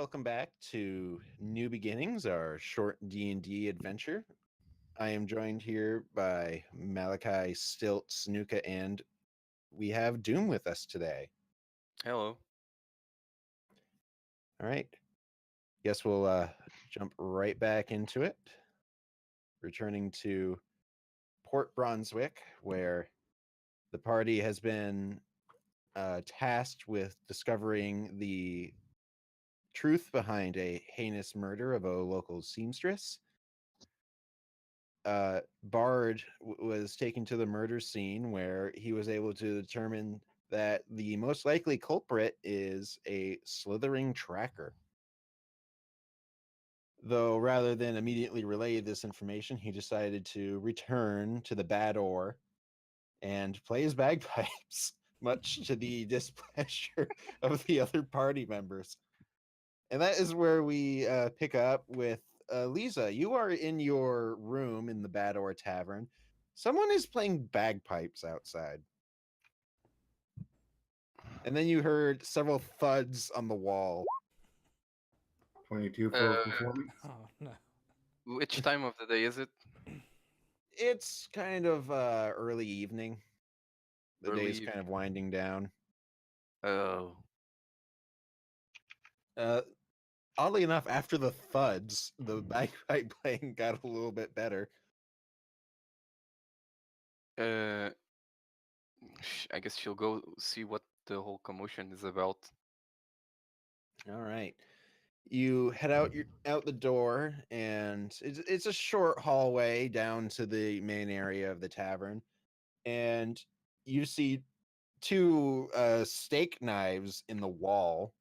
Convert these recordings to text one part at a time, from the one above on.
welcome back to New Beginnings, our short D&D adventure. I am joined here by MacLeod, Nuka, and we have Doom with us today. Hello. All right. Guess we'll jump right back into it. Returning to Port Brunswick, where the party has been tasked with discovering the truth behind a heinous murder of a local seamstress. Bard was taken to the murder scene where he was able to determine that the most likely culprit is a slithering tracker. Though rather than immediately relay this information, he decided to return to the Bad Ore and play his bagpipes, much to the displeasure of the other party members. And that is where we pick up with Leeza. You are in your room in the Bad Ore Tavern. Someone is playing bagpipes outside. And then you heard several thuds on the wall. 22 for Uh, performance. Oh no. Which time of the day is it? It's kind of early evening. The Early day's kind of winding down. Oh. Oddly enough, after the thuds, the bagpipe playing got a little bit better. I guess she'll go see what the whole commotion is about. All right. You head out the door, and it's a short hallway down to the main area of the tavern, and you see two steak knives in the wall.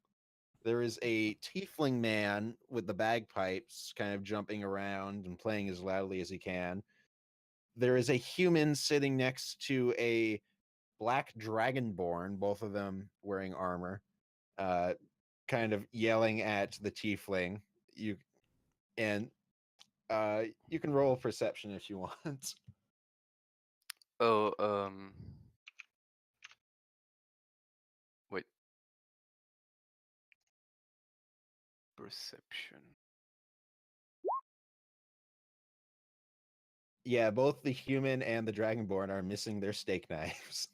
There is a tiefling man with the bagpipes kind of jumping around and playing as loudly as he can. There is a human sitting next to a black dragonborn, both of them wearing armor, kind of yelling at the tiefling. You can roll perception if you want. Oh, wait. Perception. Yeah, both the human and the dragonborn are missing their steak knives.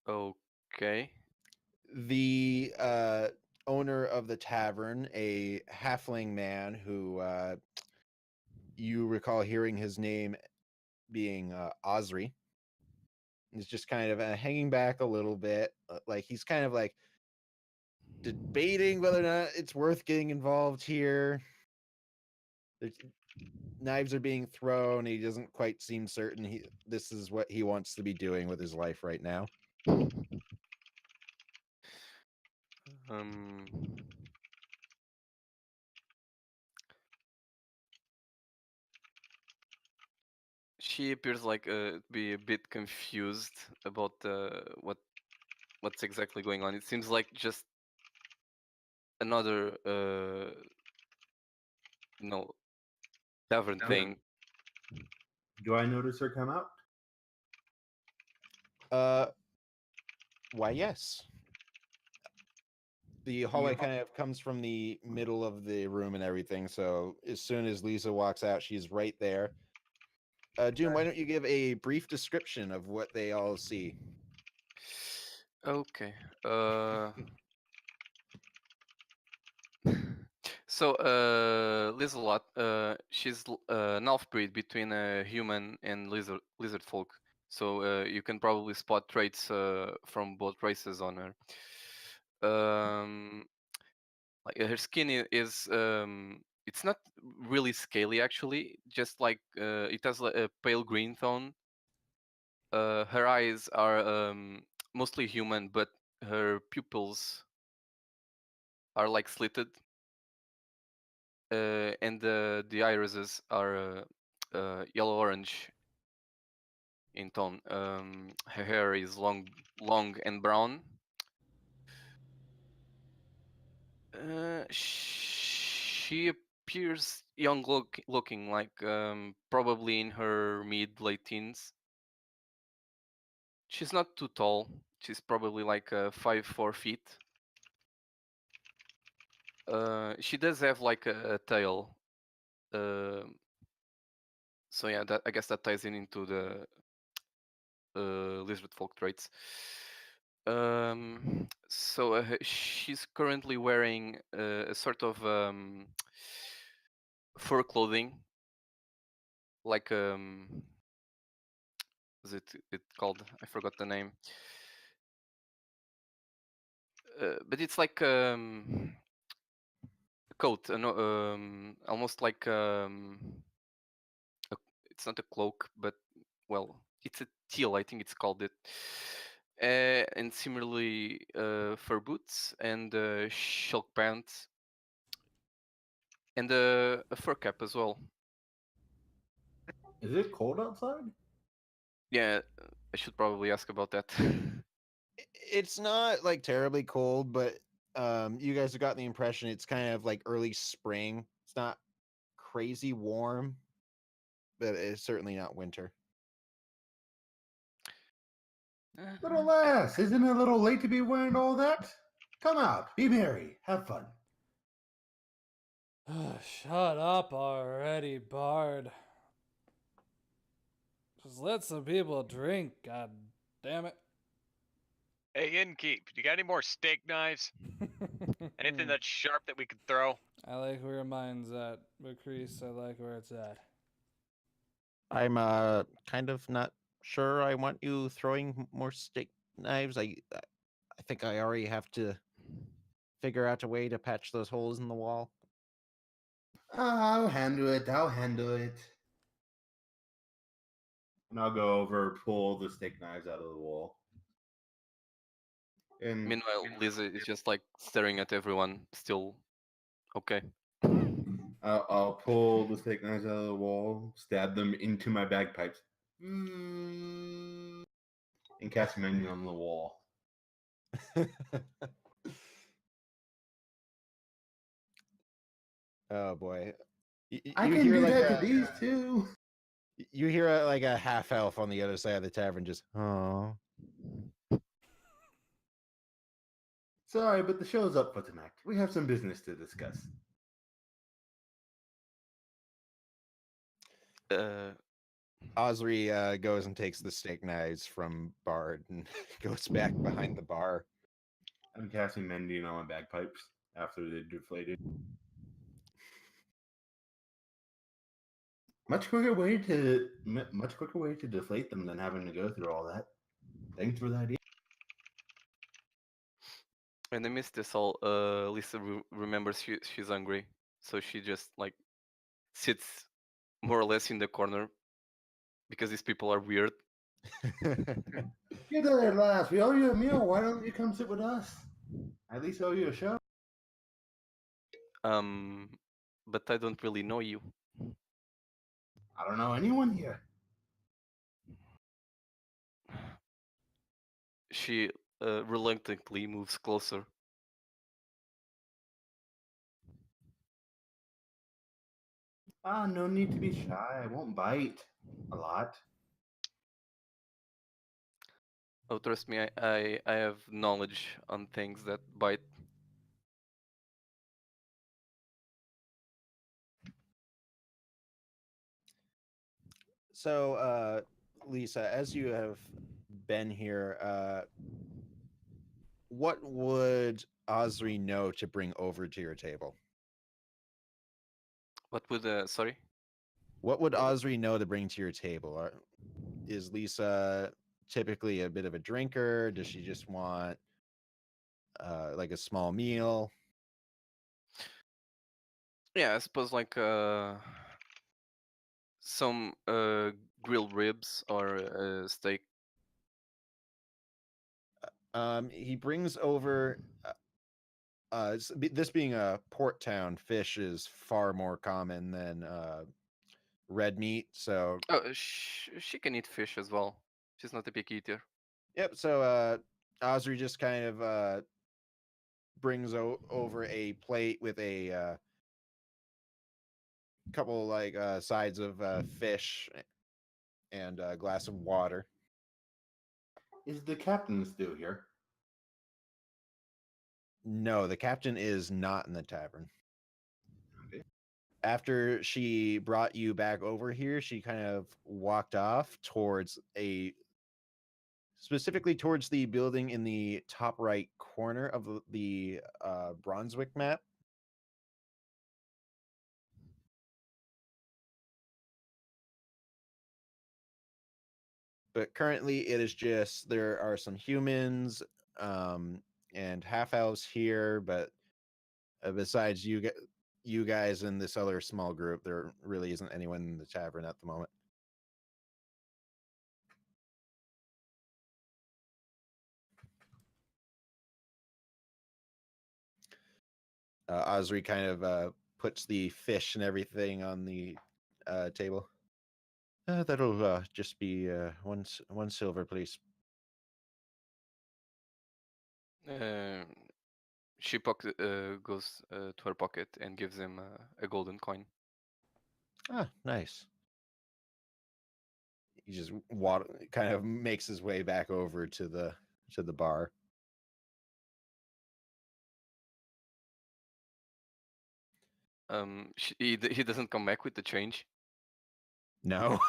Okay. The owner of the tavern, a halfling man who you recall hearing his name being Osri, is just kind of hanging back a little bit. Like he's kind of like debating whether or not it's worth getting involved here. There's, knives are being thrown. He doesn't quite seem certain this is what he wants to be doing with his life right now. Um. She appears like be a bit confused about what's exactly going on. It seems like just another tavern thing. Do I notice her come out? Why, yes. The hallway kind of comes from the middle of the room and everything, so as soon as Leeza walks out, she's right there. Doom, why don't you give a brief description of what they all see? Okay. So, Lizelot, she's an half-breed between a human and lizard folk. So you can probably spot traits from both races on her. Like her skin is it's not really scaly actually, just like it has a pale green tone. Her eyes are mostly human, but her pupils are like slitted. And the irises are yellow orange in tone. Her hair is long and brown. She appears young looking, like probably in her mid-late teens. She's not too tall. She's probably like 5-4 feet. She does have like a tail. So yeah, that I guess that ties into the lizard folk traits. So she's currently wearing a sort of fur clothing, like is it called? I forgot the name. But it's like a coat, almost like it's not a cloak, but well, it's a teal. I think it's called it. And similarly, fur boots and silk pants and a fur cap as well. Is it cold outside? Yeah, I should probably ask about that. It's not like terribly cold, but you guys have got the impression it's kind of like early spring. It's not crazy warm, but it's certainly not winter. Little lass, isn't it a little late to be wearing all that? Come out, be merry, have fun. Shut up already, Bard. Just let some people drink, god damn it. Hey, Innkeep, you got any more steak knives? Anything that's sharp that we could throw? I like where your mind's at, Bakrees. I like where it's at. I'm kind of not sure I want you throwing more steak knives. I think I already have to figure out a way to patch those holes in the wall. I'll handle it, I'll handle it. And I'll go over, pull the steak knives out of the wall. And Meanwhile, Leeza is just like staring at everyone, still okay. I'll pull the steak knives out of the wall, stab them into my bagpipes, and cast mending on the wall. Oh boy. I You can hear do like that to these too. you hear like a half elf on the other side of the tavern just, oh. Sorry, but the show's up for tonight. We have some business to discuss. Osri goes and takes the steak knives from Bard and goes back behind the bar. I'm casting mending on my bagpipes after they deflated. Much quicker way to deflate them than having to go through all that. Thanks for that. And I missed this all. Lisa remembers she's hungry, so she just like sits more or less in the corner because these people are weird. Get there, lass. We owe you a meal. Why don't you come sit with us? At least owe you a show. But I don't really know you. I don't know anyone here. She reluctantly moves closer. No need to be shy. I won't bite a lot. Oh, trust me, I have knowledge on things that bite. So, Lisa, as you have been here, what would Osri know to bring over to your table? What would sorry? What would Osri know to bring to your table? Is Lisa typically a bit of a drinker? Does she just want like a small meal? Yeah, I suppose like some grilled ribs or steak. He brings over this being a port town, fish is far more common than red meat. So Oh, she can eat fish as well. She's not a picky eater. yep. So Osri just kind of brings over a plate with a couple like sides of fish and a glass of water. Is the captain still here? No, the captain is not in the tavern. Okay. After she brought you back over here, she kind of walked off towards specifically towards the building in the top right corner of the Brunswick map. But currently it is just, there are some humans and half elves here, but besides you guys and this other small group, there really isn't anyone in the tavern at the moment. Osri kind of puts the fish and everything on the table. That'll just be one silver, please. She goes to her pocket and gives him a golden coin. Ah, nice. He just kind of makes his way back over to the bar. He doesn't come back with the change. No.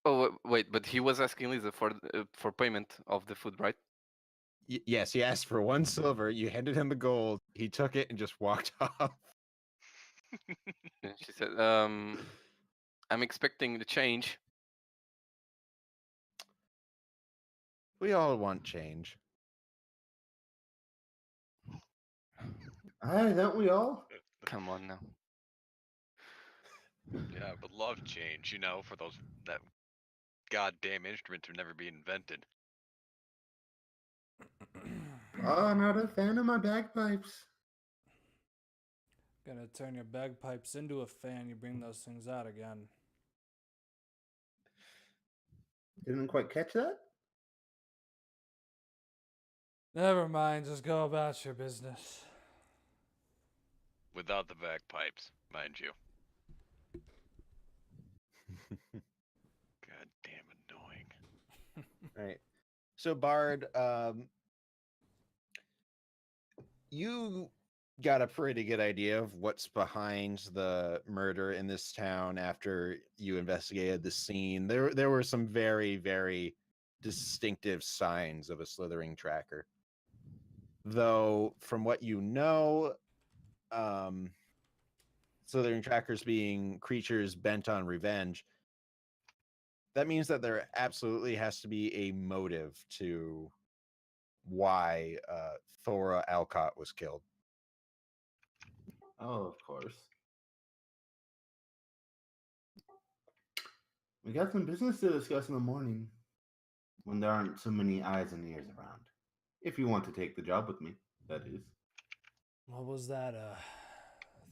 Oh wait, but he was asking Leeza for payment of the food, right? Yes, he asked for one silver. You handed him the gold. He took it and just walked off. And she said, "I'm expecting the change." We all want change. Aye, don't we all? Come on now. Yeah, but love change, for that goddamn instrument to never be invented. Oh, not a fan of my bagpipes. Gonna turn your bagpipes into a fan. You bring those things out again. Didn't quite catch that? Never mind. Just go about your business. Without the bagpipes, mind you. God damn annoying. Right. So Bard, you got a pretty good idea of what's behind the murder in this town after you investigated the scene. There were some very, very distinctive signs of a slithering tracker. Though, from what you know, slithering trackers being creatures bent on revenge, that means that there absolutely has to be a motive to why Thora Alcott was killed. Oh, of course. We got some business to discuss in the morning when there aren't so many eyes and ears around. If you want to take the job with me, that is. What was that?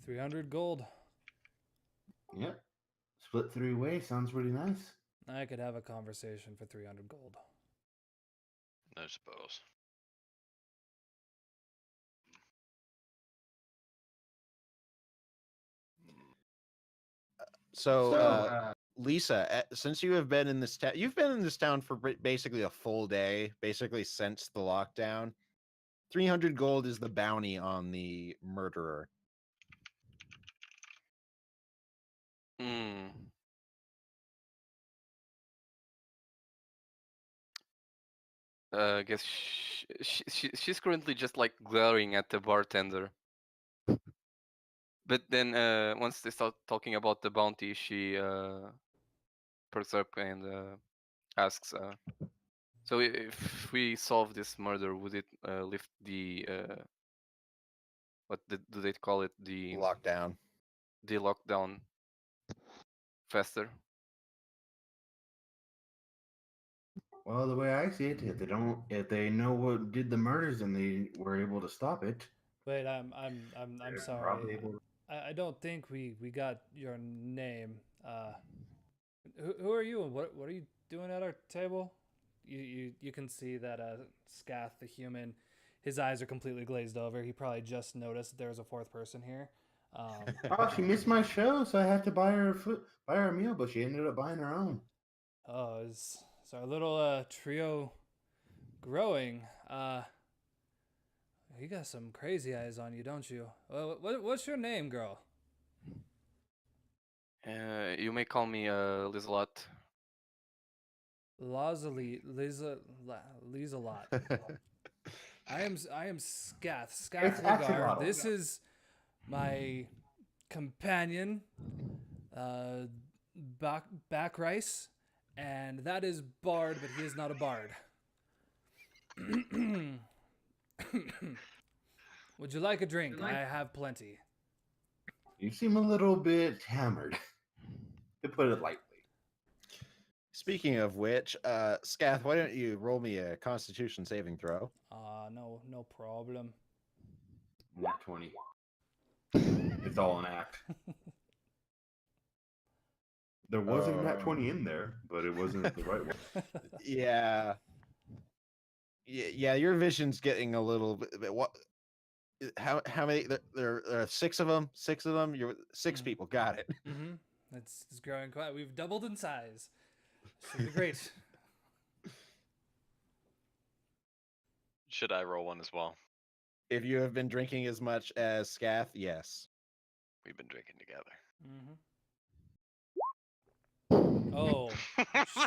300 gold? Yep. Split 3 ways sounds really nice. I could have a conversation for 300 gold. I suppose. So, Leeza, since you have been in this town, you've been in this town for basically a full day, basically since the lockdown. 300 gold is the bounty on the murderer. Hmm. I guess she's currently just like glaring at the bartender. But then once they start talking about the bounty, she perks up and asks, "So if we solve this murder, would it lift the do they call it, the Lockdown. lockdown faster?" Well, the way I see it, if they know what did the murders and they were able to stop it, Wait, I'm they're sorry. probably able to- I don't think we got your name. Who are you and what are you doing at our table? You can see that Scath, the human, his eyes are completely glazed over. He probably just noticed there was a fourth person here. Oh, she missed my show, so I had to buy her a meal, but she ended up buying her own. Oh, is our little trio Growing. You got some crazy eyes on you, don't you? What's your name, girl? You may call me Lizalot. Leeza lot. I am Scath. It's Scath Logar. axolotl. This is my companion, Bakrees, and that is Bard, but he is not a bard. Would you like a drink? I have plenty. You seem a little bit hammered, to put it lightly. Speaking of which, Scath, why don't you roll me a Constitution saving throw? No problem. Nat 20. It's all an act. There was a nat 20 in there, but it wasn't the right one. Yeah. Yeah, your vision's getting a little bit. What? How many? There are 6 of them. 6 of them. You're 6 people. Got it. Mm-hmm. It's growing quite. We've doubled in size. Should be great. Should I roll one as well? If you have been drinking as much as Scath, yes. We've been drinking together. Mm-hmm. Oh,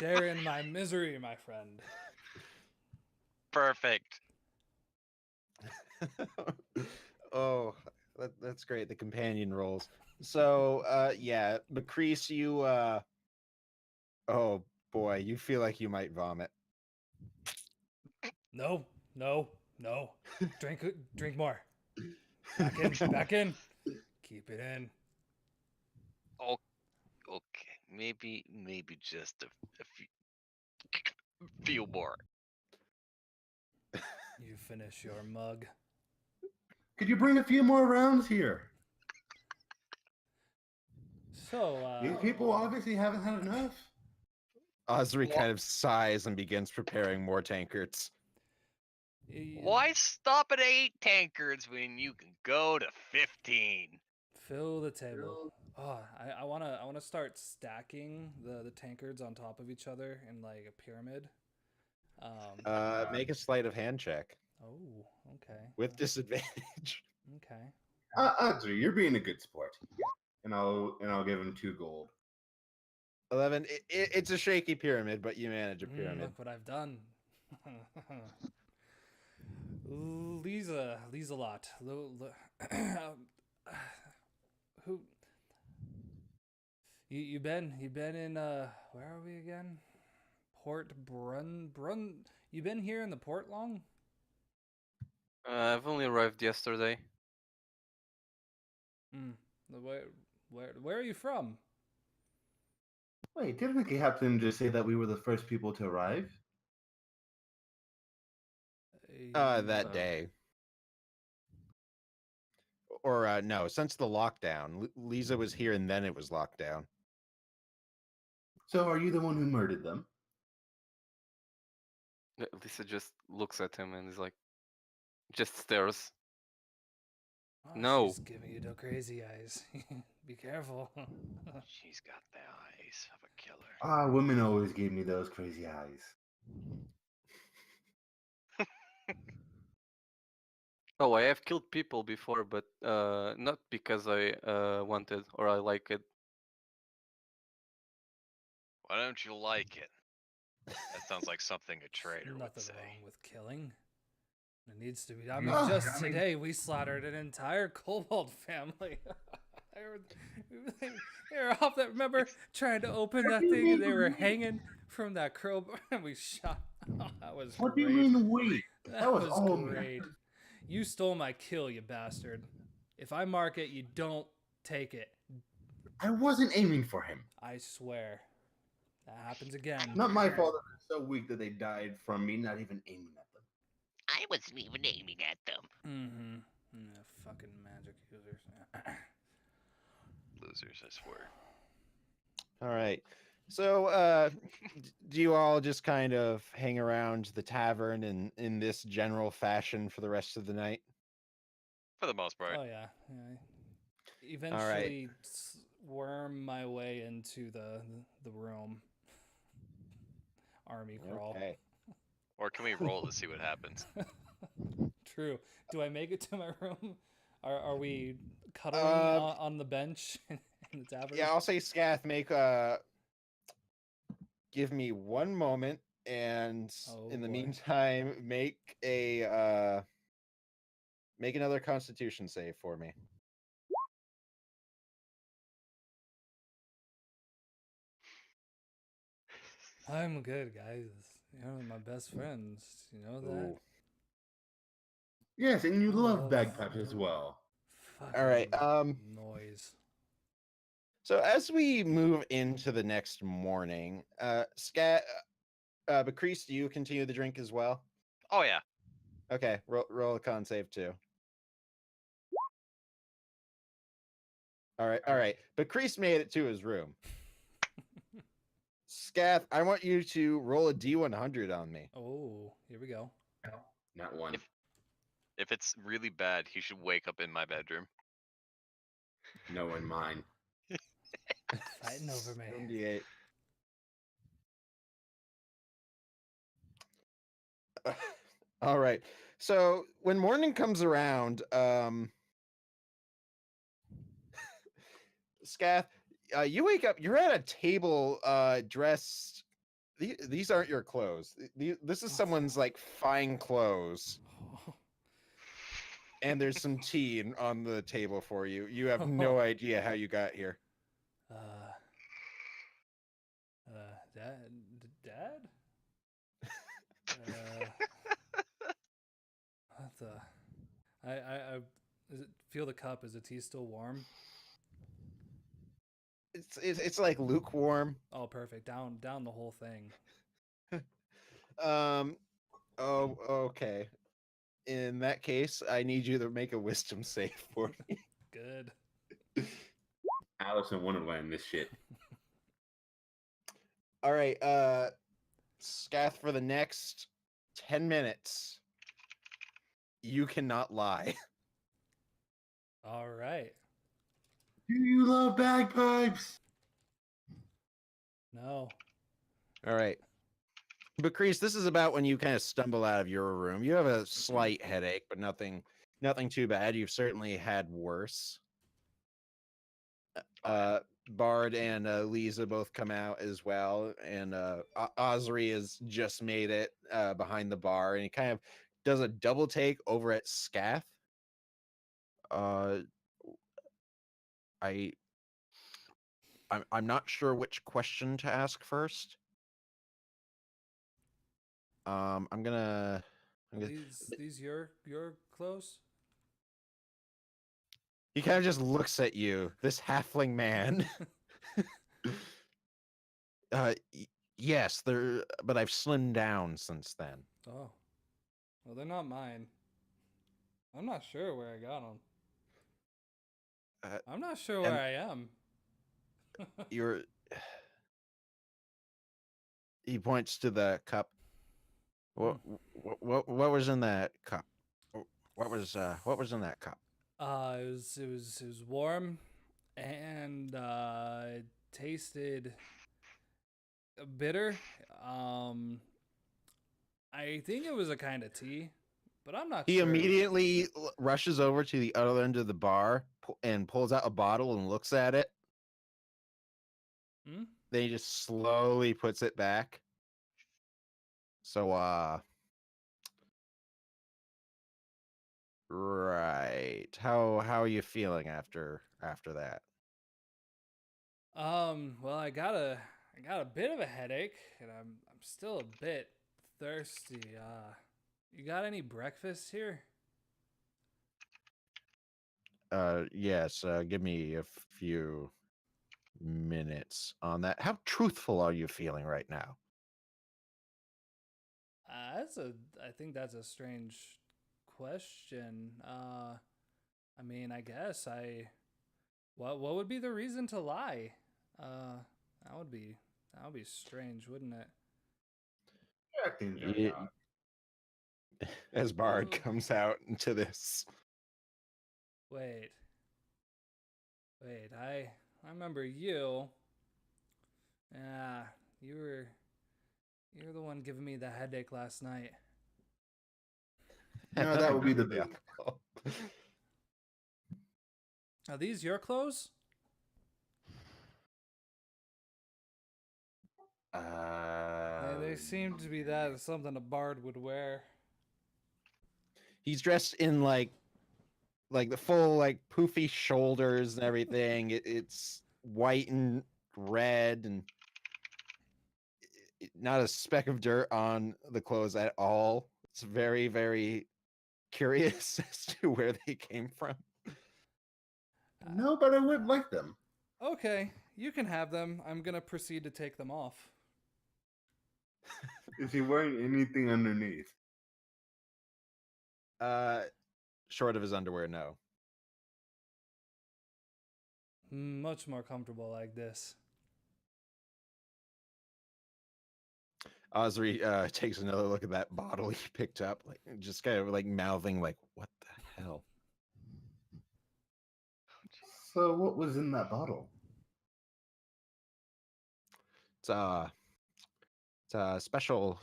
sharing my misery, my friend. Perfect. Oh, that's great. The companion rolls. So, yeah, Bakrees, you, oh boy, you feel like you might vomit. No. Drink more. Back in. Keep it in. Oh, okay. Maybe just a few more. You finish your mug. Could you bring a few more rounds here? So, These people obviously haven't had enough. Osri kind of sighs and begins preparing more tankards. Why stop at 8 tankards when you can go to 15? Fill the table. Oh, I wanna start stacking the tankards on top of each other in like a pyramid. Make a sleight of hand check Oh, okay. with disadvantage. Okay. Andrew, you're being a good sport. And I'll give him 2 gold. 11. It's a shaky pyramid, but you manage a pyramid. Look what I've done. Leeza lot. Who? You been in where are we again? Port Brun. You been here in the port long? I've only arrived yesterday. Where are you from? Wait, didn't the captain just say that we were the first people to arrive? That day. Or, no, since the lockdown. Leeza was here and then it was locked down. So are you the one who murdered them? Lisa just looks at him and is like, just stares. Oh, No. She's giving you the crazy eyes. Be careful. She's got the eyes of a killer. Women always gave me those crazy eyes. Oh, I have killed people before, but not because I wanted or I like it. Why don't you like it? That sounds like something a traitor would Nothing say. wrong with killing. It needs to be. I mean, just today we slaughtered an entire kobold family. They were off that. Remember trying to open that thing and they were hanging from that crowbar and we shot. Oh, that was What great. do you mean we? That was all me. great. You stole my kill, you bastard. If I mark it, you don't take it. I wasn't aiming for him. I swear. That happens again. Not my fault that they're so weak that they died from me not even aiming at them. I wasn't even aiming at them. Mm-hmm. Fucking magic users. Losers, I swear. All right. So, do you all just kind of hang around the tavern in this general fashion for the rest of the night? For the most part. Oh yeah. Eventually worm my way into the room. Army crawl. Okay. Or can we roll to see what happens? True. Do I make it to my room? Are we cuddling Um, on the bench in the tavern? Yeah, I'll say Scath, give me one moment, and Oh, in the boy. meantime, make another Constitution save for me. I'm good, guys. You're my best friends. You know that? Ooh. Yes, and you I love love bagpipes as well. All right. fucking noise. So as we move into the next morning, Bakrees, do you continue the drink as well? Oh yeah. Okay, roll a con save too. All right. Bakrees made it to his room. Scath, I want you to roll a D100 on me. Oh, here we go. Not one. If it's really bad, he should wake up in my bedroom. No, in mine. Fighting over me. 78. All right. So when morning comes around, Scath, you wake up. You're at a table, dressed. These aren't your clothes. This is someone's like fine clothes, and there's some tea on the table for you. You have no idea how you got here. Dad? What the? I feel the cup. Is the tea still warm? It's like lukewarm. Oh, perfect. Down the whole thing. Oh, okay. In that case, I need you to make a wisdom save for me. Good. Alice in Wonderland, this shit. All right, Scath, for the next 10 minutes, you cannot lie. All right. Do you love bagpipes? No. All right. Bakrees, this is about when you kind of stumble out of your room. You have a slight headache, but nothing too bad. You've certainly had worse. Bard and Leeza both come out as well, and Osri has just made it behind the bar, and he kind of does a double take over at Scath. I'm not sure which question to ask first. I'm gonna. These your clothes? He kind of just looks at you, this halfling man. Yes, but I've slimmed down since then. Oh. Well, they're not mine. I'm not sure where I got them. I'm not sure where I am. You're. He points to the cup. What was in that cup? What was in that cup? It was warm, and it tasted bitter. I think it was a kind of tea, but I'm not He sure. immediately rushes over to the other end of the bar and pulls out a bottle and looks at it. Hmm? Then he just slowly puts it back. So, right. How are you feeling after that? Well, I got a bit of a headache, and I'm still a bit thirsty. You got any breakfast here? Yes, give me a few minutes on that. How truthful are you feeling right now? I think that's a strange question. I mean, I guess what would be the reason to lie? That would be strange, wouldn't it? Acting very Ye- odd. As Bard comes out into this. Wait, I remember you. Yeah, you You're the one giving me the headache last night. No, that would be the Yeah. big. Are these your clothes? They seem to be that something a bard would wear. He's dressed in like the full like poofy shoulders and everything. It's white and red and not a speck of dirt on the clothes at all. It's very, very curious as to where they came from. No, but I would like them. Okay, you can have them. I'm gonna proceed to take them off. Is he wearing anything underneath? Short of his underwear, no. Much more comfortable like this. Osri takes another look at that bottle he picked up, like just kind of like mouthing, like, "What the hell?" So what was in that bottle? It's a special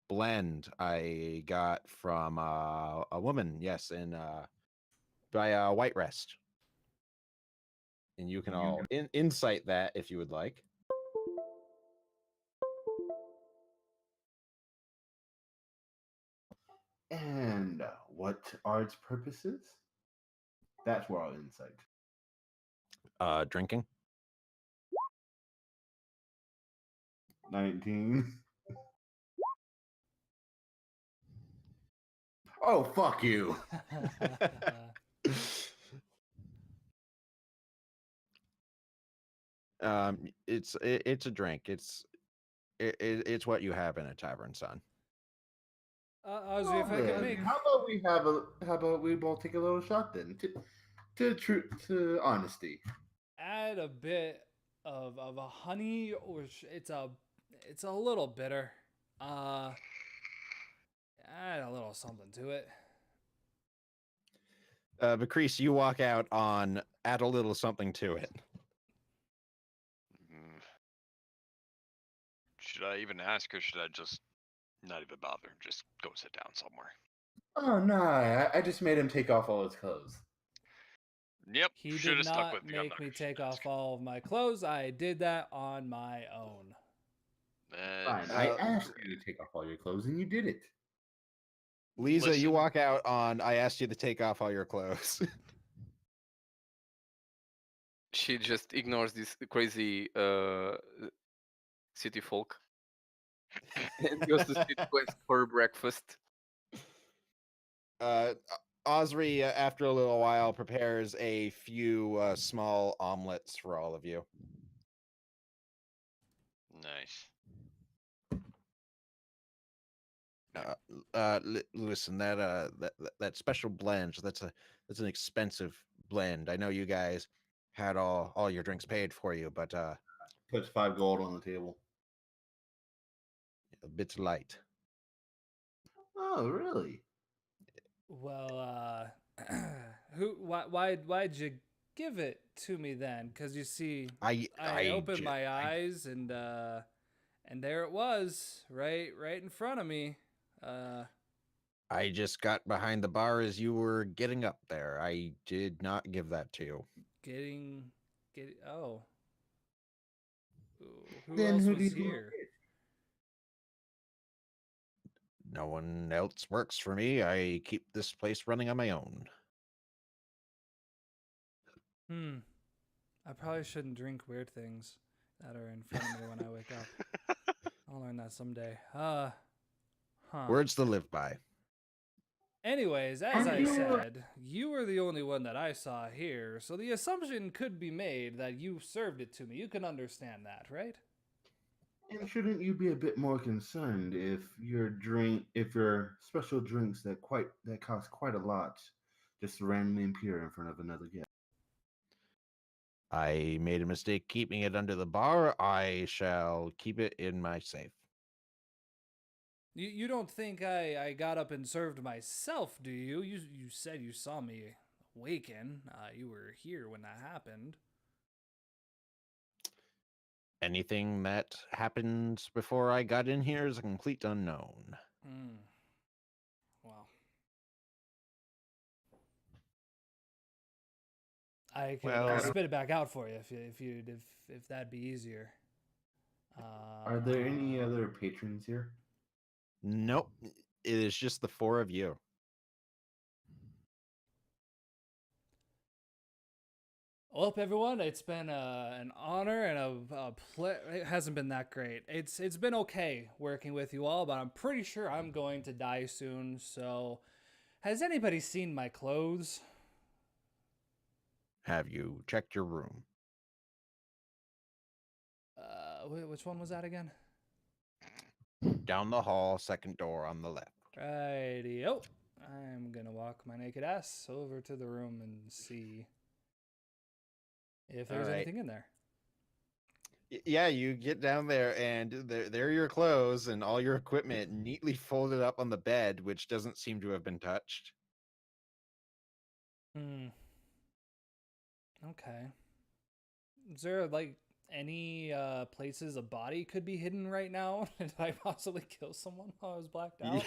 blend I got from a woman, yes, in by White Rest, and you can all insight that if you would like. And what are its purposes? That's where I'll insight. Drinking. 19. Oh, fuck you. It's a drink. It's what you have in a tavern, son. Ozzy, if I could make How about we both take a little shot then? To honesty. add a bit of a honey, or it's a little bitter. Add a little something to it. Bakrees, you walk out on add a little something to it. Should I even ask, or should I just not even bother? Just go sit down somewhere. Oh no, I just made him take off all his clothes. Yep. He should did have stuck not with me. I'm make not me gonna take shit off all of my clothes. I did that on my own. Fine, I asked you to take off all your clothes and you did it. Leeza, you Listen. walk out on I asked you to take off all your clothes. She just ignores this crazy city folk and goes to sit quest for breakfast. Osri, after a little while, prepares a few small omelets for all of you. Nice. Listen, that special blend, that's an expensive blend. I know you guys had all your drinks paid for you, but Puts 5 gold on the table. a bit light. Oh, really? Well, why'd you give it to me then? Because you see, I opened my eyes and there it was, right in front of me. I just got behind the bar as you were getting up there. I did not give that to you. Oh. Who Then else who do was you here? No one else works for me. I keep this place running on my own. I probably shouldn't drink weird things that are in front of me when I wake up. I'll learn that someday. Words to live by. Anyways, as I said, you were the only one that I saw here, so the assumption could be made that you served it to me. You can understand that, right? And shouldn't you be a bit more concerned if your special drinks that cost quite a lot just randomly appear in front of another guest? I made a mistake keeping it under the bar. I shall keep it in my safe. You don't think I got up and served myself, do you? You said you saw me awaken. You were here when that happened. Anything that happened before I got in here is a complete unknown. Hmm. Wow. I could Well, spit it back out for you if that'd be easier. Are there any other patrons here? Nope. It is just the four of you. Well, everyone, it's been an honor and a it hasn't been that great. It's been okay working with you all, but I'm pretty sure I'm going to die soon. So, has anybody seen my clothes? Have you checked your room? Which one was that again? Down the hall, second door on the left. Righty-o. I'm gonna walk my naked ass over to the room and see if there's Alright. anything in there. Yeah, you get down there and there are your clothes and all your equipment neatly folded up on the bed, which doesn't seem to have been touched. Hmm. Okay. Is there like any places a body could be hidden right now? Did I possibly kill someone while I was blacked out?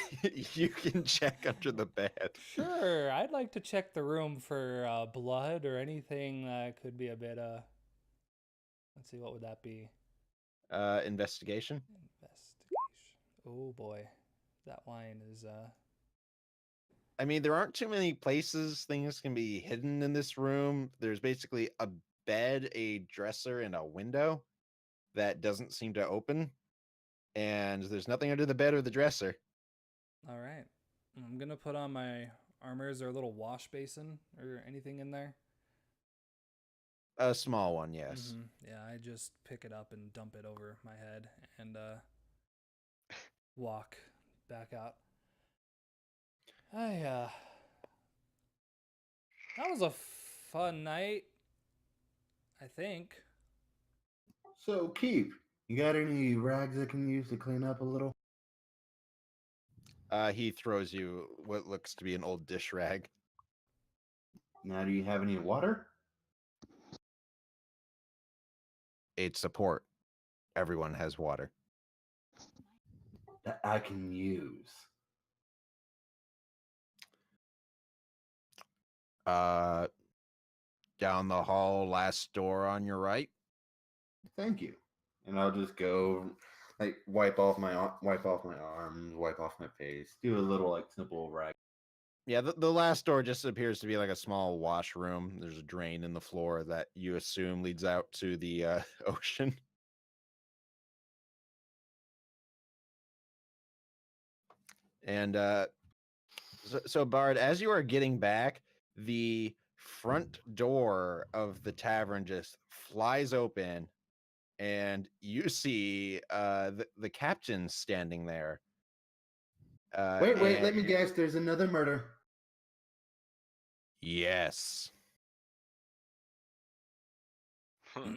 You can check under the bed. Sure. I'd like to check the room for blood or anything that could be a bit let's see, what would that be? Investigation. Investigation. Oh boy. That line is I mean, there aren't too many places things can be hidden in this room. There's basically a bed, a dresser, and a window that doesn't seem to open. And there's nothing under the bed or the dresser. all right. I'm gonna put on my armor. Is there a little wash basin or anything in there? A small one, yes. Yeah, I just pick it up and dump it over my head and walk back out. That was a fun night, I think. So, Keep, you got any rags I can use to clean up a little? He throws you what looks to be an old dish rag. Now, do you have any water? Aid support. Everyone has water. That I can use. Down the hall, last door on your right. Thank you. And I'll just go, like, wipe off my arms, wipe off my face, do a little like simple rag. Yeah, the last door just appears to be like a small washroom. There's a drain in the floor that you assume leads out to the ocean. And so Bard, as you are getting back, the front door of the tavern just flies open, and you see the captain standing there. Wait, and- let me guess. There's another murder. Yes. Guess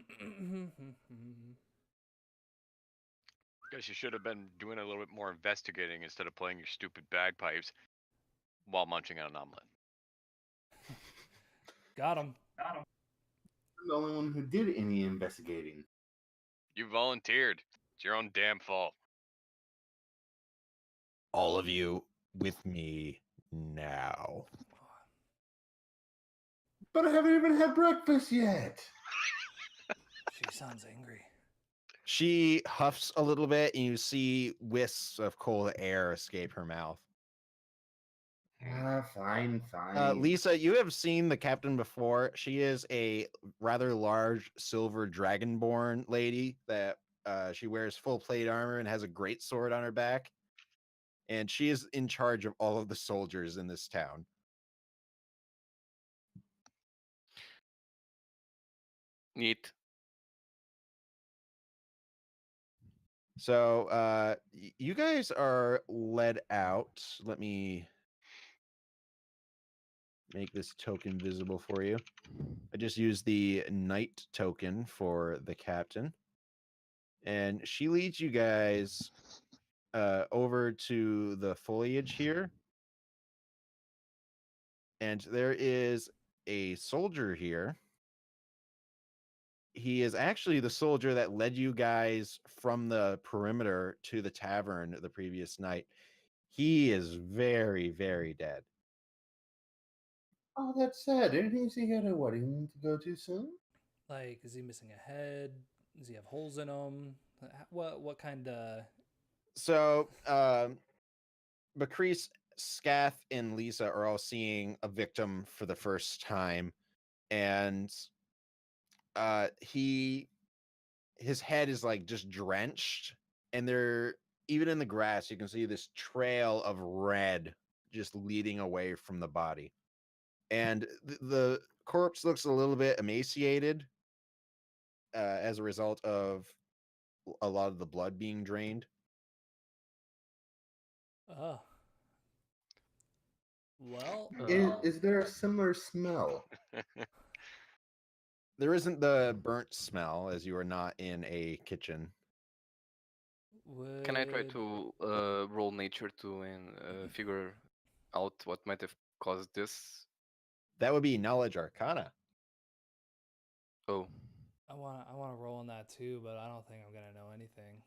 you should have been doing a little bit more investigating instead of playing your stupid bagpipes while munching on an omelet. Got him. I'm the only one who did any investigating. You volunteered. It's your own damn fault. All of you with me now. But I haven't even had breakfast yet. She sounds angry. She huffs a little bit, and you see wisps of cold air escape her mouth. Fine. Leeza, you have seen the captain before. She is a rather large silver dragonborn lady that she wears full plate armor and has a great sword on her back. And she is in charge of all of the soldiers in this town. Neat. So you guys are led out. Let me make this token visible for you. I just used the knight token for the captain. And she leads you guys over to the foliage here. And there is a soldier here he is actually the soldier that led you guys from the perimeter to the tavern the previous night. He is very, very dead. Oh, that's sad. Didn't he say he had a wedding to go to soon? Like, is he missing a head? Does he have holes in him? What kind of? So, Bakrees, Scath, and Leeza are all seeing a victim for the first time, and his head is like just drenched, and there, even in the grass, you can see this trail of red just leading away from the body, and the corpse looks a little bit emaciated as a result of a lot of the blood being drained. Oh. Well, Is there a similar smell? There isn't the burnt smell, as you are not in a kitchen. Can I try would- to roll nature to and figure out what might have caused this? That would be knowledge arcana. Oh, I want to roll on that too, but I don't think I'm gonna know anything.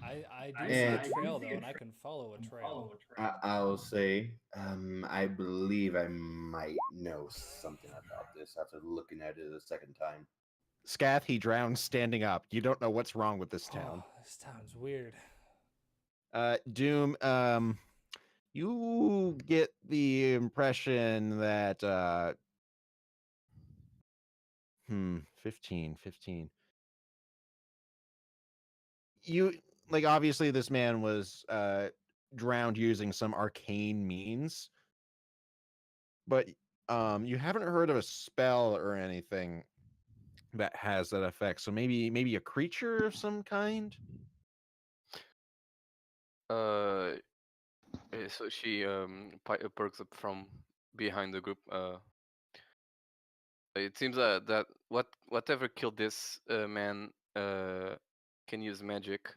I do see a trail though, and I can follow a trail. I'll say, I believe I might know something about this after looking at it a second time. Scath, he drowned standing up. You don't know what's wrong with this town. Oh, this town's weird. Doom, you get the impression that 15. You like obviously this man was drowned using some arcane means, but you haven't heard of a spell or anything that has that effect. So maybe a creature of some kind. So she perks up from behind the group. It seems that whatever killed this man can use magic.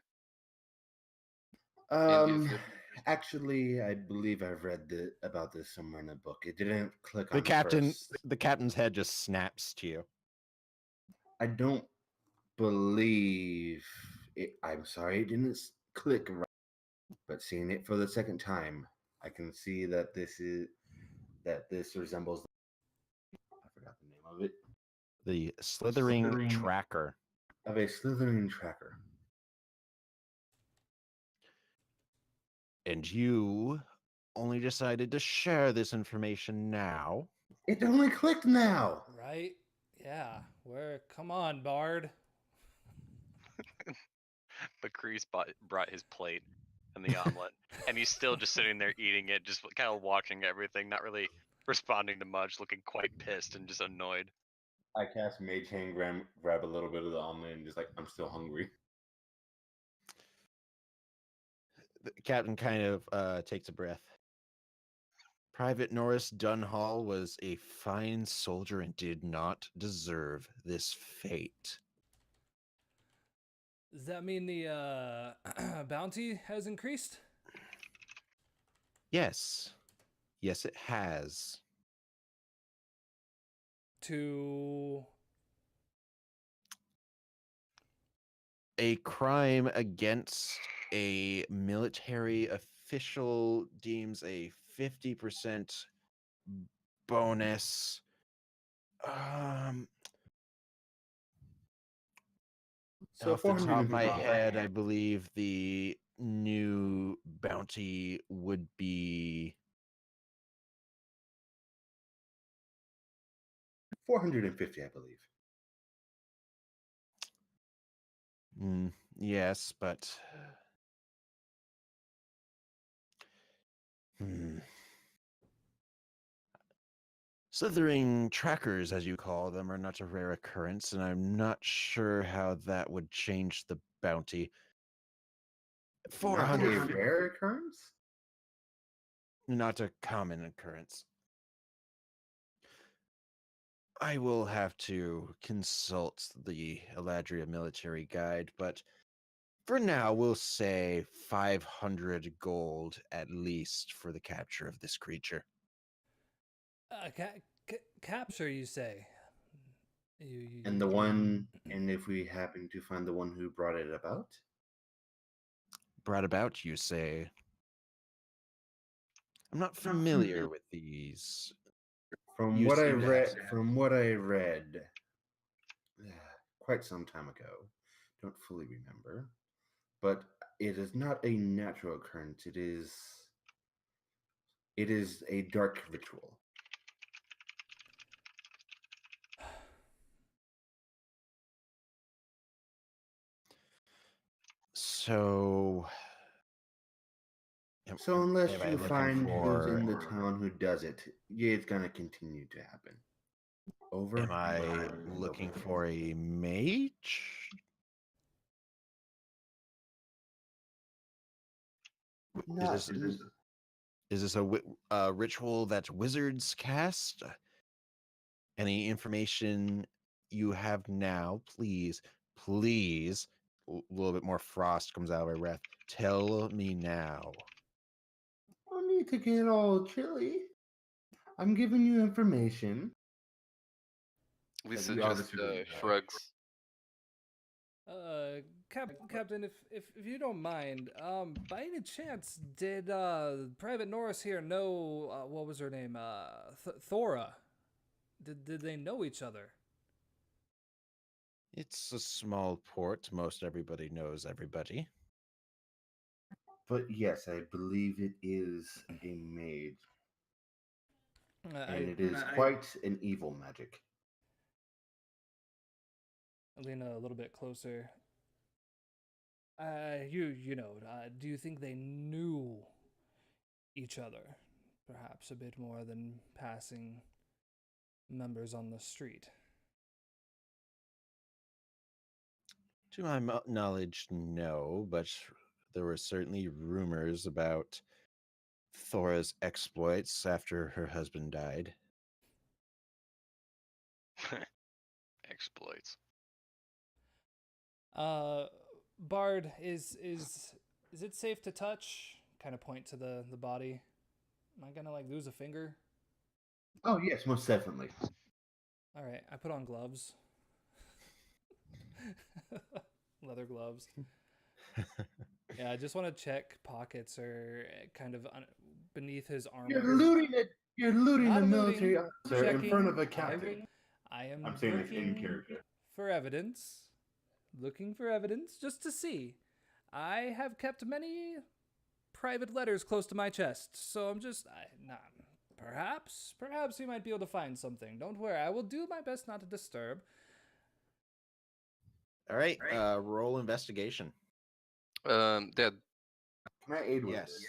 And is Actually, I believe I've read about this somewhere in a book. It didn't click The on captain, first. the captain's head just snaps to you. I don't believe it. I'm sorry, it didn't click right. But seeing it for the second time, I can see that this resembles. I forgot the name of it. The slithering tracker. Of a slithering tracker. And you only decided to share this information now. It only clicked now. Right? Yeah. Come on, Bard. Bakrees brought his plate and the omelet, and he's still just sitting there eating it, just kind of watching everything, not really responding to much, looking quite pissed and just annoyed. I cast Mage Hand, grab a little bit of the omelet, and just like, I'm still hungry. The captain kind of takes a breath. Private Norris Dunhall was a fine soldier and did not deserve this fate. Does that mean the bounty has increased? Yes. Yes, it has. To A crime against a military official deems a 50% bonus. So Off the top of my 450. head, I believe the new bounty would be 450, I believe. yes, but slithering trackers, as you call them, are not a rare occurrence, and I'm not sure how that would change the bounty. Not a 400, rare occurrence? not a common occurrence. I will have to consult the Eladria military guide, but for now, we'll say 500 gold at least for the capture of this creature. capture, you say? And the one, and if we happen to find the one who brought it about? Brought about, you say? I'm not familiar with these. From You what I seem to have read, quite some time ago, don't fully remember, but it is not a natural occurrence. It is a dark ritual. So, So unless am I you looking find who's in the for- town who does it, yeah, it's gonna continue to happen. Over. am I looking for a mage? Not, Is this a ritual that wizards cast? Any information you have now, please, please. A little bit more frost comes out of my breath. Tell me now. don't need to get all chilly. I'm giving you information. Leeza you just obviously didn't know. shrugs. Captain, if you don't mind, by any chance, did Private Norris here know what was her name? Thora. Did they know each other? It's a small port. Most everybody knows everybody. But yes, I believe it is a mage, and it is quite an evil magic. I lean a little bit closer. Do you think they knew each other? Perhaps a bit more than passing members on the street. To my knowledge, no, but there were certainly rumors about Thora's exploits after her husband died. Exploits. Bard, is it safe to touch? Kind of point to the body. Am I gonna like lose a finger? Oh yes, most definitely. All right, I put on gloves. Leather gloves. Yeah, I just want to check pockets or kind of beneath his armor. You're looting it. You're looting Not a looting, military officer in front of a checking. captain. I am I'm saying this in looking character. for evidence. Looking for evidence just to see. I have kept many private letters close to my chest, so I'm just perhaps you might be able to find something. Don't worry, I will do my best not to disturb. All right, roll investigation. Dead. Can I aid with Yes.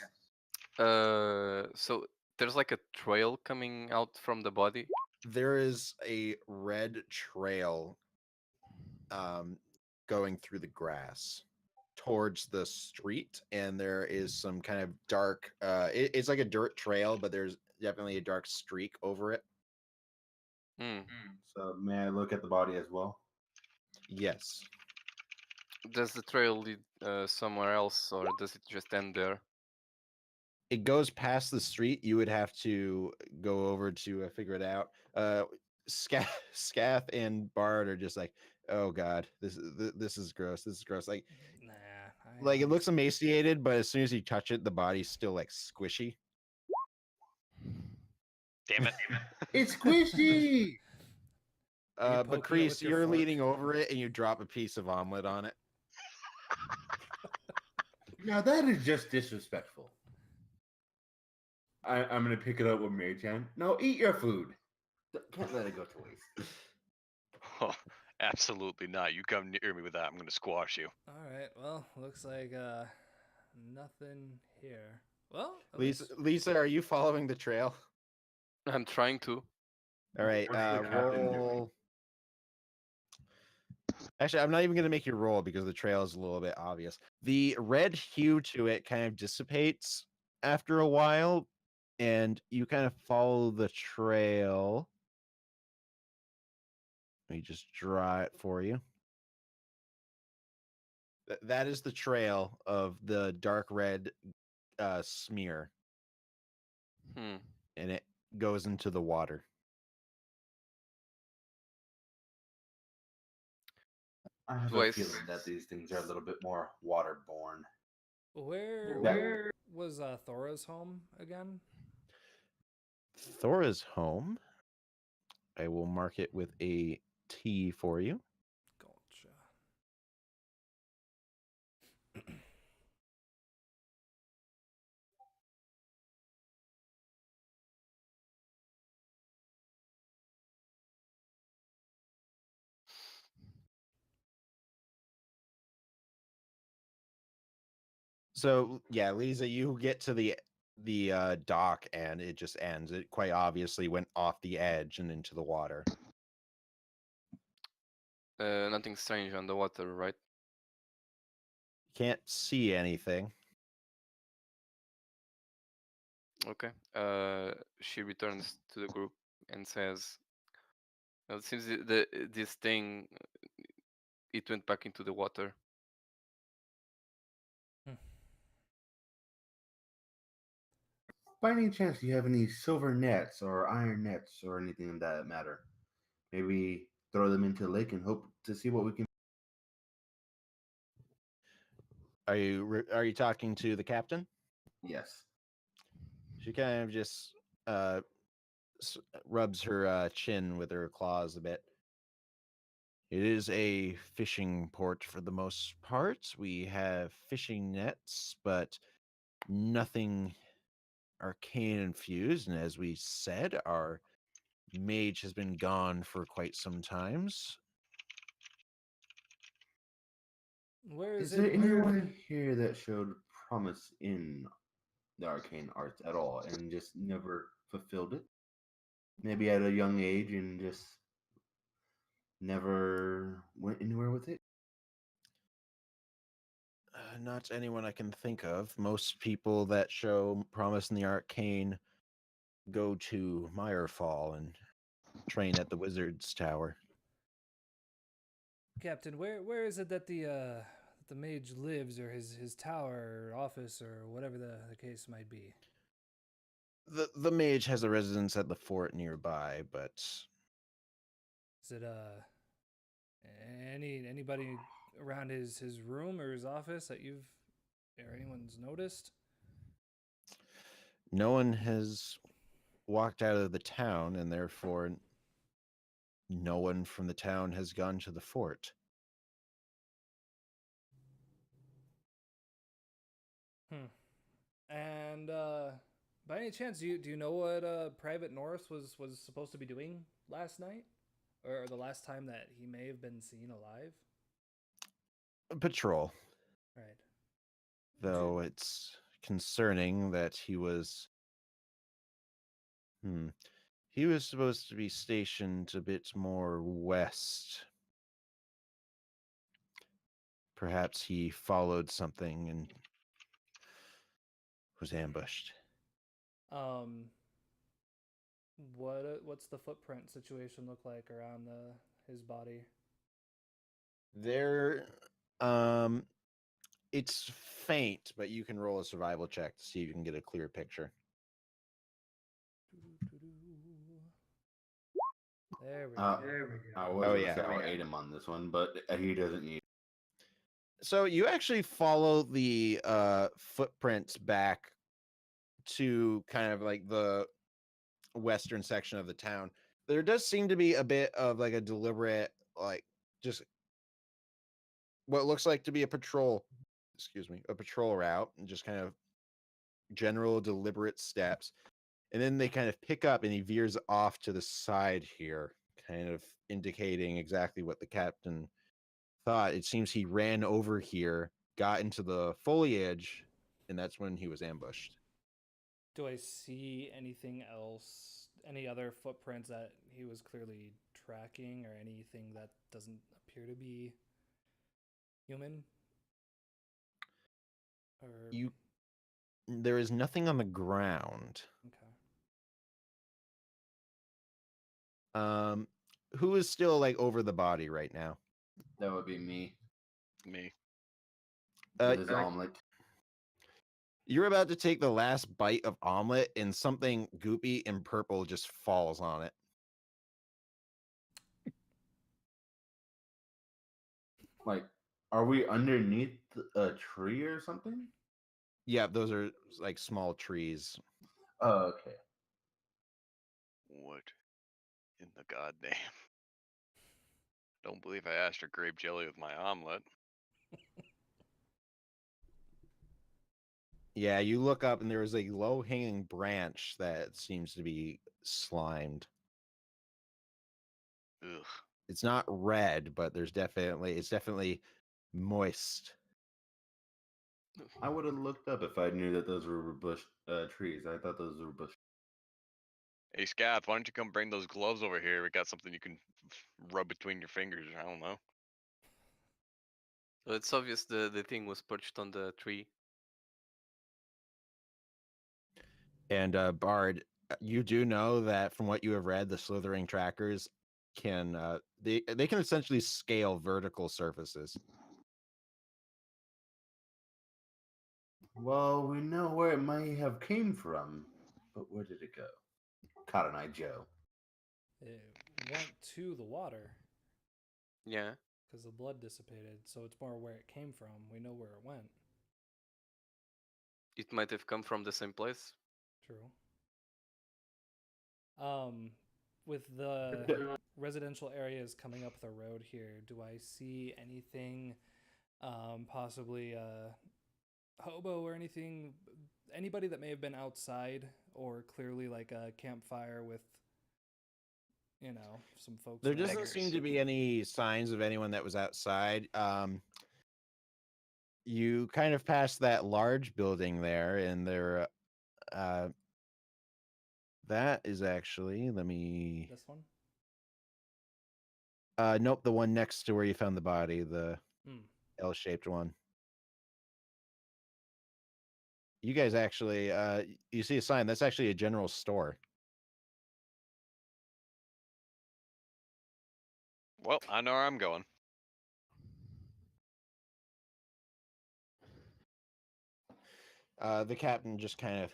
So there's like a trail coming out from the body. There is a red trail going through the grass towards the street, and there is some kind of dark it's like a dirt trail, but there's definitely a dark streak over it. So may I look at the body as well? Yes. Does the trail lead somewhere else, or does it just end there? It goes past the street. You would have to go over to figure it out. Scath and Bard are just like, oh god, this is gross. This is gross. Like, Nah. it looks emaciated, but as soon as you touch it, the body's still like squishy. Damn it. It's squishy. But poking it Bakrees, with your you're fork? leaning over it and you drop a piece of omelet on it. Now that is just disrespectful. I'm gonna pick it up with Mary Chan. No, eat your food. Can't let it go to waste. Oh, absolutely not. You come near me with that, I'm gonna squash you. All right. Well, looks like nothing here. Well, at Leeza, are you following the trail? I'm trying to. All right, What's the captain doing? roll. Actually, I'm not even going to make you roll because the trail is a little bit obvious. The red hue to it kind of dissipates after a while, and you kind of follow the trail. Let me just draw it for you. That is the trail of the dark red smear, and it goes into the water. I have Do I a s- feeling that these things are a little bit more waterborne. Where was Thora's home again? Thora's home. I will mark it with a T for you. Gotcha. So yeah, Leeza, you get to the dock and it just ends. It quite obviously went off the edge and into the water. Nothing strange on the water, right? Can't see anything. Okay. She returns to the group and says, "Well, it seems this thing it went back into the water." By any chance, do you have any silver nets or iron nets or anything of that matter? Maybe throw them into the lake and hope to see what we can. Are you talking to the captain? Yes. She kind of just rubs her chin with her claws a bit. It is a fishing port for the most part. We have fishing nets, but nothing arcane infused. And as we said, our mage has been gone for quite some times. Where Is is there it? anyone here that showed promise in the arcane arts at all and just never fulfilled it? Maybe at a young age and just never went anywhere with it? Not anyone I can think of. Most people that show promise in the arcane go to Mirefall and train at the Wizard's Tower. Captain, where is it that the mage lives, or his tower or office or whatever the case might be? The mage has a residence at the fort nearby, but Is it anybody around his room or his office that you've or anyone's noticed? no one has walked out of the town, and therefore no one from the town has gone to the fort. And by any chance, do you know what Private Norris was supposed to be doing last night, or the last time that he may have been seen alive? Patrol, Right. though it's concerning that he was supposed to be stationed a bit more west. Perhaps he followed something and was ambushed. What's the footprint situation look like around his body? There, it's faint, but you can roll a survival check to see if you can get a clear picture. There we Uh, go. I was Oh, going to yeah. say I'll aid him on this one, but he doesn't need. So you actually follow the footprints back to kind of like the western section of the town. There does seem to be a bit of like a deliberate, like just what looks like to be a patrol route, and just kind of general deliberate steps. And then they kind of pick up and he veers off to the side here, kind of indicating exactly what the captain thought. It seems he ran over here, got into the foliage, and that's when he was ambushed. Do I see anything else? Any other footprints that he was clearly tracking, or anything that doesn't appear to be human? Or There is nothing on the ground. okay. Who is still like over the body right now? That would be me Me. with his omelet. You're about to take the last bite of omelet, and something goopy and purple just falls on it. Like, are we underneath a tree or something? Yeah, those are like small trees. Oh, okay. What in the goddamn? Don't believe I asked for grape jelly with my omelet. Yeah, you look up and there is a low-hanging branch that seems to be slimed. Ugh. It's not red, but it's definitely moist. I would have looked up if I knew that those were bush trees. I thought those were bush. Hey, Scath, why don't you come bring those gloves over here? We got something you can rub between your fingers. I don't know. So it's obvious the thing was perched on the tree. And Bard, you do know that from what you have read, the slithering trackers can they can essentially scale vertical surfaces. Well, we know where it might have came from, but where did it go? Cotton Eye Joe. It went to the water Yeah. because the blood dissipated, so it's more where it came from. We know where it went. It might have come from the same place. True. With the residential areas coming up the road here, do I see anything, possibly hobo or anything, anybody that may have been outside, or clearly like a campfire with, some folks There around doesn't here? seem to be any signs of anyone that was outside. You kind of passed that large building there, and there, that is actually. Let me. This one? Nope, the one next to where you found the body, the Hmm. L-shaped one. You guys actually, you see a sign. That's actually a general store. Well, I know where I'm going. The captain just kind of,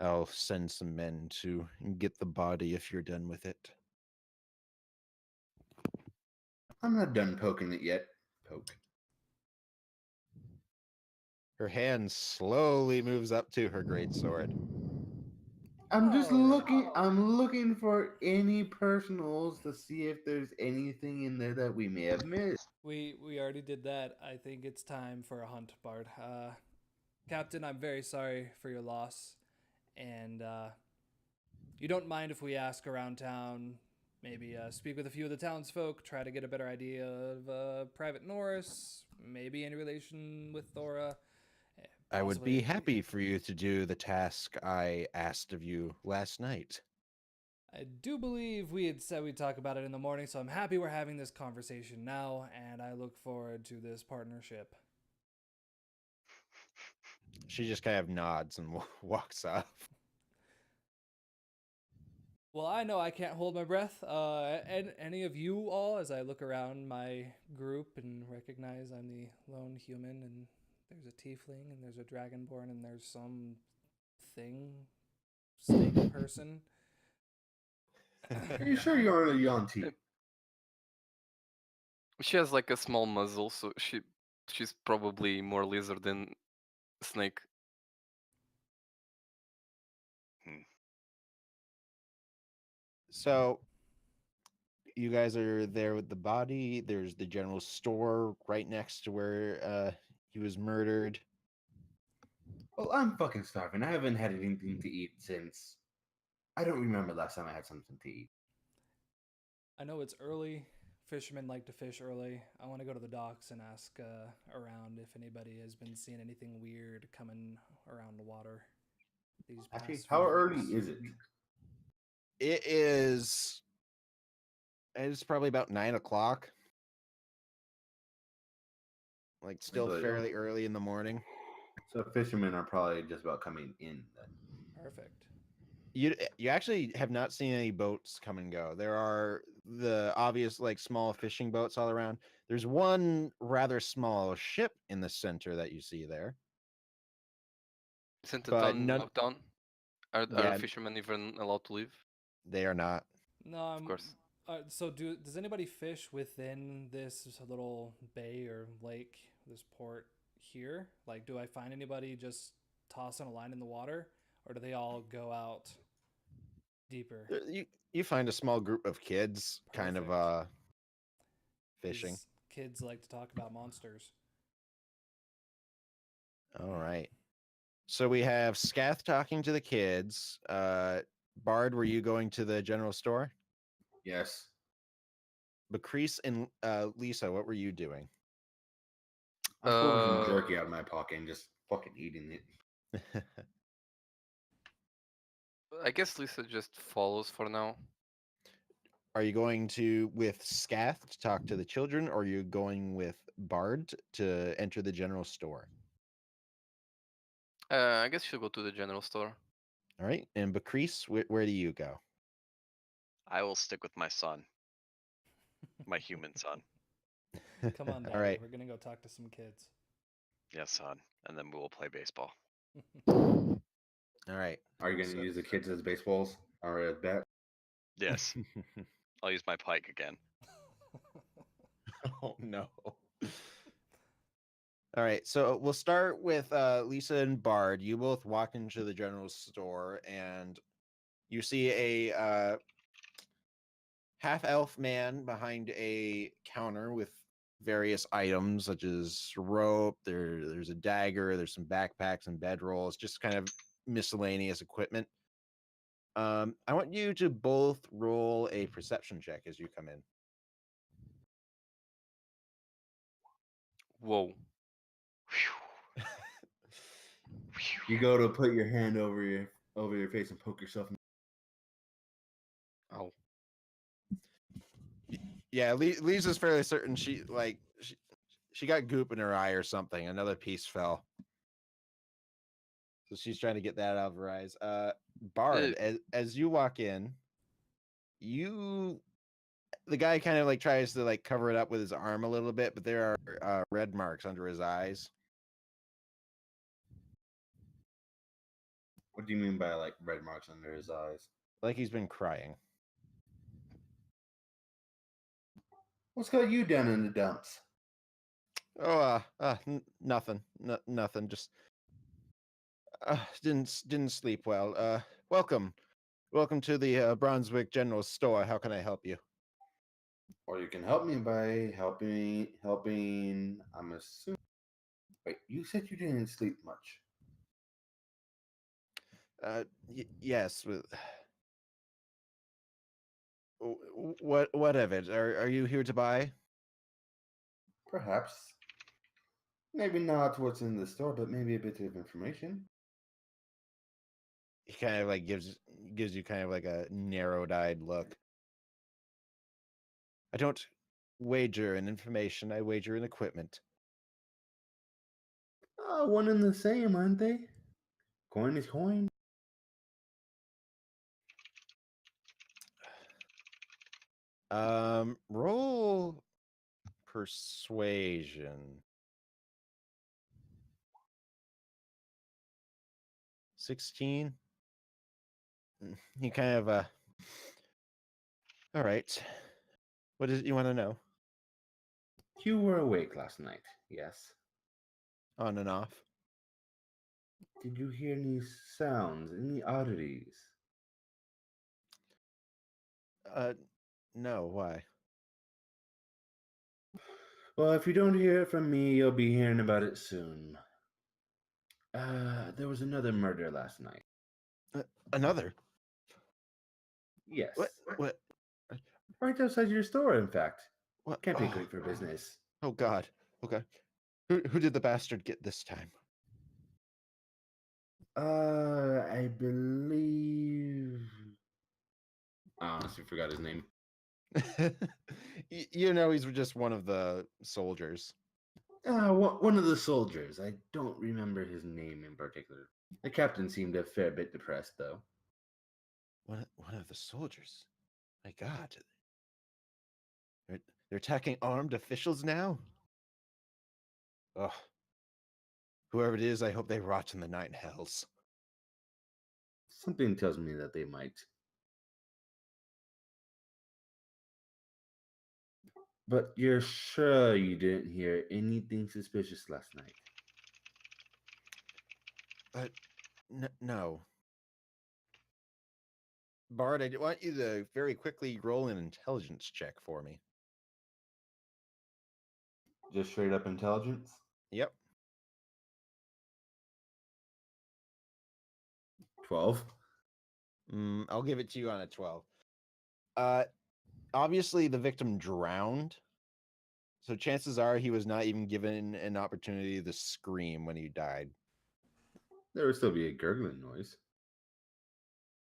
I'll send some men to get the body if you're done with it. I'm not done poking it yet. Poke. Her hand slowly moves up to her greatsword. I'm just Alright. looking. I'm looking for any personals to see if there's anything in there that we may have missed. We already did that. I think it's time for a hunt, Bard. Captain, I'm very sorry for your loss, and you don't mind if we ask around town, maybe speak with a few of the townsfolk, try to get a better idea of Private Norris, maybe in relation with Thora. I would be possibly- happy for you to do the task I asked of you last night. I do believe we had said we'd talk about it in the morning, so I'm happy we're having this conversation now, and I look forward to this partnership. She just kind of nods and walks off. Well, I know I can't hold my breath. And any of you all, as I look around my group and recognize I'm the lone human, and there's a tiefling, and there's a dragonborn, and there's some thing, snake person. Are you sure you're on a Yonti? She has like a small muzzle, so she's probably more lizard than snake. So you guys are there with the body. There's the general store right next to where he was murdered. Well, I'm fucking starving. I haven't had anything to eat since. I don't remember last time I had something to eat. I know it's early. Fishermen like to fish early. I want to go to the docks and ask around if anybody has been seeing anything weird coming around the water. These Actually, past how few early weeks. is it? It is. It's probably about 9 o'clock. Like still So- fairly early in the morning. So fishermen are probably just about coming in then. Perfect. You actually have not seen any boats come and go. There are the obvious like small fishing boats all around. There's one rather small ship in the center that you see there. Isn't the But town none- locked down? Are Yeah. fishermen even allowed to leave? They are not. No, Of course. So does anybody fish within this little bay or lake, this port here? Like, do I find anybody just tossing a line in the water, or do they all go out deeper? You find a small group of kids kind of Perfect. fishing. These kids like to talk about monsters. All right. So we have Scath talking to the kids. Bard, were you going to the general store? Yes. Bakrees and Leeza, what were you doing? I'm pulling some jerky out of my pocket and just fucking eating it. I guess Lisa just follows for now. Are you going to with Scath to talk to the children, or are you going with Bard to enter the general store? I guess she'll go to the general store. All right. And Bakrees, where do you go? I will stick with my son, my human son. Come on, Daddy. All right. We're gonna go talk to some kids. Yes, son. And then we will play baseball. All right. Are you going to use the kids as baseballs or as bat? Yes. I'll use my pike again. Oh no. All right, so we'll start with Lisa and Bard. You both walk into the general store and you see a half-elf man behind a counter with various items such as rope, there's a dagger, there's some backpacks and bedrolls, just kind of miscellaneous equipment. I want you to both roll a perception check as you come in. Whoa. You go to put your hand over your face and poke yourself. Oh. Yeah, Lisa's fairly certain she got goop in her eye or something. Another piece fell. So she's trying to get that out of her eyes. Bard, as you walk in, the guy kind of like tries to like cover it up with his arm a little bit, but there are red marks under his eyes. What do you mean by like red marks under his eyes? Like he's been crying. What's got you down in the dumps? Oh, nothing. Nothing. Just didn't sleep well. Welcome to the Brunswick General Store. How can I help you? Or you can help me by helping. I'm assuming. Wait, you said you didn't sleep much. Yes. What of it? Are you here to buy? Perhaps. Maybe not what's in the store, but maybe a bit of information. He kind of like gives you kind of like a narrowed-eyed look. I don't wager in information. I wager in equipment. One and the same, aren't they? Coin is coin. Roll persuasion. 16. You kind of all right. What is it you want to know? You were awake last night, yes. On and off. Did you hear any sounds, any oddities? No, why? Well, if you don't hear it from me, you'll be hearing about it soon. There was another murder last night. Another? Yes. What? Right outside your store, in fact. What? Can't be Oh, great for business. oh God. Okay. Who did the bastard get this time? I believe. I honestly forgot his name. You know he's just one of the soldiers. One of the soldiers. I don't remember his name in particular. The captain seemed a fair bit depressed, though. One of the soldiers. My God. They're attacking armed officials now? Ugh. Whoever it is, I hope they rot in the nine hells. Something tells me that they might. But you're sure you didn't hear anything suspicious last night? No. Bard, I want you to very quickly roll an intelligence check for me. Just straight up intelligence? Yep. 12. I'll give it to you on a 12. Obviously the victim drowned, so chances are he was not even given an opportunity to scream when he died. There would still be a gurgling noise.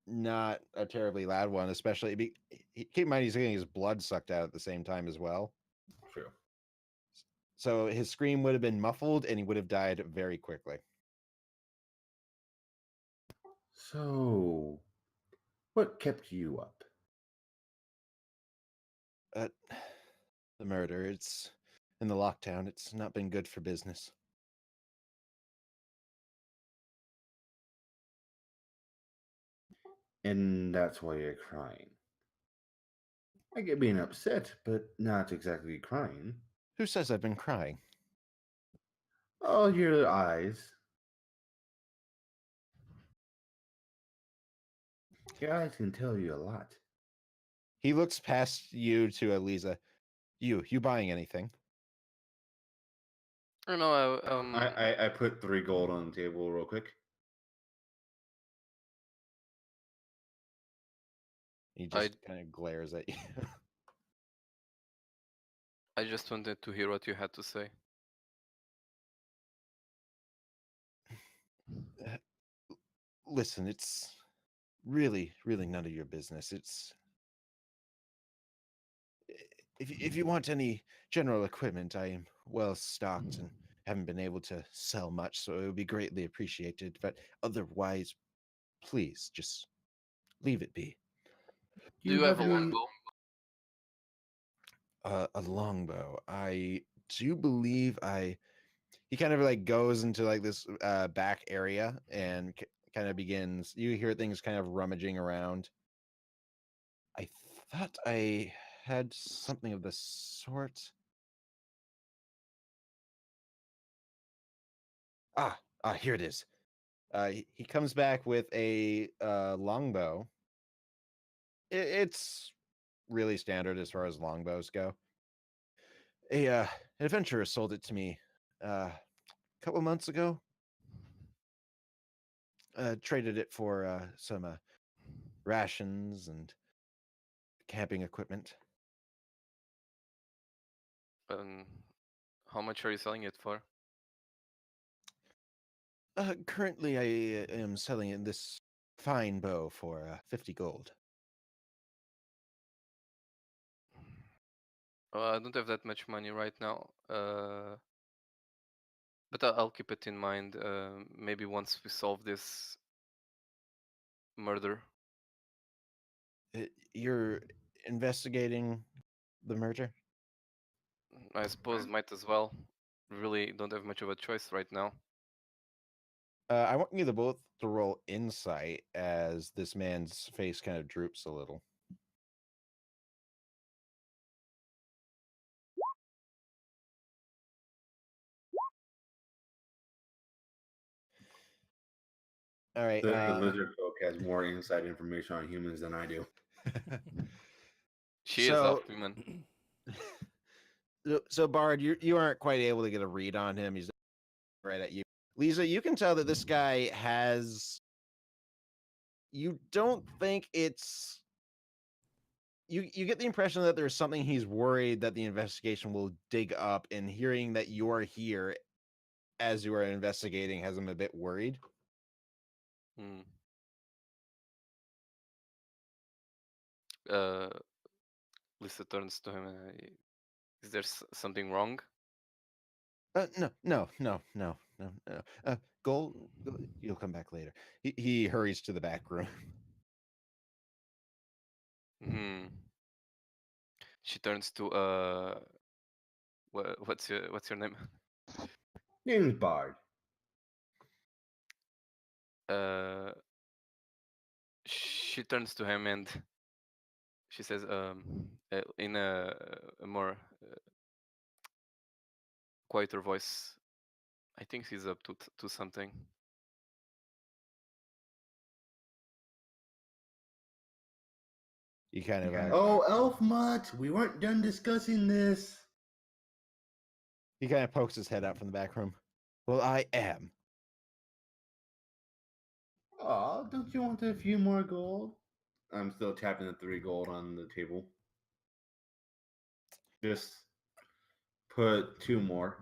Not a terribly loud one, especially keep in mind he's getting his blood sucked out at the same time as well. True. So his scream would have been muffled and he would have died very quickly. So, what kept you up? The murder, it's in the lockdown. It's not been good for business. And that's why you're crying. I get being upset, but not exactly crying. Who says I've been crying? Oh, your eyes. Your eyes can tell you a lot. He looks past you to Leeza. You buying anything? I don't know. I put 3 gold on the table real quick. He just kind of glares at you. I just wanted to hear what you had to say. Listen, it's really none of your business. It's if you want any general equipment, I am well stocked and haven't been able to sell much, so it would be greatly appreciated. But otherwise, please just leave it be. Do you have a any- longbow? A longbow. I do believe he kind of like goes into like this back area and kind of begins. You hear things kind of rummaging around. I thought I had something of the sort. Here it is. He comes back with a longbow. It's really standard as far as longbows go. An adventurer sold it to me a couple months ago. Traded it for some rations and camping equipment. How much are you selling it for? Currently, I am selling in this fine bow for 50 gold. I don't have that much money right now, but I'll keep it in mind. Maybe once we solve this murder. You're investigating the murder? I suppose might as well. Really don't have much of a choice right now. I want you to both to roll insight as this man's face kind of droops a little. All right. The lizard folk has more inside information on humans than I do. She is off human. So Bard, you aren't quite able to get a read on him. He's right at you. Leeza, you can tell that this guy has. You don't think it's. You get the impression that there's something he's worried that the investigation will dig up, and hearing that you are here as you are investigating has him a bit worried. Lisa turns to him. Is there something wrong? No. Gold, you'll come back later. He hurries to the back room. She turns to what's your name? Name's Bard. She turns to him and She says, in a more quieter voice, I think he's up to something. You kind of Oh, Elf Mutt, we weren't done discussing this. he kind of pokes his head out from the back room. Well, I am. Aw, don't you want a few more gold? I'm still tapping the 3 gold on the table. Just put 2 more.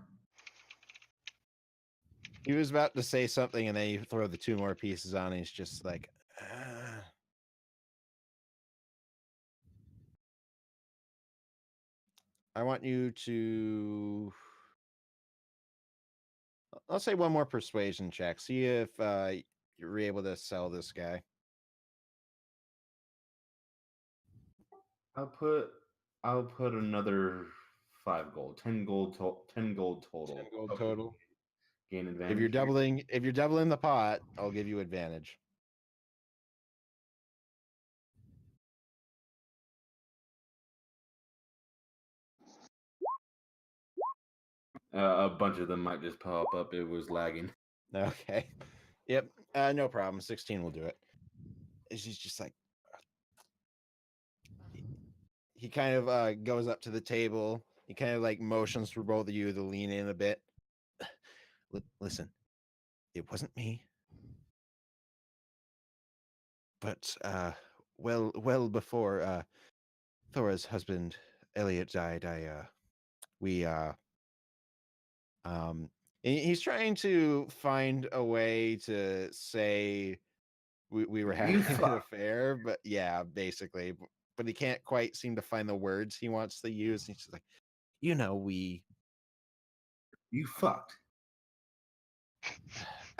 He was about to say something, and then you throw the 2 more pieces on, and he's just like, I want you to. I'll say one more persuasion check. See if you're able to sell this guy. I'll put another 5 gold. 10 gold 10 gold total. 10 gold Hopefully total. Gain advantage. If you're doubling the pot, I'll give you advantage. A bunch of them might just pop up. It was lagging. Okay. Yep. No problem. 16 will do it. She's just like, he kind of goes up to the table. He kind of like motions for both of you to lean in a bit. Listen, it wasn't me, but well before Thora's husband Elliot died, he's trying to find a way to say we were having an affair, but yeah, basically, but he can't quite seem to find the words he wants to use. He's just like, you fucked.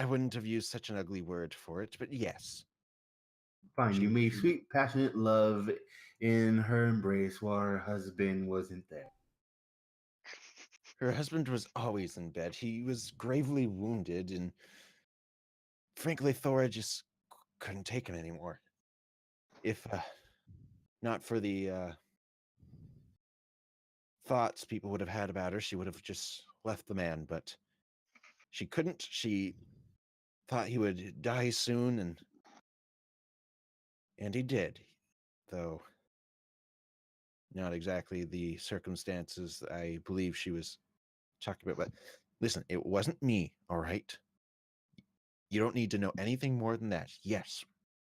I wouldn't have used such an ugly word for it, but yes. Fine, you made sweet, passionate love in her embrace while her husband wasn't there. Her husband was always in bed. He was gravely wounded, and frankly, Thora just couldn't take him anymore. If not for the thoughts people would have had about her, she would have just left the man, but she couldn't. She thought he would die soon, and he did, though not exactly the circumstances I believe she was talking about. But listen, it wasn't me, all right? You don't need to know anything more than that. Yes,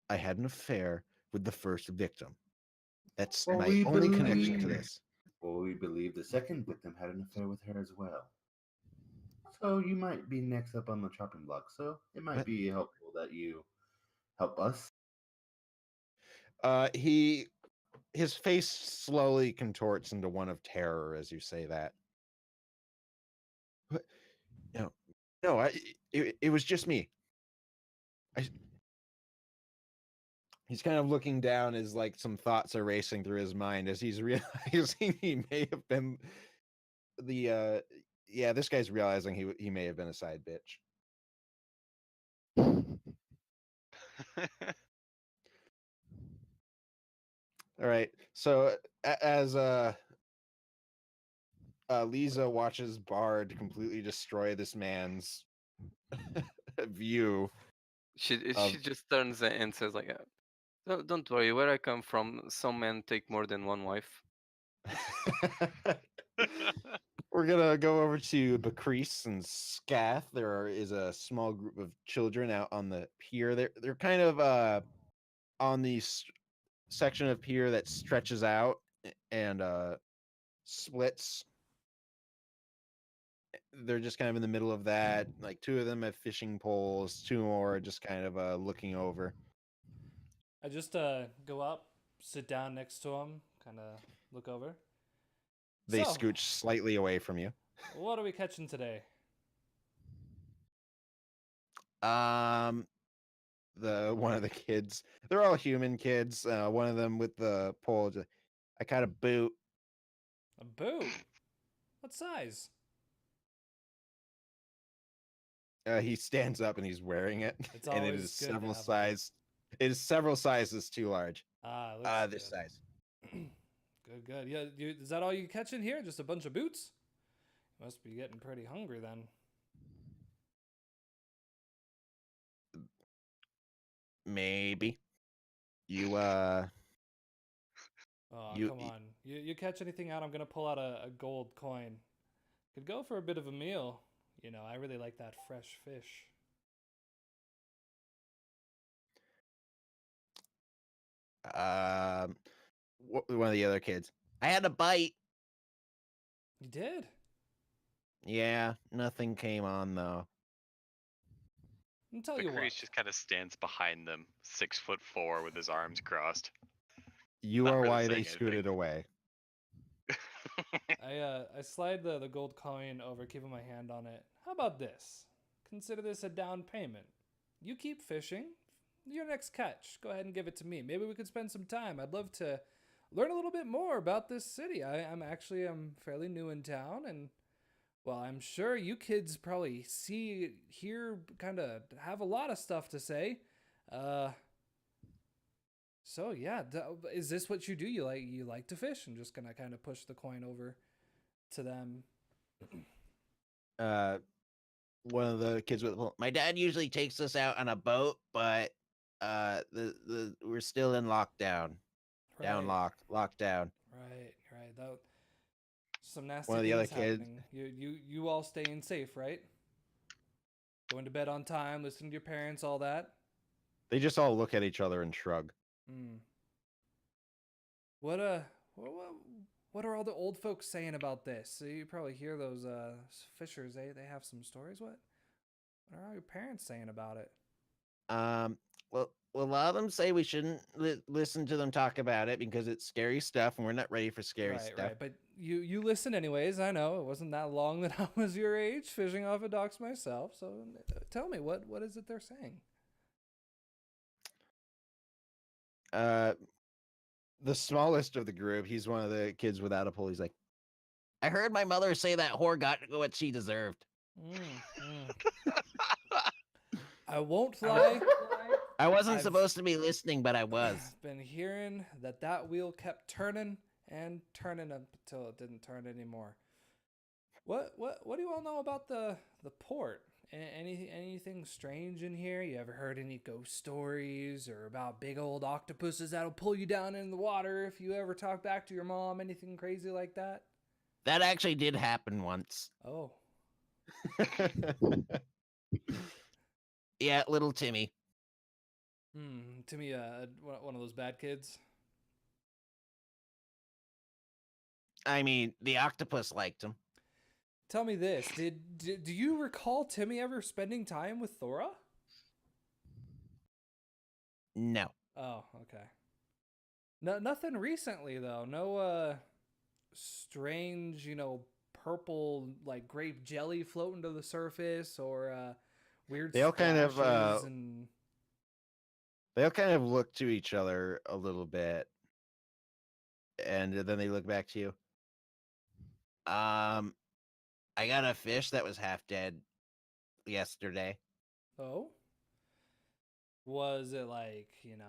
I had an affair with the first victim. That's my only connection to this. Well, we believe the second victim had an affair with her as well. So you might be next up on the chopping block. So it might be helpful that you help us. His face slowly contorts into one of terror as you say that. But no, it was just me. He's kind of looking down as like some thoughts are racing through his mind as he's realizing he may have been this guy's realizing he may have been a side bitch. All right. So as Leeza watches Bard completely destroy this man's view. She just turns and says like, don't worry, where I come from, some men take more than one wife. We're gonna go over to Bakrees and Scath. There is a small group of children out on the pier. They're kind of on the section of pier that stretches out and splits. They're just kind of in the middle of that. Like 2 of them have fishing poles, 2 more are just kind of looking over. I just go up, sit down next to him, kind of look over. They scooch slightly away from you. What are we catching today? One of the kids. They're all human kids. One of them with the pole. I caught a boot. A boot? What size? He stands up and he's wearing it, And it is several sizes too large. Ah, This size. Good, good. Yeah, is that all you catch in here? Just a bunch of boots? You must be getting pretty hungry then. Maybe. You Oh, You- come on. You catch anything out, I'm gonna pull out a gold coin. Could go for a bit of a meal. You know, I really like that fresh fish. one of the other kids. I had a bite. You did? Yeah, nothing came on though. I'll tell you what. Bakrees just kind of stands behind them, 6'4", with his arms crossed. You Not are really why they saying scooted anything. away. I slide the gold coin over, keeping my hand on it. How about this? Consider this a down payment. You keep fishing. Your next catch, go ahead and give it to me. Maybe we could spend some time. I'd love to learn a little bit more about this city. I'm fairly new in town, and well, I'm sure you kids probably hear, kind of have a lot of stuff to say. So yeah, is this what you do? You like to fish? I'm just gonna kind of push the coin over to them. One of the kids with my dad usually takes us out on a boat, but we're still in lockdown. Locked down. Right. That some nasty One of the things other kids- happening. You all staying safe, right? Going to bed on time, listening to your parents, all that. They just all look at each other and shrug. Hmm. What what are all the old folks saying about this? So you probably hear those fishers. They have some stories. What are all your parents saying about it? Well, a lot of them say we shouldn't listen to them talk about it because it's scary stuff, and we're not ready for scary stuff. Right. But you listen anyways. I know it wasn't that long that I was your age, fishing off of docks myself. So tell me, what is it they're saying? The smallest of the group, he's one of the kids without a pole. He's like, I heard my mother say that whore got what she deserved. I won't lie. I wasn't I've- supposed to be listening, but I was. I've been hearing that wheel kept turning and turning until it didn't turn anymore. What do you all know about the port? Anything strange in here? You ever heard any ghost stories or about big old octopuses that'll pull you down in the water if you ever talk back to your mom? Anything crazy like that? That actually did happen once. Oh, Yeah, little Timmy. Timmy, one of those bad kids. I mean, the octopus liked him. Tell me this: do you recall Timmy ever spending time with Thora? No. Oh, okay. No, nothing recently though. No, strange, purple like grape jelly floating to the surface, or weird. They all kind of, splashes and They all kind of look to each other a little bit, and then they look back to you. I got a fish that was half dead yesterday. oh. Was it like,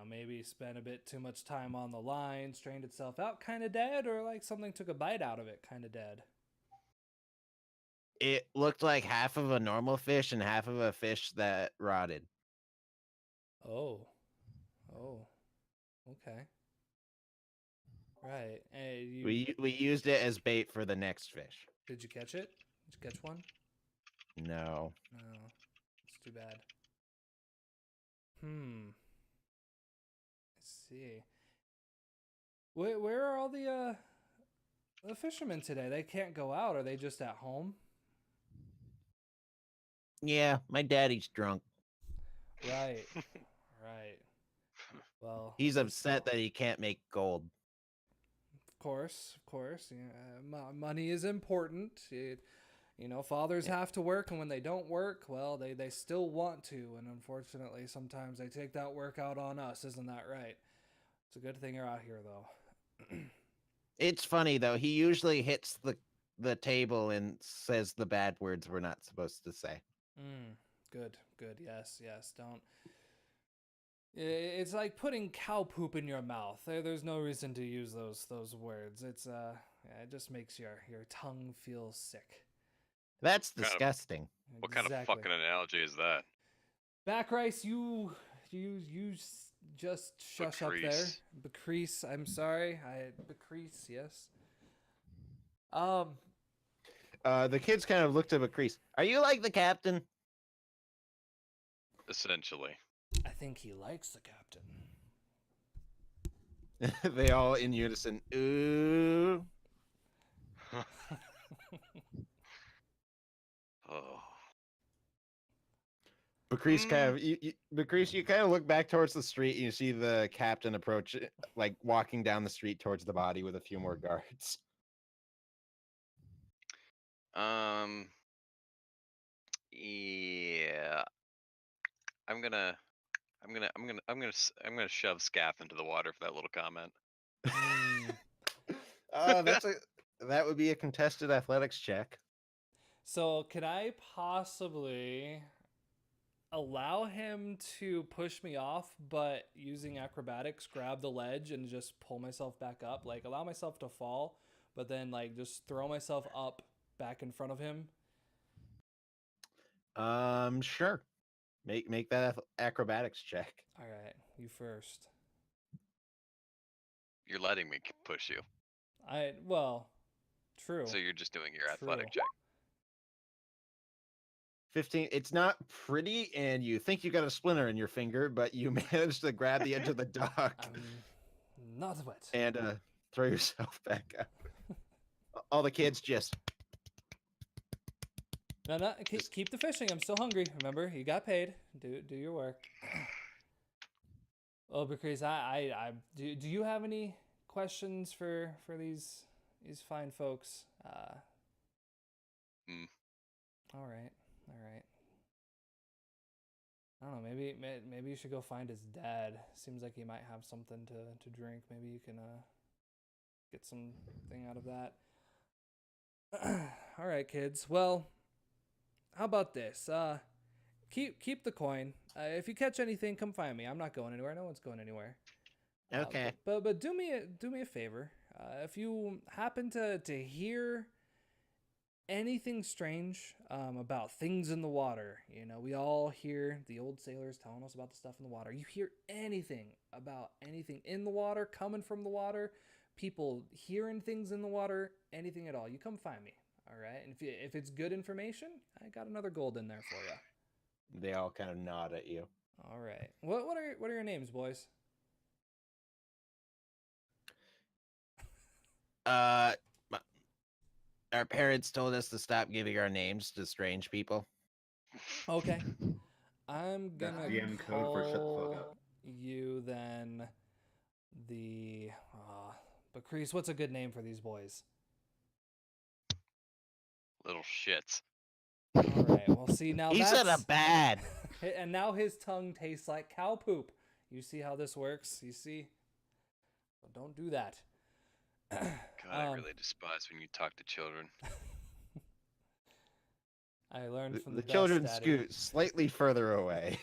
maybe spent a bit too much time on the line, strained itself out, kind of dead, or like something took a bite out of it, kind of dead? It looked like half of a normal fish and half of a fish that rotted. Oh. Okay. Right. Hey, We used it as bait for the next fish. did you catch it? Did you catch one? No. No. It's too bad. I see. Where are all the fishermen today? They can't go out. Are they just at home? Yeah, my daddy's drunk. Right. Well, He's upset that he can't make gold. Of course. Yeah, money is important. Fathers have to work, and when they don't work, well, they still want to, and unfortunately, sometimes they take that work out on us. Isn't that right? It's a good thing you're out here, though. It's funny though. He usually hits the table and says the bad words we're not supposed to say. Good. Yes. It's like putting cow poop in your mouth. There's no reason to use those words. It's it just makes your tongue feel sick. That's Kind of- disgusting. What kind of Exactly. fucking analogy is that? Bakrees, you just shush up there. Bakrees, I'm sorry. Bakrees, yes. The kids kind of looked at Bakrees. Are you like the captain? Essentially. I think he likes the captain. They all in unison. Ooh. Oh. Bakrees kind of, Bakrees, you kind of look back towards the street and you see the captain approach, like walking down the street towards the body with a few more guards. Yeah. I'm gonna shove Scath into the water for that little comment. That would be a contested athletics check. So, can I possibly allow him to push me off, but using acrobatics, grab the ledge and just pull myself back up? Like, allow myself to fall, but then, like, just throw myself up back in front of him? Sure. Make that acrobatics check. All right, you first. You're letting me push you, Well, true. so you're just doing your athletic True. check. 15. It's not pretty, and you think you got a splinter in your finger, but you managed to grab the edge of the dock I'm not wet. and throw yourself back up. All the kids just. No, keep the fishing. I'm still hungry. Remember, you got paid. Do your work. Oh, Bakrees, do you have any questions for these fine folks? All right. I don't know. Maybe you should go find his dad. Seems like he might have something to drink. Maybe you can get something out of that. All right, kids. Well, how about this? Keep the coin. If you catch anything, come find me. I'm not going anywhere. No one's going anywhere. Okay. But do me a favor. If you happen to hear anything strange about things in the water, we all hear the old sailors telling us about the stuff in the water. You hear anything about anything in the water, coming from the water, people hearing things in the water, anything at all, you come find me. All right. And if it's good information, I got another gold in there for you. They all kind of nod at you. All right. What are your names, boys? Our parents told us to stop giving our names to strange people. Okay. I'm That's gonna DM code for shut the fuck call up. you then the Bakrees, what's a good name for these boys? Little shits. All right. Well, see now He said a bad. and now his tongue tastes like cow poop. You see how this works? You see? So don't do that. God, I really despise when you talk to children. I learned from The the children best, Daddy. scoot slightly further away.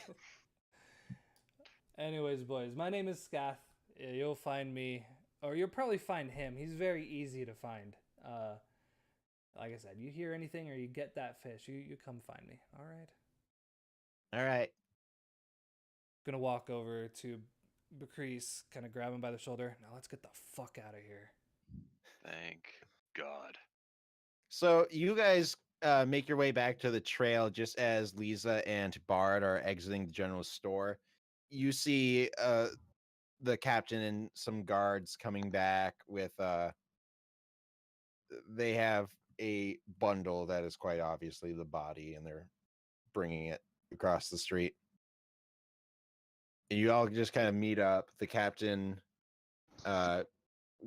Anyways, boys, my name is Scath. You'll find me, or you'll probably find him. He's very easy to find. Like I said, you hear anything or you get that fish, you come find me. All right. All right. Gonna walk over to Bakrees, kind of grab him by the shoulder. Now let's get the fuck out of here. Thank God. So you guys make your way back to the trail just as Leeza and Bard are exiting the general store. You see the captain and some guards coming back with they have a bundle that is quite obviously the body, and they're bringing it across the street. And you all just kind of meet up. The captain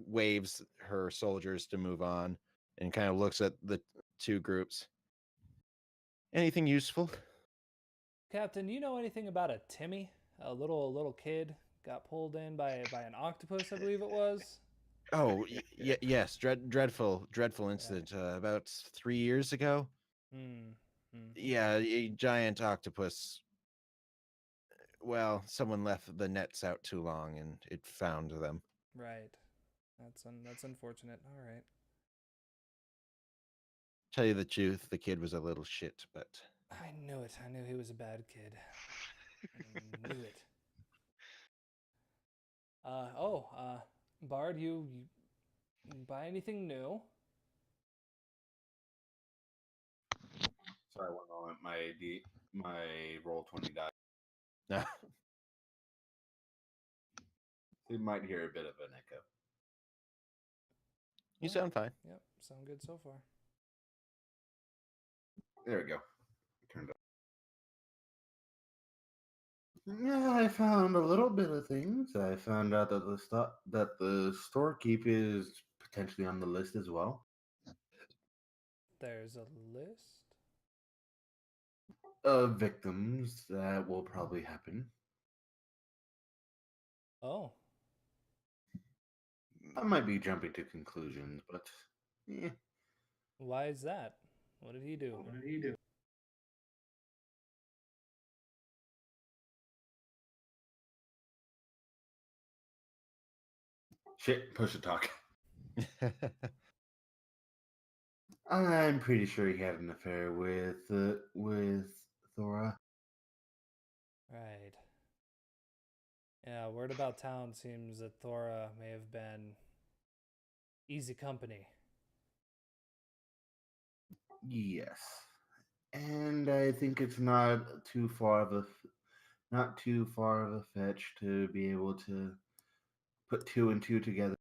waves her soldiers to move on and kind of looks at the two groups. Anything useful? Captain, do you know anything about a Timmy? A little kid got pulled in by an octopus, I believe it was. Oh, yes, dreadful incident. About 3 years ago. Yeah, a giant octopus well, someone left the nets out too long and it found them. Right. That's unfortunate. All right. Tell you the truth, the kid was a little shit, but I knew it. I knew he was a bad kid. I knew it. Bard, you buy anything new? Sorry, one moment. My roll 20 died. no. So you might hear a bit of an echo. You Oh, sound fine. Yep, sound good so far. There we go. Turned up. Yeah, I found a little bit of things. I found out that the storekeep is potentially on the list as well. There's a list. Of victims that will probably happen. Oh, I might be jumping to conclusions, but yeah. why is that? What did he do? Shit, push to talk. I'm pretty sure he had an affair with Thora. Right. Yeah, word about town seems that Thora may have been easy company. Yes, and I think it's not too far of a fetch to be able to put two and two together.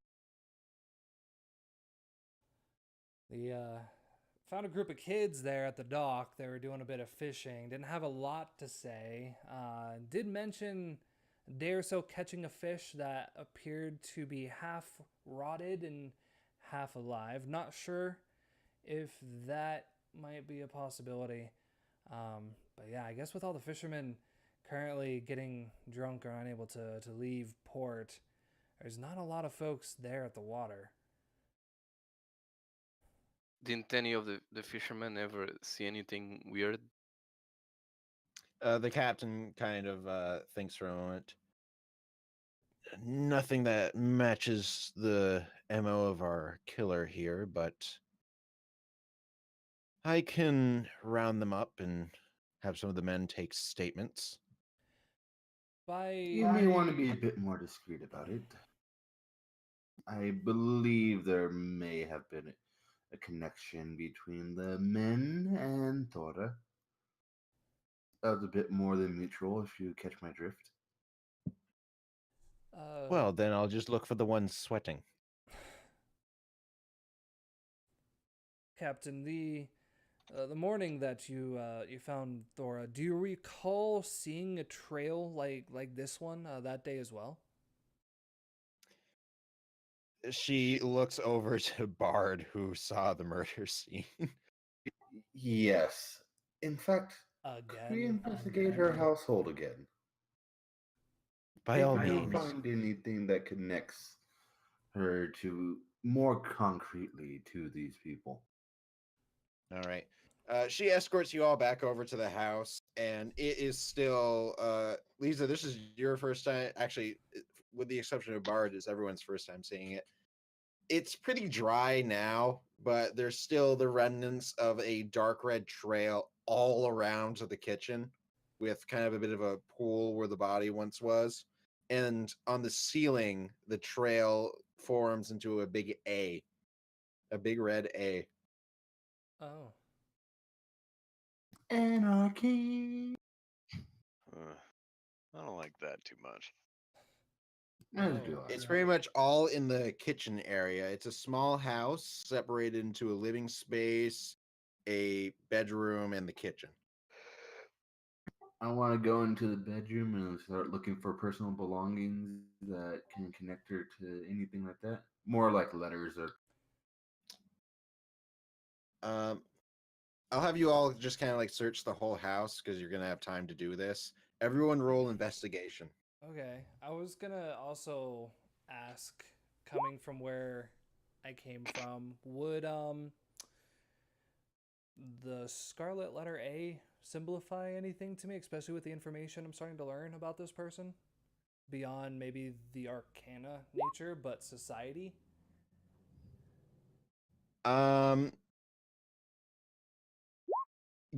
The found a group of kids there at the dock. They were doing a bit of fishing. Didn't have a lot to say. Did mention a day or so catching a fish that appeared to be half rotted and half alive. Not sure if that might be a possibility. But yeah, I guess with all the fishermen currently getting drunk or unable to leave port, there's not a lot of folks there at the water. Didn't any of the fishermen ever see anything weird? The captain kind of thinks for a moment. Nothing that matches the MO of our killer here, but I can round them up and have some of the men take statements. You may want to be a bit more discreet about it. I believe there may have been a connection between the men and Thora. That was a bit more than mutual, if you catch my drift. Well, then I'll just look for the ones sweating. Captain, the morning that you found Thora, do you recall seeing a trail like this one that day as well? She looks over to Bard, who saw the murder scene. Yes. In fact, could we Again. investigate her household again? By If all we don't means. find anything that connects her to more concretely to these people. All right. She escorts you all back over to the house, and it is still Leeza, this is your first time, actually, with the exception of Bard, it's everyone's first time seeing it. It's pretty dry now, but there's still the remnants of a dark red trail all around to the kitchen, with kind of a bit of a pool where the body once was. And on the ceiling, the trail forms into a big A, a big red A. Oh. Anarchy. I don't like that too much. As do I. It's pretty much all in the kitchen area. It's a small house separated into a living space, a bedroom, and the kitchen. I want to go into the bedroom and start looking for personal belongings that can connect her to anything like that. More like letters or. I'll have you all just kind of like search the whole house because you're gonna have time to do this. Everyone roll investigation. Okay. I was gonna also ask, coming from where I came from, would the scarlet letter A simplify anything to me, especially with the information I'm starting to learn about this person? Beyond maybe the arcana nature, but society?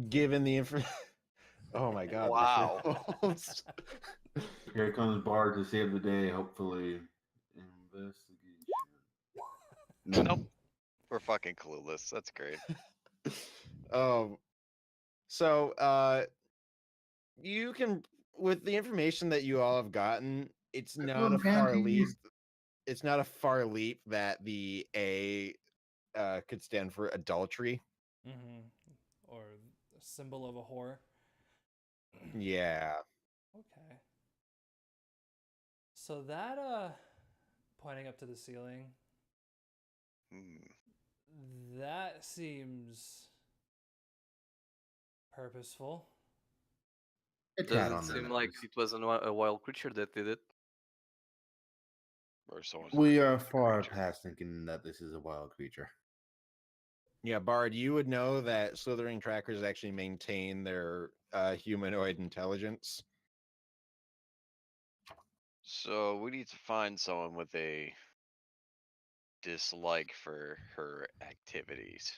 Given the info. Oh my god. Wow. This Here comes Bard to save the day, hopefully. Investigation. Nope. We're fucking clueless. That's great. um you can, with the information that you all have gotten, it's not a far leap. It's not a far leap that the A could stand for adultery. Mm-hmm. Or a symbol of a whore. Yeah. Okay. So that pointing up to the ceiling, Hmm. that seems purposeful. It's Doesn't seem like it was a wild creature that did it. Or someone's We a are far creature. past thinking that this is a wild creature. Yeah, Bard, you would know that slithering trackers actually maintain their humanoid intelligence. So we need to find someone with a dislike for her activities.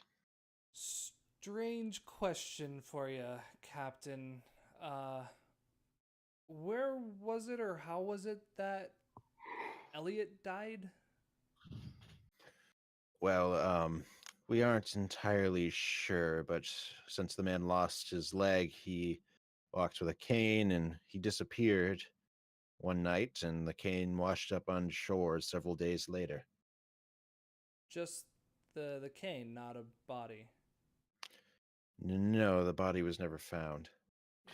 Strange question for you, Captain. Where was it or how was it that Elliot died? Well, we aren't entirely sure, but since the man lost his leg, he walked with a cane and he disappeared one night, and the cane washed up on shore several days later. Just the cane, not a body. No, the body was never found.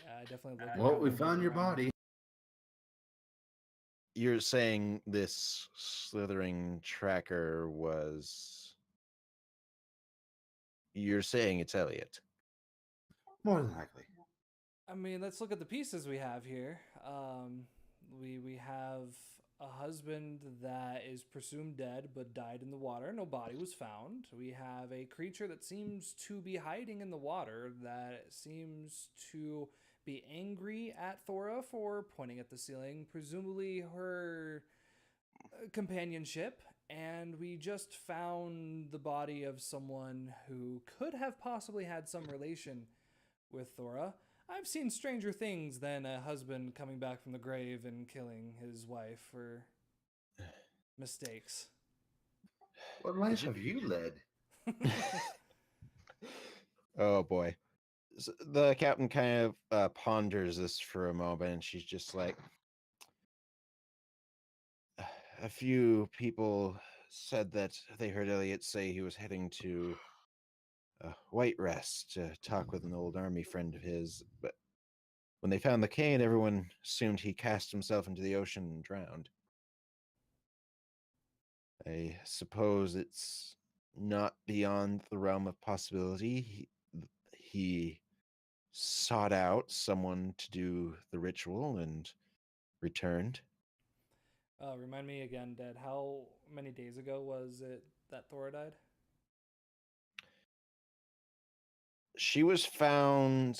Yeah, I definitely look. Well, around we and found look your around. body. You're saying this slithering tracker was... You're saying it's Elliot. More than likely. I mean, let's look at the pieces we have here. We have a husband that is presumed dead but died in the water. No body was found. We have a creature that seems to be hiding in the water that seems to be angry at Thora for pointing at the ceiling, presumably her companionship. And we just found the body of someone who could have possibly had some relation with Thora. I've seen stranger things than a husband coming back from the grave and killing his wife for mistakes. What life have you led? Oh boy. The captain kind of ponders this for a moment, and she's just like, a few people said that they heard Elliot say he was heading to White Rest to talk with an old army friend of his, but when they found the cane, everyone assumed he cast himself into the ocean and drowned. I suppose it's not beyond the realm of possibility. He sought out someone to do the ritual and returned. Remind me again, Dad, how many days ago was it that Thora died? She was found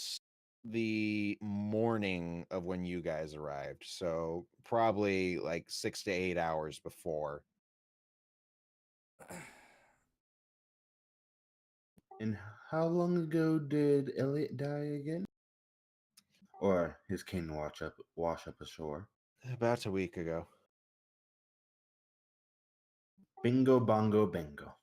the morning of when you guys arrived, so probably like 6 to 8 hours before. And how long ago did Elliot die again? Or his cane wash up ashore? About a week ago. Bingo bongo bingo.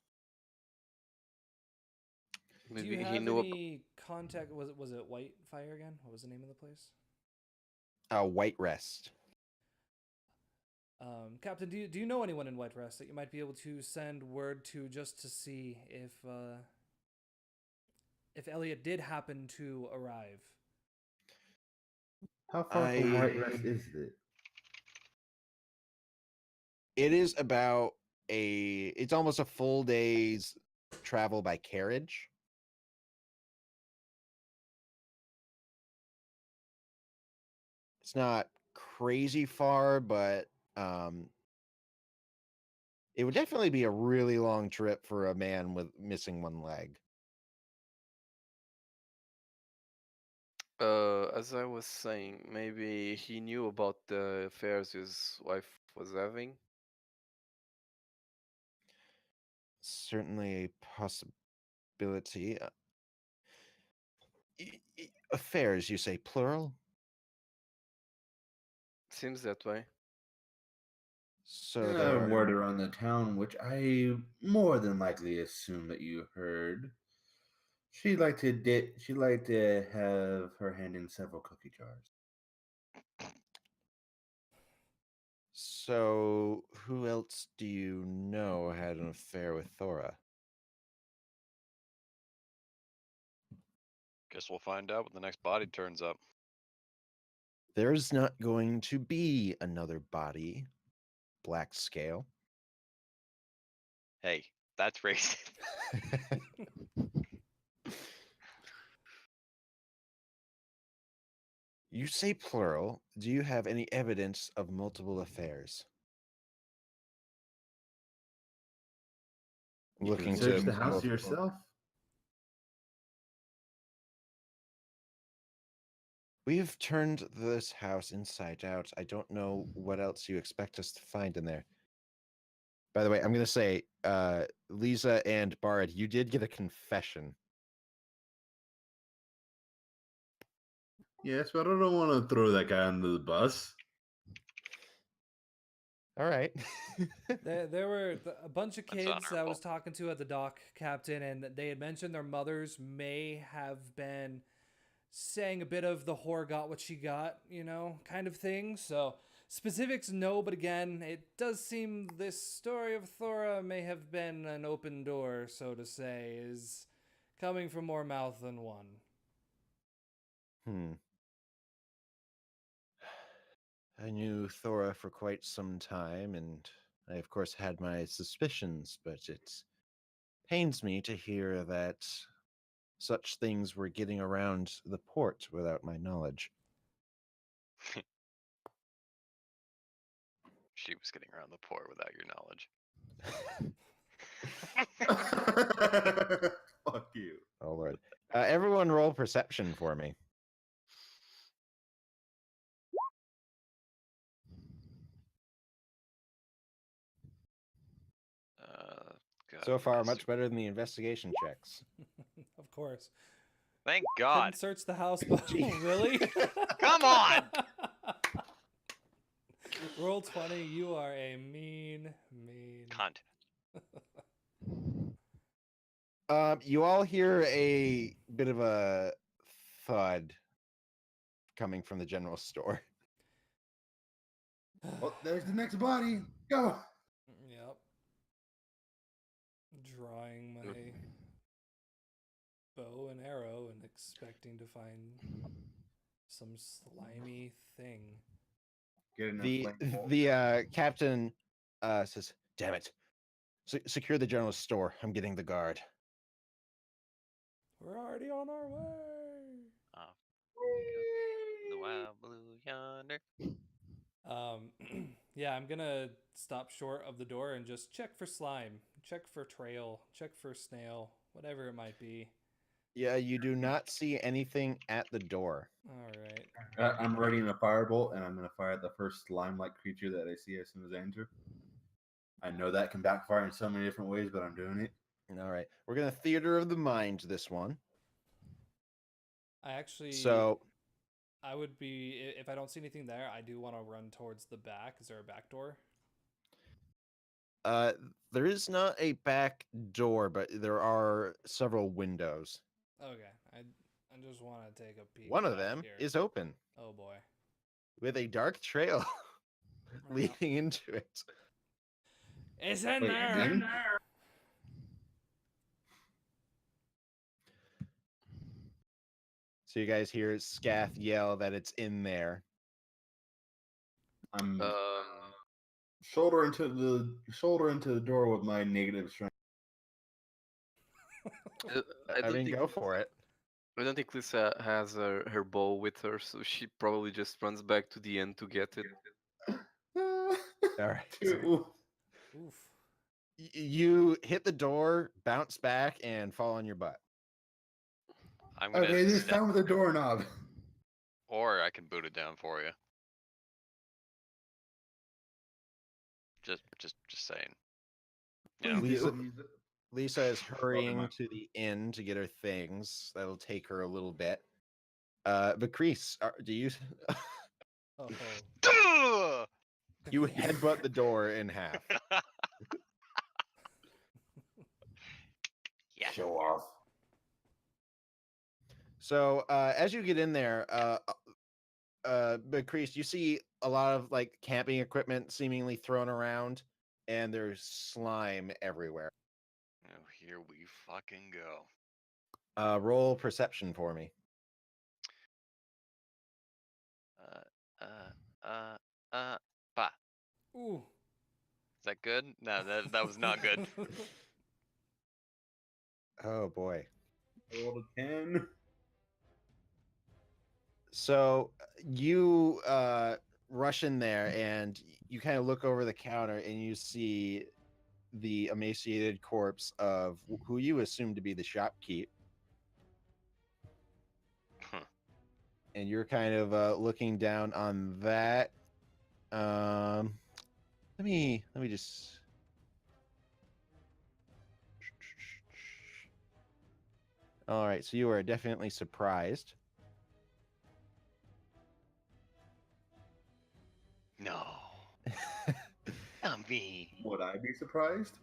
Do you Maybe he have knew. any contact? Was it White Fire again? What was the name of the place? White Rest. Captain, do you know anyone in White Rest that you might be able to send word to just to see if Elliot did happen to arrive? How far from White Rest is it? It is about it's almost a full day's travel by carriage. It's not crazy far, but it would definitely be a really long trip for a man with missing one leg. As I was saying, maybe he knew about the affairs his wife was having. Certainly a possibility. Affairs, you say plural? Seems that way. So And there a are... word around the town, which I more than likely assume that you heard. She liked to have her hand in several cookie jars. So who else do you know had an affair with Thora? Guess we'll find out when the next body turns up. There's not going to be another body, Black Scale. Hey, that's racist. You say plural. Do you have any evidence of multiple affairs? You Looking can search to the house multiple- yourself. We have turned this house inside out. I don't know what else you expect us to find in there. By the way, I'm going to say, Leeza and Bard, you did get a confession. Yes, but I don't want to throw that guy under the bus. All right. There were a bunch of That's kids I was honorable. talking to at the dock, Captain, and they had mentioned their mothers may have been saying a bit of the whore got what she got, kind of thing. So specifics, no, but again, it does seem this story of Thora may have been an open door, so to say, is coming from more mouth than one. I knew Thora for quite some time, and I, of course, had my suspicions, but it pains me to hear that such things were getting around the port without my knowledge. She was getting around the port without your knowledge. Fuck you. Oh, Lord. Everyone roll perception for me. God, So far, yes. much better than the investigation checks. Of course. Thank Couldn't God. search the house, but really? Come on! Roll 20, you are a mean. Cunt. You all hear a bit of a thud coming from the general store. Oh, there's the next body. Go. Yep. Drawing my bow and arrow and expecting to find some slimy thing. Get in The captain says, "Damn it! Secure the general store. I'm getting the guard." We're already on our way. The wild blue yonder. Yeah, I'm gonna stop short of the door and just check for slime, check for trail, check for snail, whatever it might be. Yeah, you do not see anything at the door. All right. I'm readying a firebolt, and I'm going to fire at the first slime-like creature that I see as soon as I enter. I know that can backfire in so many different ways, but I'm doing it. All right, we're gonna theater of the mind this one. I actually, So I would be, if I don't see anything there, I do want to run towards the back. Is there a back door? there is not a back door, but there are several windows. Okay, I just want to take a peek. One of back them here. is open Oh boy. with a dark trail leading into it. It's in Wait, there. in? So you guys hear Scath yell that it's in there. I'm Um, shoulder into the door with my negative strength. I mean, go for it. I don't think Lisa has her bow with her, so she probably just runs back to the end to get it. All right. Two. Oof. You hit the door, bounce back, and fall on your butt. I'm gonna Okay, this step. time with the doorknob. Or I can boot it down for you. Just saying. You know, Please Lisa- do. Lisa is hurrying mind. to the inn to get her things. That'll take her a little bit. Bakrees, do you Oh, Duh! you headbutt the door in half? Yeah. Show off. So as you get in there, Bakrees, you see a lot of like camping equipment seemingly thrown around, and there's slime everywhere. Oh, here we fucking go. Roll perception for me. Bah. ooh. Is that good? No, that was not good. Oh boy. Roll a 10. So you rush in there and you kind of look over the counter and you see the emaciated corpse of who you assume to be the shopkeep. Huh. And you're kind of looking down on that. Let me just. All right, so you are definitely surprised. No. Not me. Would I be surprised?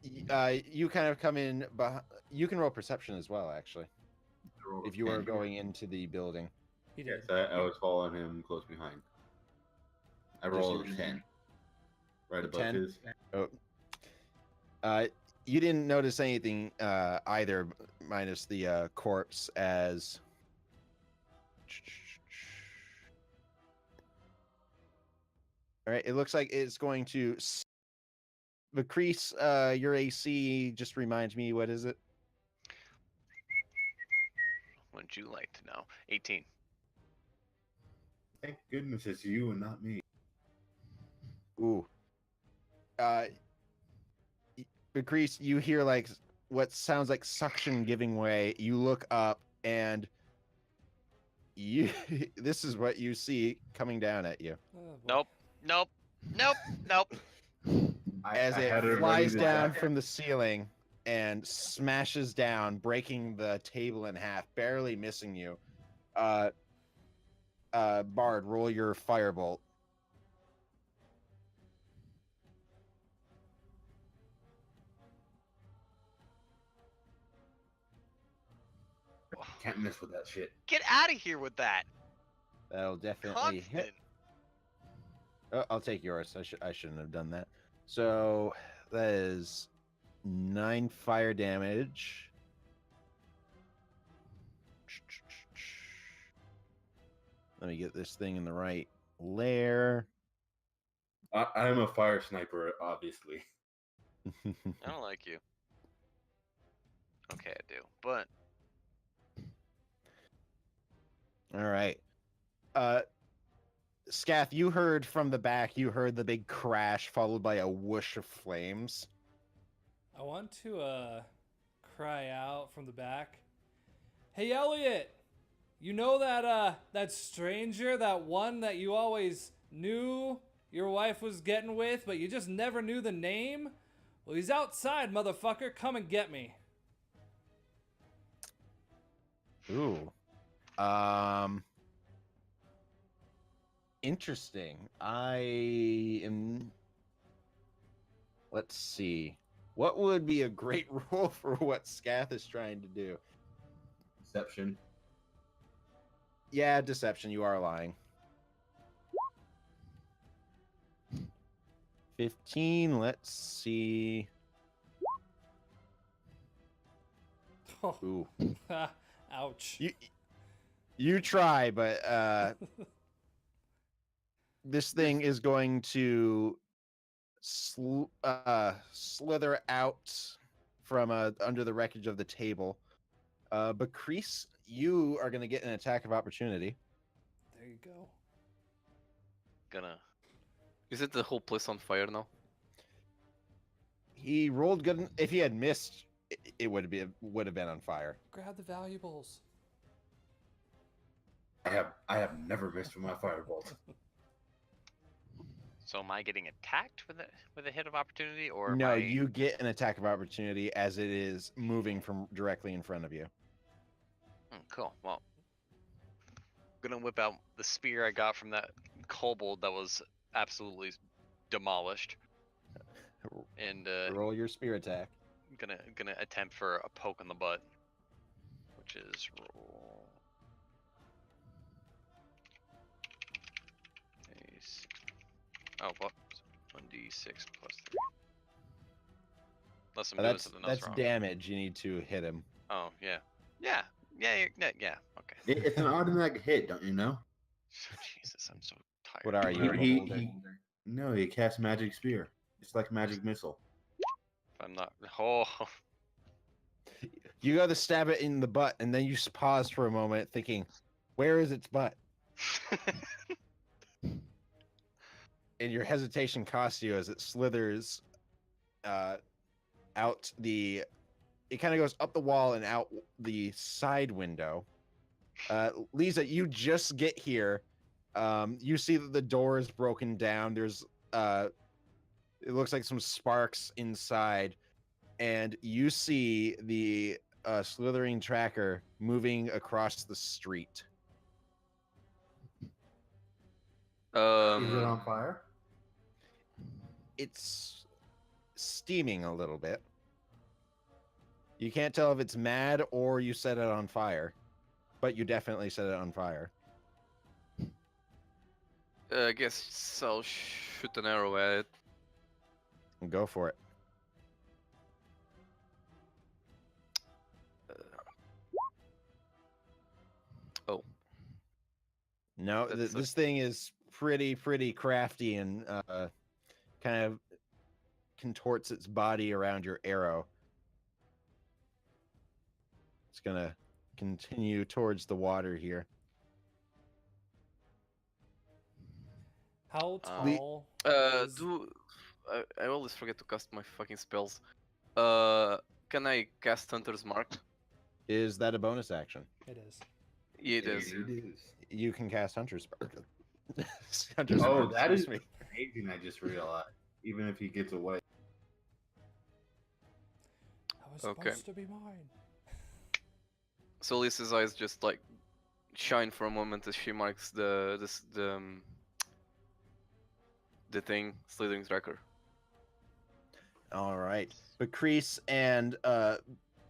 You kind of come in. You can roll perception as well, actually, I rolled a if you are 10. going into the building. He did. Yes, I was following him close behind. I Just rolled your- a 10. Right A above 10? his. You didn't notice anything either, minus the corpse. As all right, it looks like it's going to Bakrees. Your AC just reminds me. What is it? Wouldn't you like to know? 18. Thank goodness it's you and not me. Ooh. Bakrees, you hear like what sounds like suction giving way. You look up and you this is what you see coming down at you Oh, boy. Nope. Nope. Nope. Nope. as I it had ready flies to down jack- from the ceiling and smashes down, breaking the table in half, barely missing you. Bard, roll your firebolt. Can't mess with that shit. Get out of here with that. That'll definitely hit. Constant. Oh, I'll take yours. I shouldn't have done that. So that is 9 fire damage. Let me get this thing in the right layer. I'm a fire sniper, obviously. I don't like you. Okay, I do. But All right. Scath, you heard from the back, you heard the big crash followed by a whoosh of flames. I want to cry out from the back. Hey Elliot, you know that stranger, that one that you always knew your wife was getting with, but you just never knew the name? Well, he's outside, motherfucker. Come and get me. Ooh. Interesting. I am. Let's see. What would be a great role for what Scath is trying to do? Deception. Yeah, deception. You are lying. 15. Let's see. Oh, Ooh. ouch. You try, but this thing is going to slither out from under the wreckage of the table. Bakrees, you are going to get an attack of opportunity. There you go. gonna. Is it the whole place on fire now? He rolled good. If he had missed, it would have been on fire. Grab the valuables. I have never missed with my firebolt. So am I getting attacked with a hit of opportunity, or am No, I... you get an attack of opportunity as it is moving from directly in front of you. Cool. Well, I'm gonna whip out the spear I got from that kobold that was absolutely demolished, and Roll your spear attack. gonna attempt for a poke in the butt, which is roll a 6. Oh, what? 1d6 plus 3. Unless I'm doing something else That's wrong. damage. You need to hit him. Oh yeah, yeah, yeah, yeah. Okay. It's an automatic hit, don't you know? Jesus, I'm so tired. What are you? No, he casts magic spear. It's like magic missile. I'm not. Oh, You go to stab it in the butt, and then you pause for a moment, thinking, "Where is its butt?" And your hesitation costs you as it slithers out the. It kind of goes up the wall and out the side window. Leeza, you just get here. You see that the door is broken down. There's it looks like some sparks inside, and you see the slithering tracker moving across the street. Is it on fire? It's steaming a little bit. You can't tell if it's mad or you set it on fire, but you definitely set it on fire. I guess I'll shoot an arrow at it. Go for it. Oh. No, That's this thing is pretty crafty and kind of contorts its body around your arrow. It's gonna continue towards the water here. How tall? is- I always forget to cast my fucking spells. Can I cast Hunter's Mark? Is that a bonus action? It is. Yeah, it is. You can cast Hunter's Mark. Hunter's Oh, Mark, that is excuse me. amazing. I just realized. Even if he gets away. That was Okay. supposed to be mine. So Lisa's eyes just like shine for a moment as she marks the thing, slithering tracker. All right. Bakrees and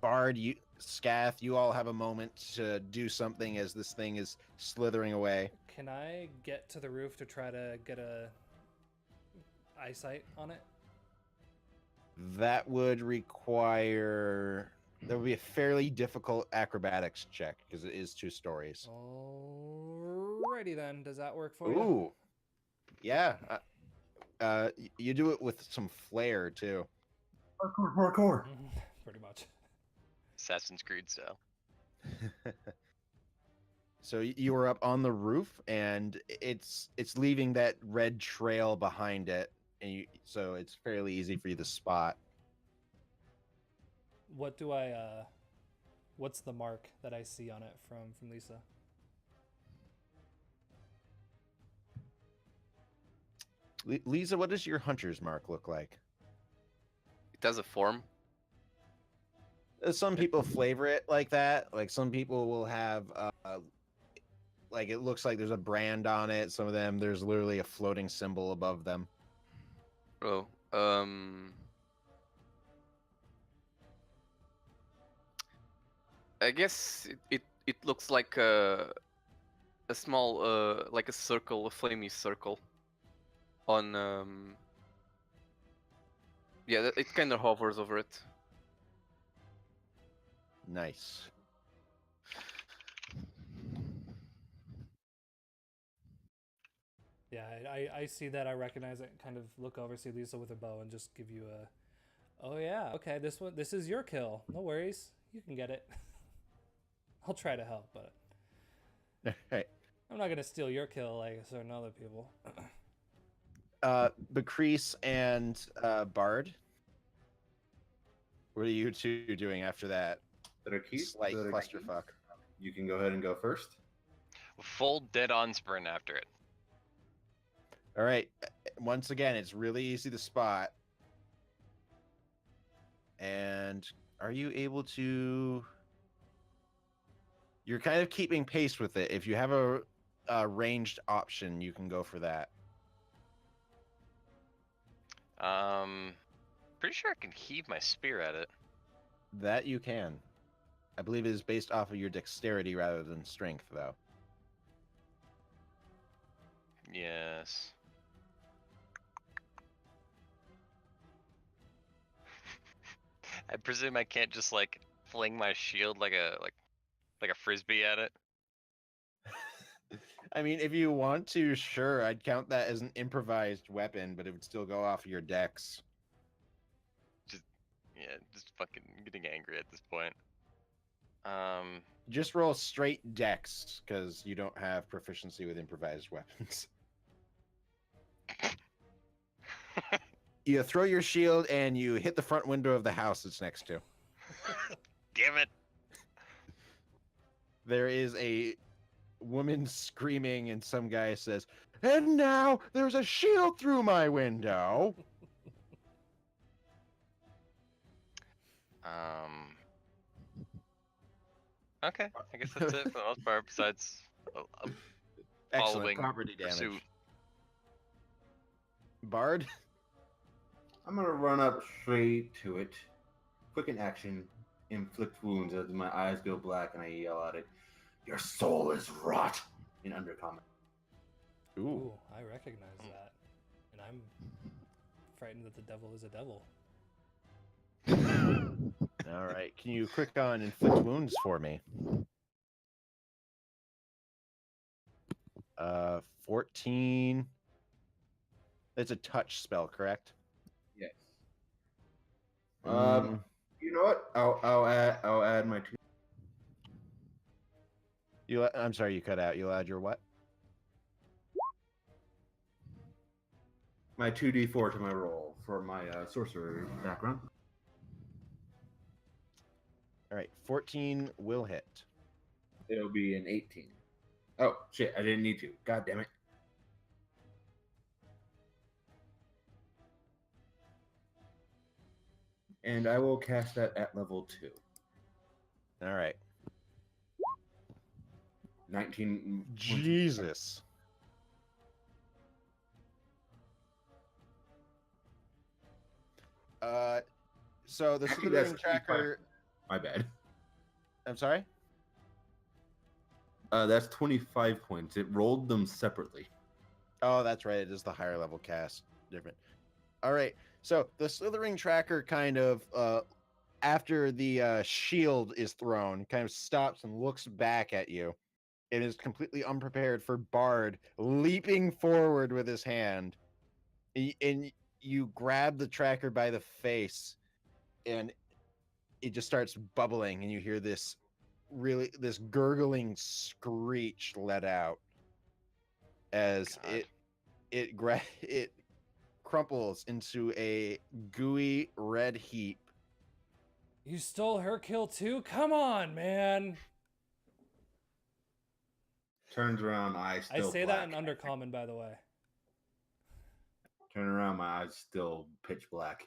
Bard, Scath, you all have a moment to do something as this thing is slithering away. Can I get to the roof to try to get a eyesight on it? That would require. There would be a fairly difficult acrobatics check because it is 2 stories. Alrighty then. Does that work for you? Ooh. Yeah. You do it with some flair too. Parkour. Pretty much. Assassin's Creed style. So you were up on the roof, and it's leaving that red trail behind it, and so it's fairly easy for you to spot. What do what's the mark that I see on it from Leeza? Leeza, what does your hunter's mark look like? It has a form. Some people flavor it like that. Like some people will have, like it looks like there's a brand on it. Some of them, there's literally a floating symbol above them. Oh, I guess it looks like a small like a circle, a flamey circle on yeah, it kind of hovers over it. Nice. Yeah, I see that. I recognize it. Kind of look over, see Leeza with a bow, and just give you a. Oh yeah, okay. This is your kill. No worries, you can get it. I'll try to help, but Right. I'm not gonna steal your kill like certain other people. Bakrees and Bard. What are you two doing after that Better keep. slight clusterfuck? You can go ahead and go first. Full dead-on sprint after it. All right. Once again, it's really easy to spot. And are you able to? You're kind of keeping pace with it. If you have a ranged option, you can go for that. Pretty sure I can heave my spear at it. That you can. I believe it is based off of your dexterity rather than strength, though. Yes. I presume I can't just like fling my shield like a frisbee at it. I mean, if you want to, sure, I'd count that as an improvised weapon, but it would still go off your dex. Yeah, just fucking getting angry at this point. Just roll straight dex, because you don't have proficiency with improvised weapons. You throw your shield and you hit the front window of the house it's next to. Damn it! There is a woman screaming, and some guy says, "And now there's a shield through my window." Okay, I guess that's it for the most part. Besides a Excellent following property damage. pursuit. Bard? I'm gonna run up straight to it. Quick in action, inflict wounds as my eyes go black and I yell at it, "Your soul is rot!" in undercommon. Ooh, I recognize that. And I'm frightened that the devil is a devil. All right. Can you quick on inflict wounds for me? 14. It's a touch spell, correct? Yes. Mm. You know what? I'll add my two. I'm sorry, you cut out. You'll add your what? My 2d4 to my roll for my sorcerer background. All right. 14 will hit. It'll be an 18. Oh shit! I didn't need to. God damn it! And I will cast that at level 2. All right. 19. Jesus. So the Actually, slithering that's tracker. My bad. I'm sorry. That's 25 points. It rolled them separately. Oh, that's right. It is the higher level cast. Different. All right. So the slithering tracker kind of, after the shield is thrown, kind of stops and looks back at you. It is completely unprepared for Bard leaping forward with his hand. And you grab the tracker by the face, and it just starts bubbling, and you hear this gurgling screech let out as God. it crumples into a gooey red heap. You stole her kill too? Come on, man. Turns around, eyes I still say black. that in undercommon, by the way. Turn around, my eyes still pitch black.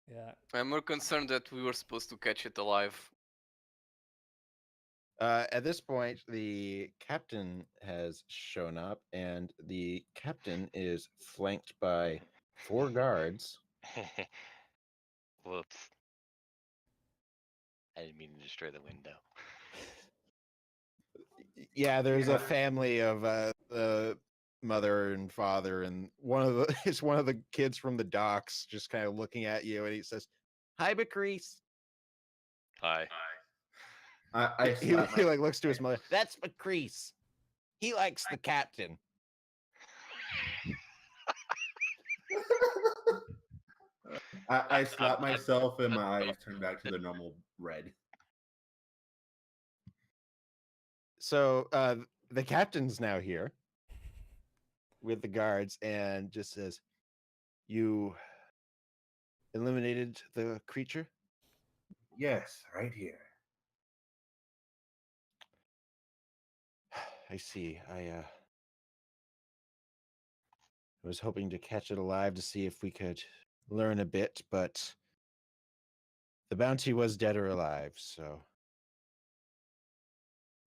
Yeah. I'm more concerned that we were supposed to catch it alive. At this point, the captain has shown up, and the captain is flanked by 4 guards. Whoops. I didn't mean to destroy the window. Yeah, there's a family of the mother and father, and it's one of the kids from the docks just kind of looking at you, and he says, "Hi, Bakrees." Hi. He like looks to his mother. "That's Bakrees. He likes the captain." I slap myself and my eyes turn back to the normal red. So the captain's now here with the guards and just says, "You eliminated the creature?" Yes, right here. I see. I was hoping to catch it alive to see if we could learn a bit, but the bounty was dead or alive, so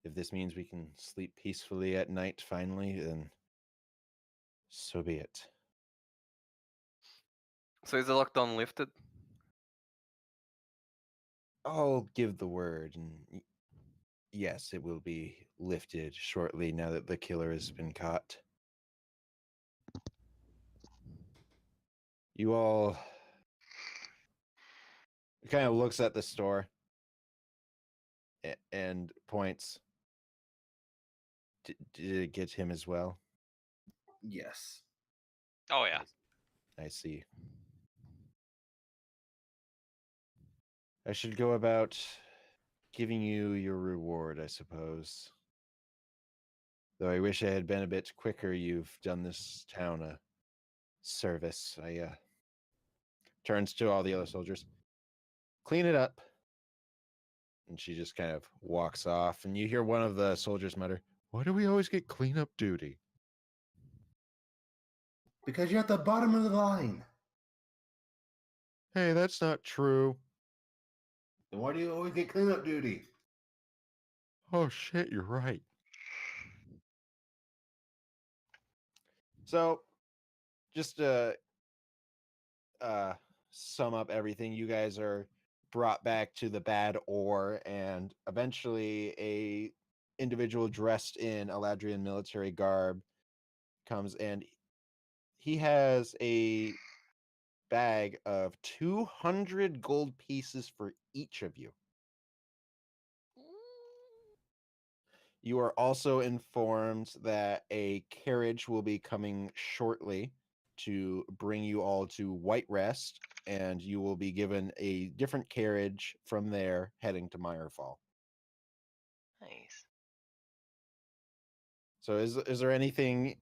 if this means we can sleep peacefully at night finally, then so be it. So is the lockdown lifted? I'll give the word, and yes, it will be lifted shortly now that the killer has been caught. You all kind of looks at the store and points. Did it get him as well? Yes. Oh yeah. I see. I should go about giving you your reward, I suppose. Though I wish I had been a bit quicker, you've done this town a service. I turns to all the other soldiers. Clean it up. And she just kind of walks off, and you hear one of the soldiers mutter, "Why do we always get cleanup duty?" Because you're at the bottom of the line. Hey, that's not true. Then why do you always get cleanup duty? Oh shit, you're right. So, just to sum up everything, you guys are brought back to the bad ore, and eventually a individual dressed in Eladrian military garb comes, and he has a bag of 200 gold pieces for each of you. You are also informed that a carriage will be coming shortly to bring you all to White Rest, and you will be given a different carriage from there heading to Mirefall. Nice. So is there anything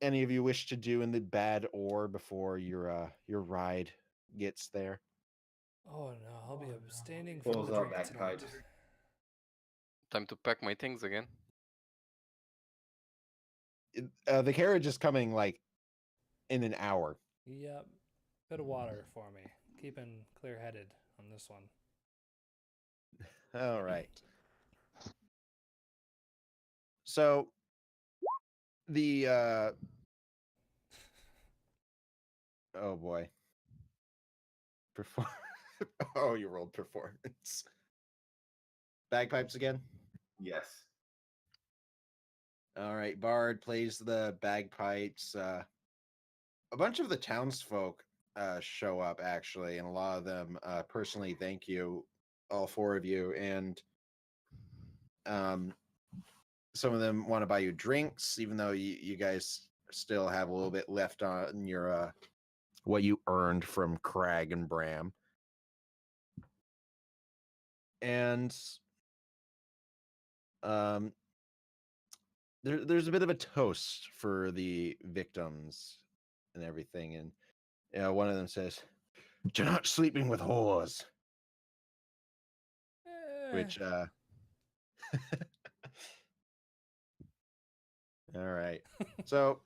any of you wish to do in the bad ore before your ride gets there? Oh no, I'll be abstaining Pulls from the out drink tonight. bagpipes. Time to pack my things again. The carriage is coming like in an hour. Yep. Bit of water for me. Keeping clear-headed on this one. All right. So the oh boy. Oh, you rolled performance. Bagpipes again? Yes. All right, Bard plays the bagpipes. A bunch of the townsfolk show up actually, and a lot of them personally thank you, all four of you, and some of them want to buy you drinks, even though you guys still have a little bit left on your what you earned from Crag and Bram. And there's a bit of a toast for the victims and everything, and one of them says, "You're not sleeping with whores," which all right. So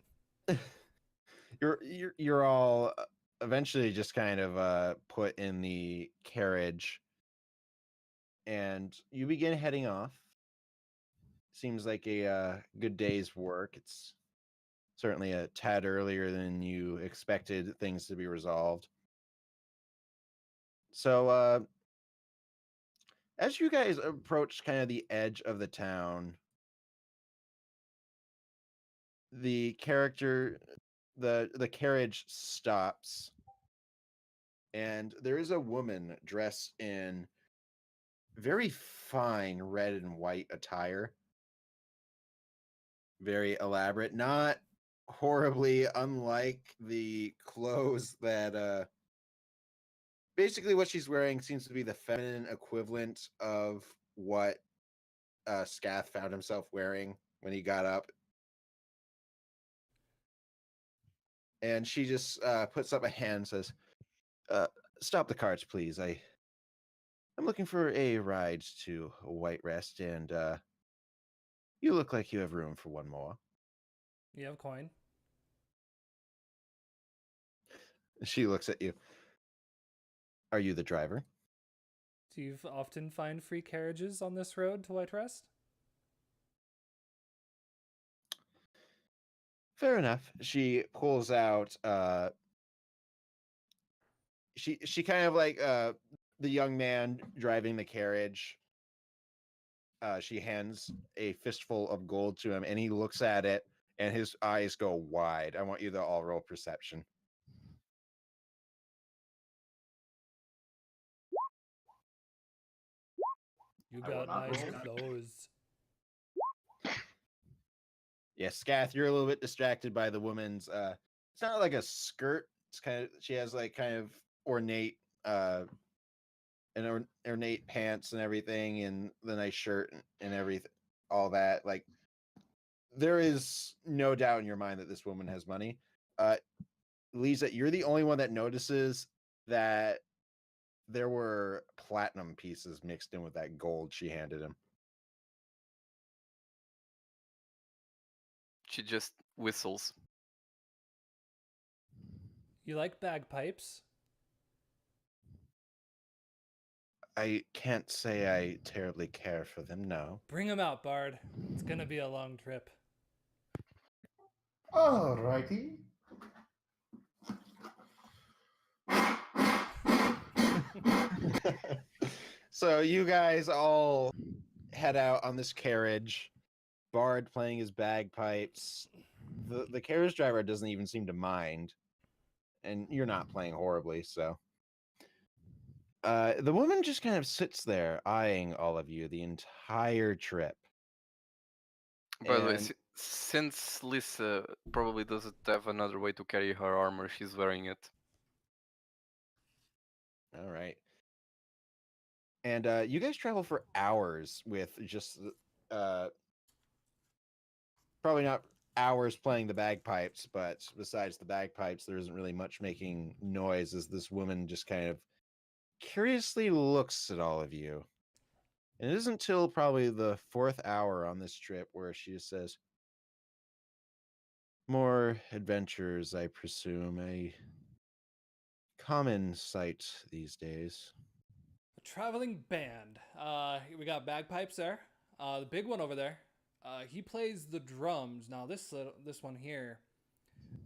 you're all eventually just kind of put in the carriage, and you begin heading off. Seems like a good day's work. It's certainly a tad earlier than you expected things to be resolved. So as you guys approach kind of the edge of the town, the carriage stops, and there is a woman dressed in very fine red and white attire. Very elaborate, not horribly unlike the clothes that basically what she's wearing seems to be the feminine equivalent of what Scath found himself wearing when he got up. And she just puts up a hand and says, "Stop the carts, please. I'm looking for a ride to White Rest, and You look like you have room for one more. You have coin. She looks at you. Are you the driver? Do you often find free carriages on this road to Whiterest? Fair enough. She pulls out she kind of like the young man driving the carriage. She hands a fistful of gold to him and he looks at it and his eyes go wide. I want you to all roll perception. You I will got not nice roll. clothes. Yeah, Scath, you're a little bit distracted by the woman's it's not like a skirt. It's kind of she has like kind of ornate ornate pants and everything and the nice shirt and everything all that. Like there is no doubt in your mind that this woman has money. Leeza, you're the only one that notices that there were platinum pieces mixed in with that gold she handed him. She just whistles. You like bagpipes? I can't say I terribly care for them, no. Bring them out, Bard. It's gonna be a long trip. Alrighty. So you guys all head out on this carriage. Bard playing his bagpipes. The carriage driver doesn't even seem to mind. And you're not playing horribly, so. The woman just kind of sits there eyeing all of you the entire trip. By the way, And- since Lisa probably doesn't have another way to carry her armor, she's wearing it. All right. And you guys travel for hours with just probably not hours playing the bagpipes, but besides the bagpipes, there isn't really much making noise as this woman just kind of curiously looks at all of you. And it isn't until probably the 4th hour on this trip where she just says, "More adventures, I presume, a common sight these days." A traveling band. We got bagpipes there. The big one over there. He plays the drums. Now this one here,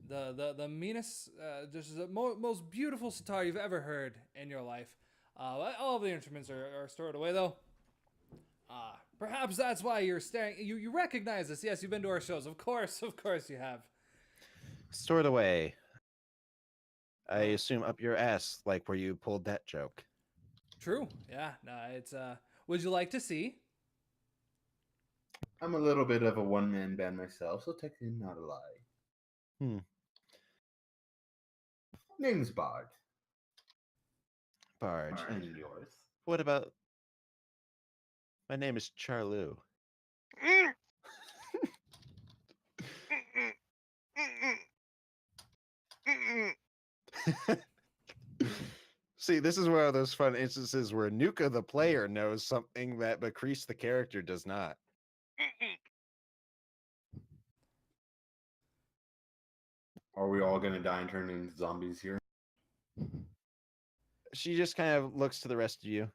the meanest, this is the most beautiful sitar you've ever heard in your life. All of the instruments are stored away though. Perhaps that's why you're staring. You recognize us? Yes, you've been to our shows. Of course you have. Stored away. I assume up your ass, like where you pulled that joke. True. Yeah. No, it's. Would you like to see? I'm a little bit of a one-man band myself, so technically not a lie. Name's Bard. Bard. And yours? What about... My name is Charlou. See, this is one of those fun instances where Nuka the player knows something that Bakrees the character does not. Are we all gonna die and turn into zombies here? She just kind of looks to the rest of you.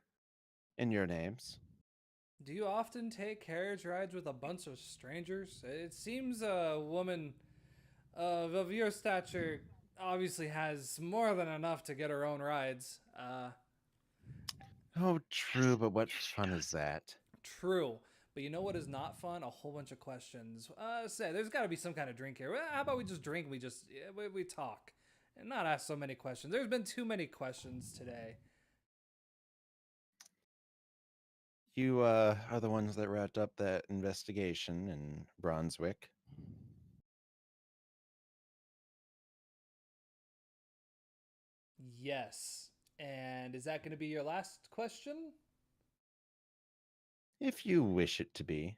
And your names. Do you often take carriage rides with a bunch of strangers? It seems a woman of your stature obviously has more than enough to get her own rides. Oh, true, but what fun is that? True. But you know what is not fun? A whole bunch of questions. Say, there's got to be some kind of drink here. Well, how about we just drink? We talk, and not ask so many questions. There's been too many questions today. You are the ones that wrapped up that investigation in Brunswick. Yes. And is that going to be your last question? If you wish it to be.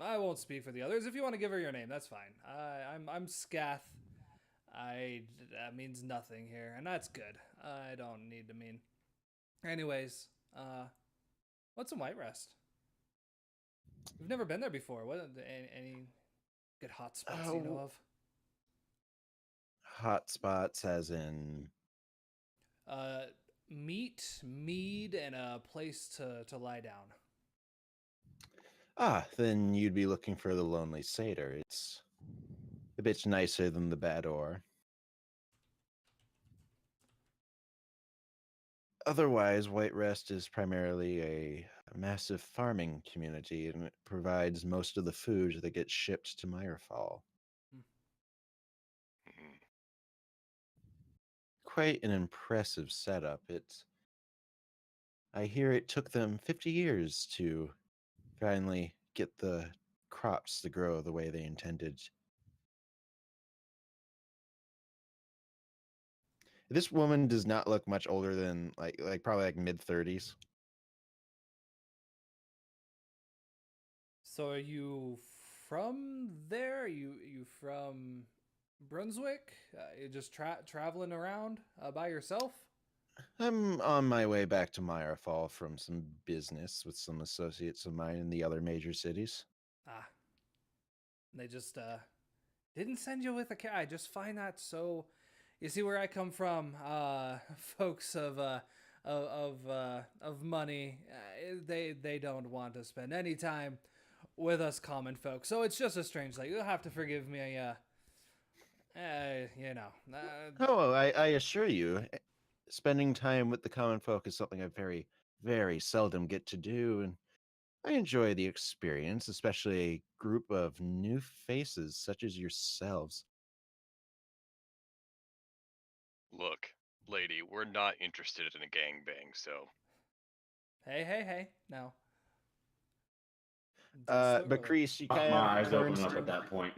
I won't speak for the others. If you want to give her your name, that's fine. I'm Scath. That means nothing here, and that's good. I don't need to mean. Anyways, What's in White Rest? We've never been there before. What any good hot spots you know of? Hot spots, as in. Meat, mead, and a place to lie down. Ah, then you'd be looking for the Lonely Satyr. It's a bit nicer than the Bador. Otherwise, White Rest is primarily a massive farming community, and it provides most of the food that gets shipped to Myrefall. Mhm. Quite an impressive setup. I hear it took them 50 years to finally get the crops to grow the way they intended. This woman does not look much older than like probably like mid-30s. So are you from there? You from Brunswick? You just traveling around by yourself? I'm on my way back to Myrefall from some business with some associates of mine in the other major cities. Ah, they just didn't send you with a cat. I just find that so. You see where I come from, folks of money, they don't want to spend any time with us common folk. So it's just a strange thing. You'll have to forgive me. You know. Oh, I assure you, spending time with the common folk is something I very, very seldom get to do, and I enjoy the experience, especially a group of new faces such as yourselves. Look, lady, we're not interested in a gangbang, so Hey. Now. Bakrees, she My kind of eyes open turns up to at that point.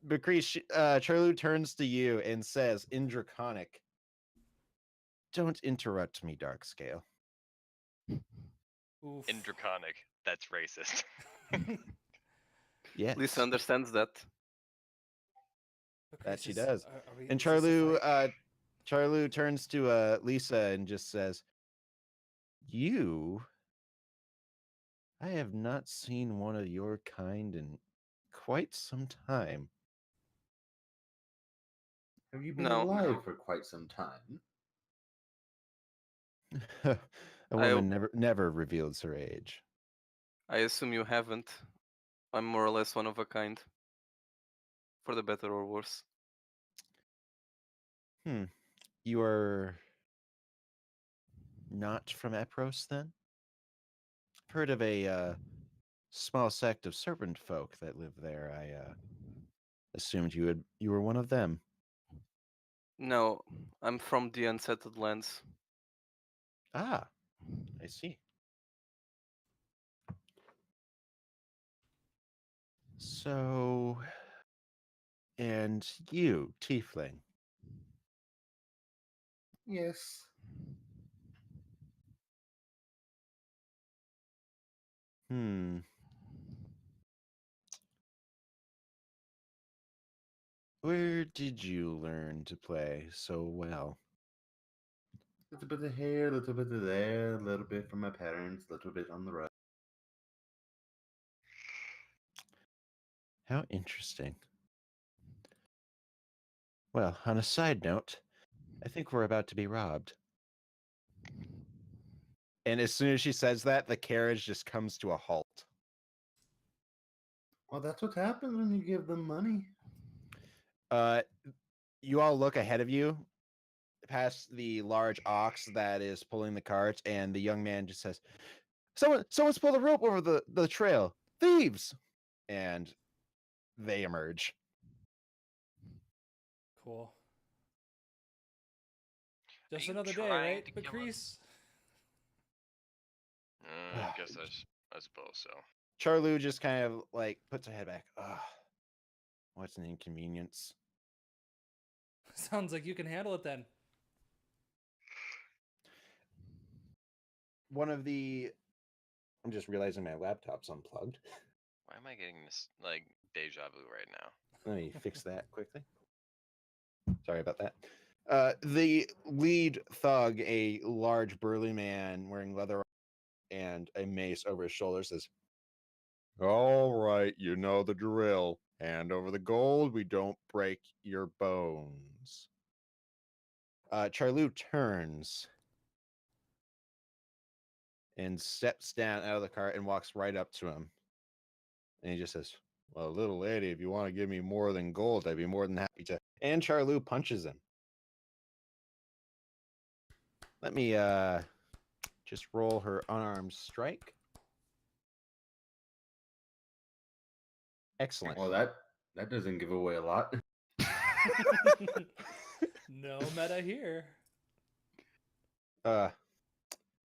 Bakrees, Charlu turns to you and says in Draconic, "Don't interrupt me, Darkscale." Oof. in Draconic, that's racist. Yes, Lisa understands that. that she does. Are we, And is this a fight? Charlu turns to Leeza and just says, I have not seen one of your kind in quite some time." Have you been No. alive for quite some time? A woman never reveals her age. I assume you haven't. I'm more or less one of a kind. For the better or worse. You are not from Epros, then? I've heard of a small sect of serpent folk that live there. I assumed you were one of them. No, I'm from the Unsettled Lands. Ah, I see. So, and you, Tiefling. Yes. Where did you learn to play so well? Little bit of here, little bit of there, a little bit from my parents, little bit on the road. How interesting. Well, on a side note, I think we're about to be robbed. And as soon as she says that, the carriage just comes to a halt. Well, that's what happens when you give them money. You all look ahead of you, past the large ox that is pulling the cart, and the young man just says, Someone's pulled a rope over the trail. Thieves!" And they emerge. Cool. Are Just you another day, trying right, to kill Bakrees? us? I guess I suppose so. Charlu just kind of like puts her head back. Ugh, what's an inconvenience? Sounds like you can handle it then. I'm just realizing my laptop's unplugged. Why am I getting this deja vu right now? Let me fix that quickly. Sorry about that. The lead thug, a large burly man wearing leather and a mace over his shoulder, says, "All right, you know the drill. Hand over the gold, we don't break your bones." Charlu turns and steps down out of the car and walks right up to him. And he just says, "Well, little lady, if you want to give me more than gold, I'd be more than happy to." And Charlu punches him. Let me just roll her unarmed strike. Excellent. Well, that doesn't give away a lot. No meta here.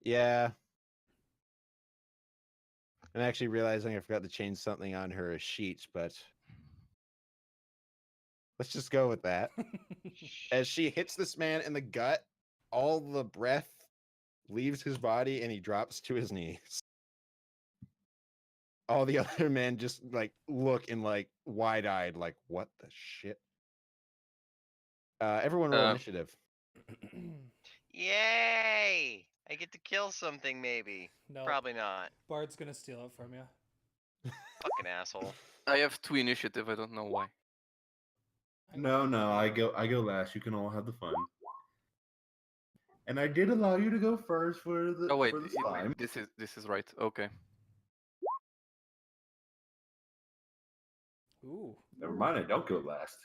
Yeah. I'm actually realizing I forgot to change something on her sheet, but let's just go with that. As she hits this man in the gut, all the breath leaves his body and he drops to his knees. All the other men just like look and like wide-eyed, like, what the shit? Everyone roll initiative. Yay! I get to kill something, maybe. No, Probably not. Bard's gonna steal it from you. Fucking asshole. I have 2 initiative. I don't know why. No, I go last. You can all have the fun. And I did allow you to go first for the Oh wait, for the slime. this is right. Okay. Ooh. Never mind, I don't go last.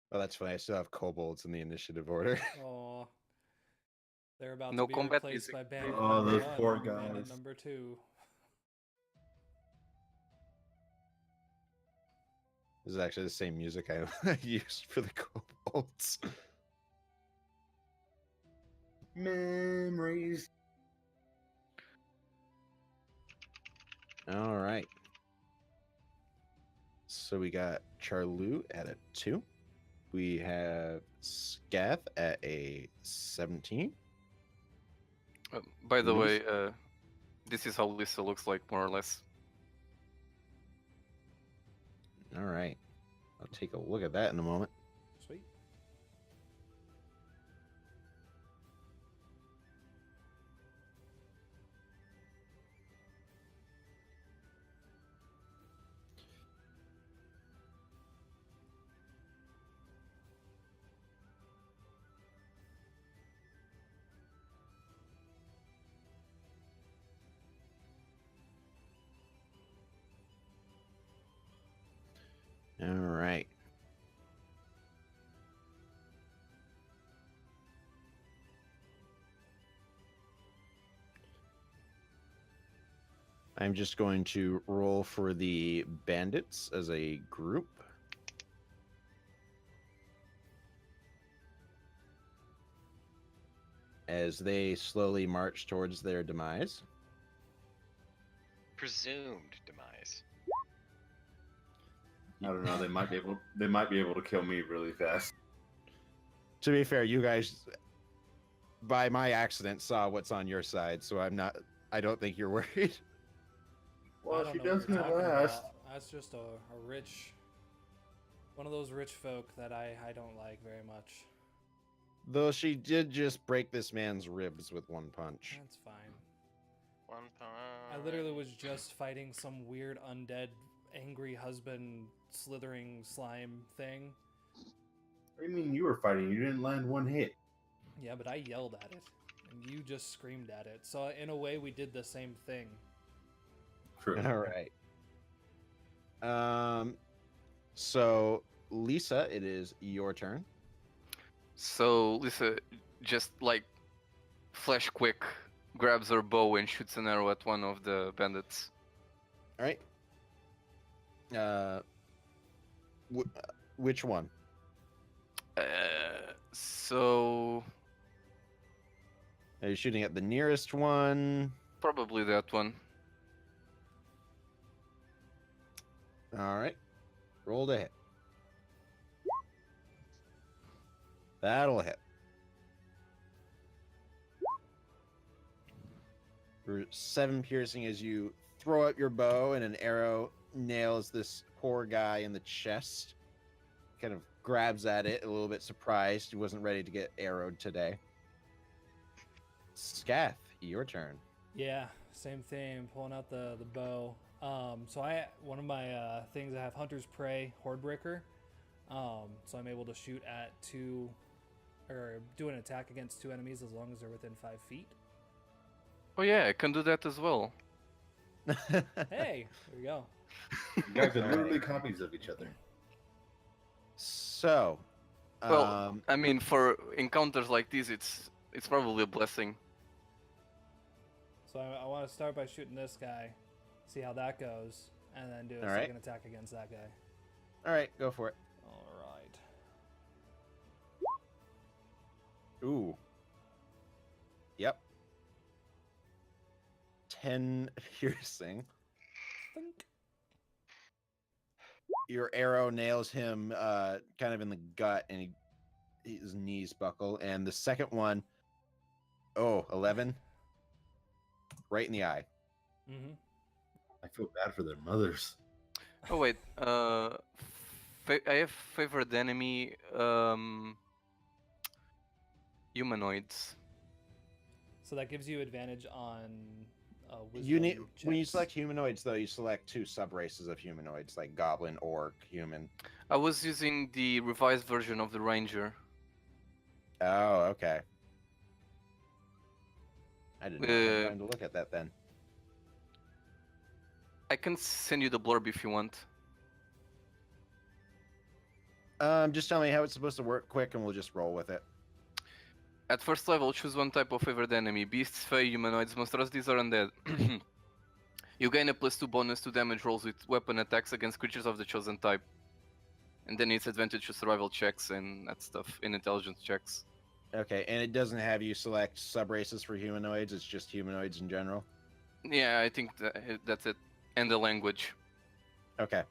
Well, that's funny. I still have kobolds in the initiative order. Oh. They're about No to be combat replaced music. by bandit Oh, number those 1 poor and bandit guys. number 2. This is actually the same music I used for the kobolds. Memories. All right. So we got Charlu at a 2. We have Scath at a 17. By the Nice. way, this is how Leeza looks like, more or less. All right. I'll take a look at that in a moment. Sweet. All right. I'm just going to roll for the bandits as a group. As they slowly march towards their demise. Presumed demise. I don't know. They might be able to kill me really fast. To be fair, you guys, by my accident, saw what's on your side, so I don't think you're worried. I Well, don't she know what does you're not talking last. about. That's just a rich, one of those rich folk that I don't like very much. Though she did just break this man's ribs with one punch. That's fine. One punch. I literally was just fighting some weird undead, angry husband slithering slime thing. What do you mean you were fighting? You didn't land one hit. Yeah, but I yelled at it, and you just screamed at it. So in a way, we did the same thing. True. All right. So Leeza, it is your turn. So Leeza just like flash quick grabs her bow and shoots an arrow at one of the bandits. All right. Which one? So Are you shooting at the nearest one? probably that one. All right. Roll to hit. That'll hit. For 7 piercing as you throw out your bow and an arrow nails this poor guy in the chest. Kind of grabs at it, a little bit surprised. He wasn't ready to get arrowed today. Scath, your turn. Yeah, same thing. Pulling out the bow. So one of my things I have Hunter's Prey, Hordebreaker. So I'm able to shoot at two, or do an attack against two enemies as long as they're within 5 feet. Oh yeah, I can do that as well. Hey, there we go. You guys are literally copies of each other. So, Well, I mean, for encounters like these, it's probably a blessing. So I want to start by shooting this guy, see how that goes, and then do a All right. second attack against that guy. all right, go for it. All right. Ooh. Yep. 10 piercing. Think. Your arrow nails him kind of in the gut, and his knees buckle. And the second one, 11. Right in the eye. Mm-hmm. I feel bad for their mothers. Oh wait, I have favored enemy humanoids. So that gives you advantage on wisdom You need when you checks. select humanoids, though, you select 2 subraces of humanoids, like goblin, orc, human. I was using the revised version of the ranger. Oh, okay. I didn't have time to look at that then. I can send you the blurb if you want. Just tell me how it's supposed to work quick, and we'll just roll with it. At first level, choose one type of favored enemy. Beasts, Fey, humanoids, monstrosities, or undead. You gain a +2 bonus to damage rolls with weapon attacks against creatures of the chosen type. And then it's advantage to survival checks and that stuff, in intelligence checks. Okay, and it doesn't have you select subraces for humanoids, it's just humanoids in general? Yeah, I think that's it. And the language. Okay.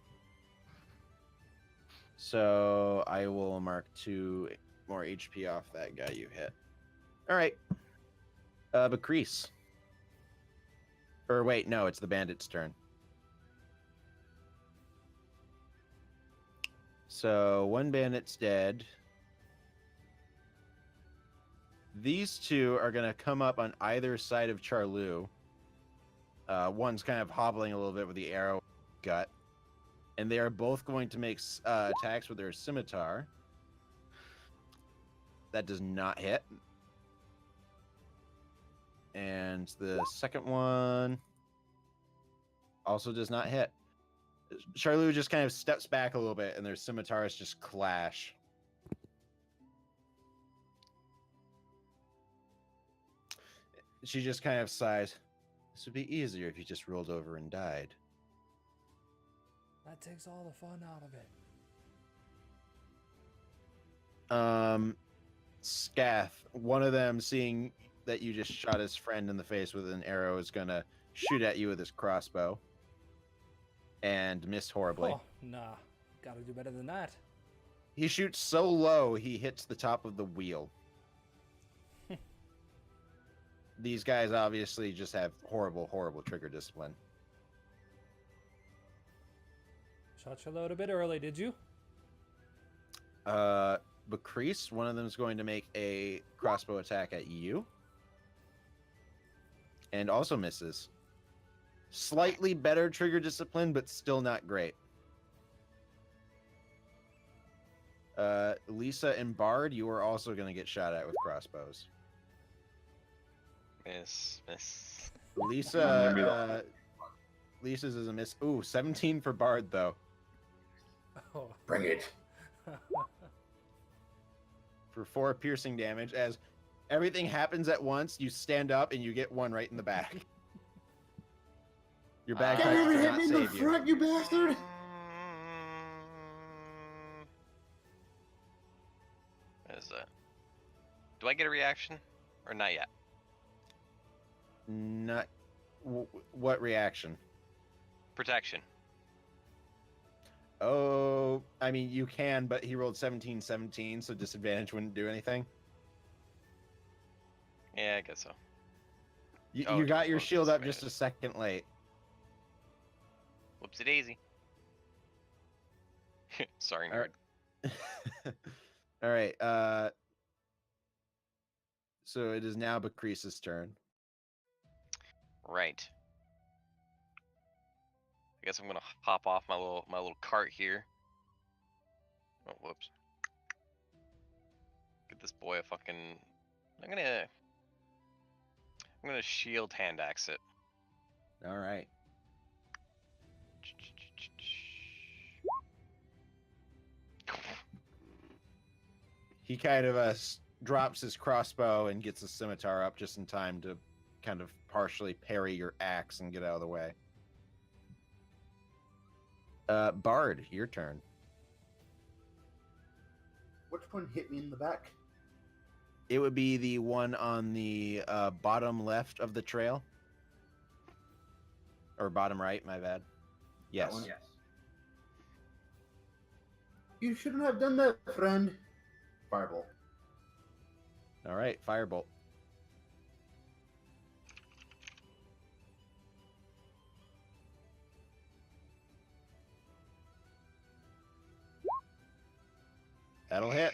So I will mark 2 more HP off that guy you hit. Alright. Bakrees. Or wait, no, it's the bandit's turn. So one bandit's dead. These 2 are going to come up on either side of Charlu. One's kind of hobbling a little bit with the arrow gut. And they are both going to make attacks with their scimitar. That does not hit. And the second one also does not hit. Charlu just kind of steps back a little bit, and their scimitars just clash. She just kind of sighs. This would be easier if you just rolled over and died. That takes all the fun out of it. Scath, one of them, seeing that you just shot his friend in the face with an arrow, is gonna shoot at you with his crossbow. And miss horribly. Oh, nah. Gotta do better than that. He shoots so low, he hits the top of the wheel. These guys obviously just have horrible, horrible trigger discipline. Shot your load a bit early, did you? Bakrees, one of them is going to make a crossbow attack at you. And also misses. Slightly better trigger discipline, but still not great. Leeza and Bard, you are also going to get shot at with crossbows. Miss. Leeza, Leeza's is a miss. Ooh, 17 for Bard, though. Oh. Bring it. For 4 piercing damage. As everything happens at once, you stand up and you get 1 right in the back. Your Get bagpipe over does hit not me in the save you. front, you bastard! What is that? Do I get a reaction? Or not yet? Not. What reaction? Protection. Oh, I mean, you can, but he rolled 17, so disadvantage wouldn't do anything. Yeah, I guess so. You, Oh, you got your well, shield up just a disadvantage. second late. Whoopsie daisy. Sorry, All nerd. All right. So it is now Bakrees' turn. Right. I guess I'm gonna hop off my little cart here. Oh, whoops. Get this boy a fucking. I'm gonna shield hand axe it. All right. He kind of drops his crossbow and gets his scimitar up just in time to kind of partially parry your axe and get out of the way. Bard, your turn. Which one hit me in the back? It would be the one on the bottom left of the trail. Or bottom right, my bad. Yes. That one? Yes. You shouldn't have done that, friend. Firebolt. All right, firebolt. That'll hit.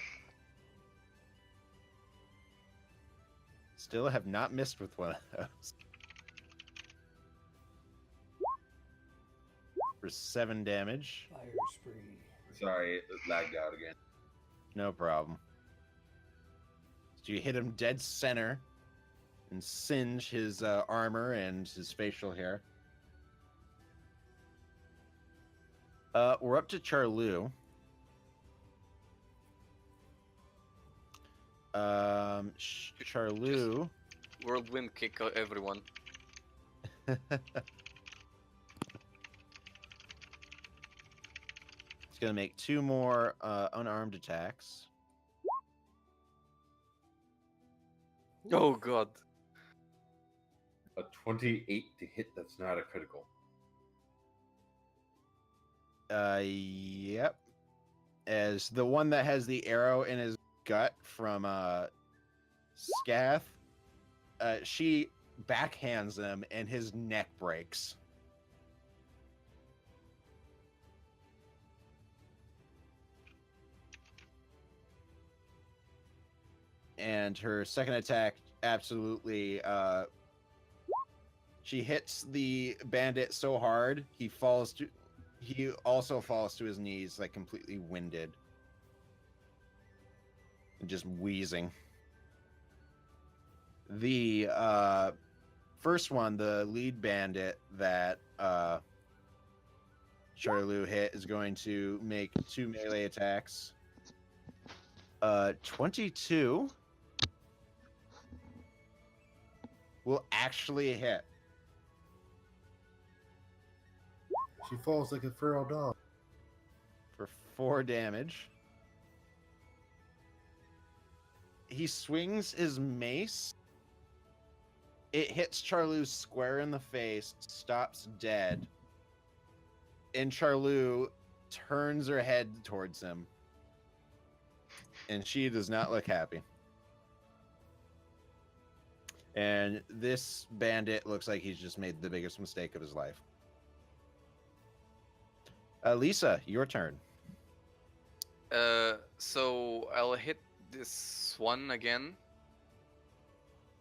Still have not missed with one of those. For 7 damage. Fire spree. Sorry, it lagged out again. No problem. So you hit him dead center and singe his armor and his facial hair. We're up to Charlu. Charlu. Whirlwind kick everyone. It's gonna make 2 more unarmed attacks. Oh god. A 28 to hit, that's not a critical. Yep. As the one that has the arrow in his gut from Scath, she backhands him and his neck breaks. And her second attack absolutely she hits the bandit so hard he also falls to his knees, like completely winded and just wheezing. The first one, the lead bandit that Charlu hit, is going to make 2 melee attacks. 22 will actually hit. She falls like a feral dog. For 4 damage. He swings his mace. It hits Charlu square in the face, stops dead. And Charlu turns her head towards him. And she does not look happy. And this bandit looks like he's just made the biggest mistake of his life. Leeza, your turn. So I'll hit this one again.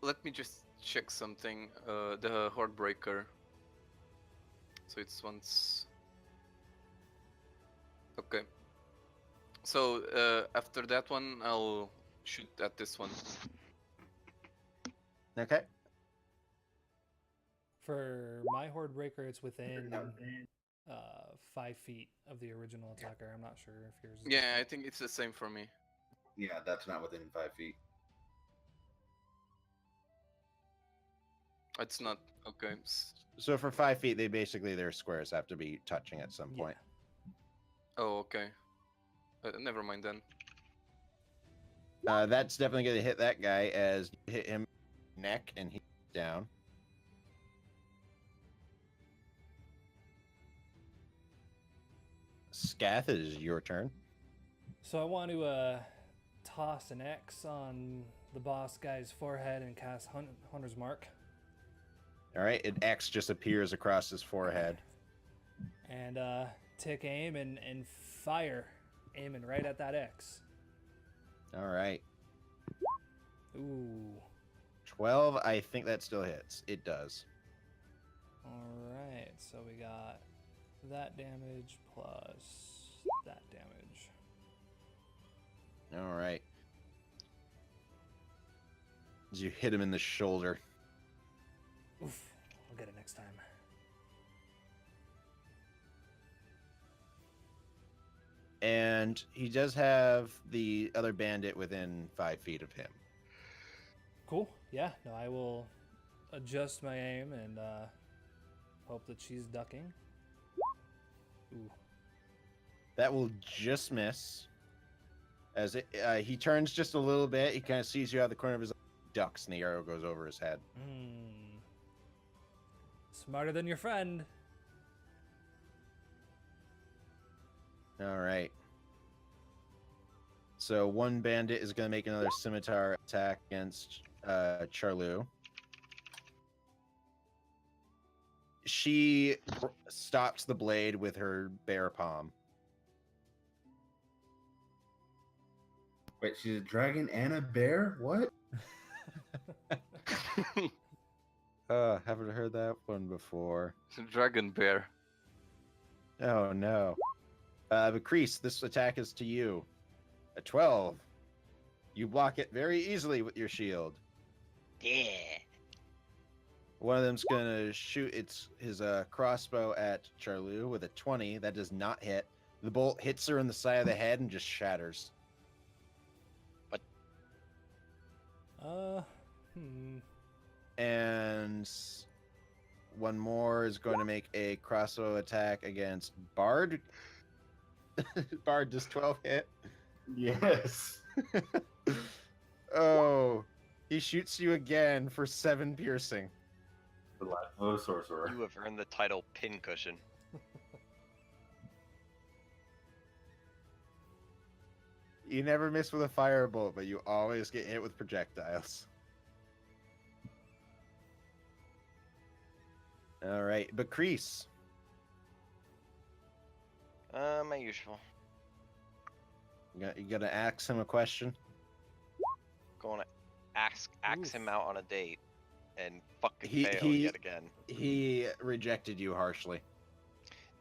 Let me just check something. The Hordebreaker. So it's once. Okay. So after that one, I'll shoot at this one. Okay. For my horde breaker, it's within 5 feet of the original attacker. I'm not sure if yours is. Yeah, I think it's the same for me. Yeah, that's not within 5 feet. It's not. Okay. So for 5 feet, their squares have to be touching at some point. Oh, okay. Never mind then. That's definitely going to hit that guy as you hit him neck and he's down. Scath, it is your turn. So I want to toss an X on the boss guy's forehead and cast Hunter's Mark. All right, an X just appears across his forehead. And take aim and fire aiming right at that X. All right. Ooh. 12, I think that still hits. It does. All right, so we got that damage plus that damage. All right. As you hit him in the shoulder. Oof. I'll get it next time. And he does have the other bandit within 5 feet of him. Cool. Yeah, no, I will adjust my aim and hope that she's ducking. Ooh. That will just miss. As he turns just a little bit, he kind of sees you out of the corner of his eye, ducks, and the arrow goes over his head. Smarter than your friend. All right. So one bandit is going to make another scimitar attack against Charlu. She stops the blade with her bare palm. Wait, she's a dragon and a bear? What? Haven't heard that one before. Dragon bear. Oh no. Bakrees, this attack is to you. A 12. You block it very easily with your shield. Yeah. One of them's gonna shoot his crossbow at Charlu with a 20. That does not hit. The bolt hits her in the side of the head and just shatters. And one more is going to make a crossbow attack against Bard. Bard, does 12 hit? Yes. Oh, he shoots you again for 7 piercing. The life of a sorcerer. You have earned the title Pincushion. You never miss with a firebolt, but you always get hit with projectiles. All right, Bakrees. My usual. You gotta ask him a question. Going to ask him out on a date and fucking He- fail he- yet again. He rejected you harshly.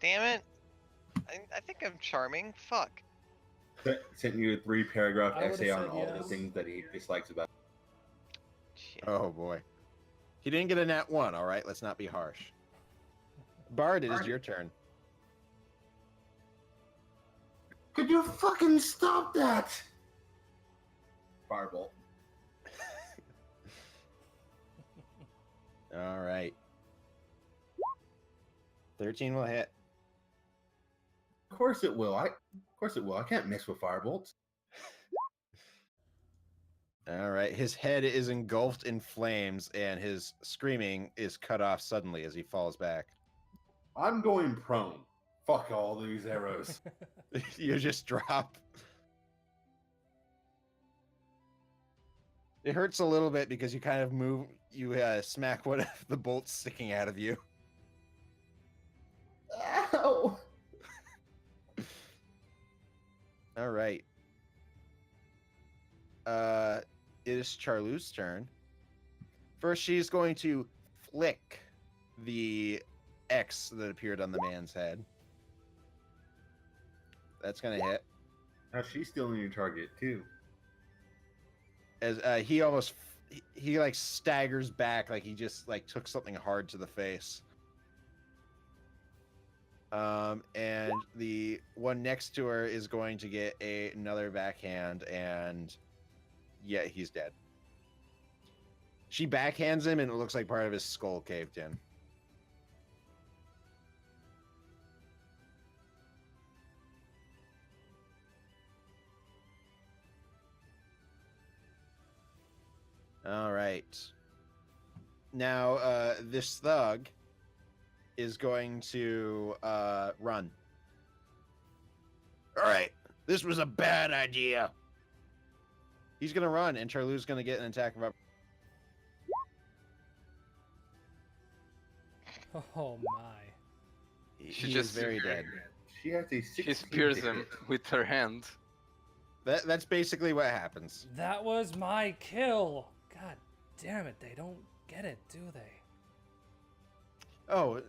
Damn it! I think I'm charming. Fuck. Sent you a 3-paragraph I would've essay on said all the yes. things that he dislikes about. Shit. Oh boy. He didn't get a nat 1, all right? Let's not be harsh. Bard, it is your turn. Could you fucking stop that? Firebolt. All right. 13 will hit. Of course it will. Of course it will. I can't miss with firebolts. All right. His head is engulfed in flames, and his screaming is cut off suddenly as he falls back. I'm going prone. Fuck all these arrows. You just drop. It hurts a little bit because you kind of move. You smack one of the bolts sticking out of you. Ow! All right. It is Charlu's turn. First, she's going to flick the X that appeared on the man's head. That's gonna hit. Now she's still in your target too. As he almost he like staggers back, like he just like took something hard to the face. And the one next to her is going to get another backhand, and yeah, he's dead. She backhands him, and it looks like part of his skull caved in. All right. Now, this thug is going to run. All right. This was a bad idea. He's going to run, and Charlu's going to get an attack of... Oh my. He She is just- very dead. She has a She 16 spears to him hit. with her hand. That's basically what happens. That was my kill. God damn it, they don't get it, do they? Oh,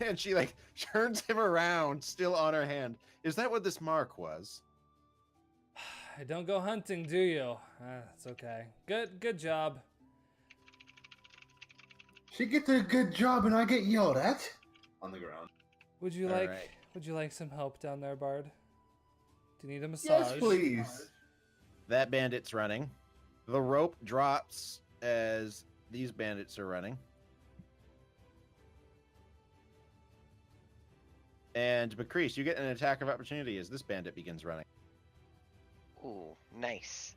and she like turns him around, still on her hand. Is that what this mark was? Don't go hunting, do you? It's okay. Good job. She gets a good job and I get yelled at on the ground. Would you All like right. Would you like some help down there, Bard? Do you need a massage? Yes, please. That bandit's running. The rope drops as these bandits are running. And Bakrees, you get an attack of opportunity as this bandit begins running. Ooh, nice.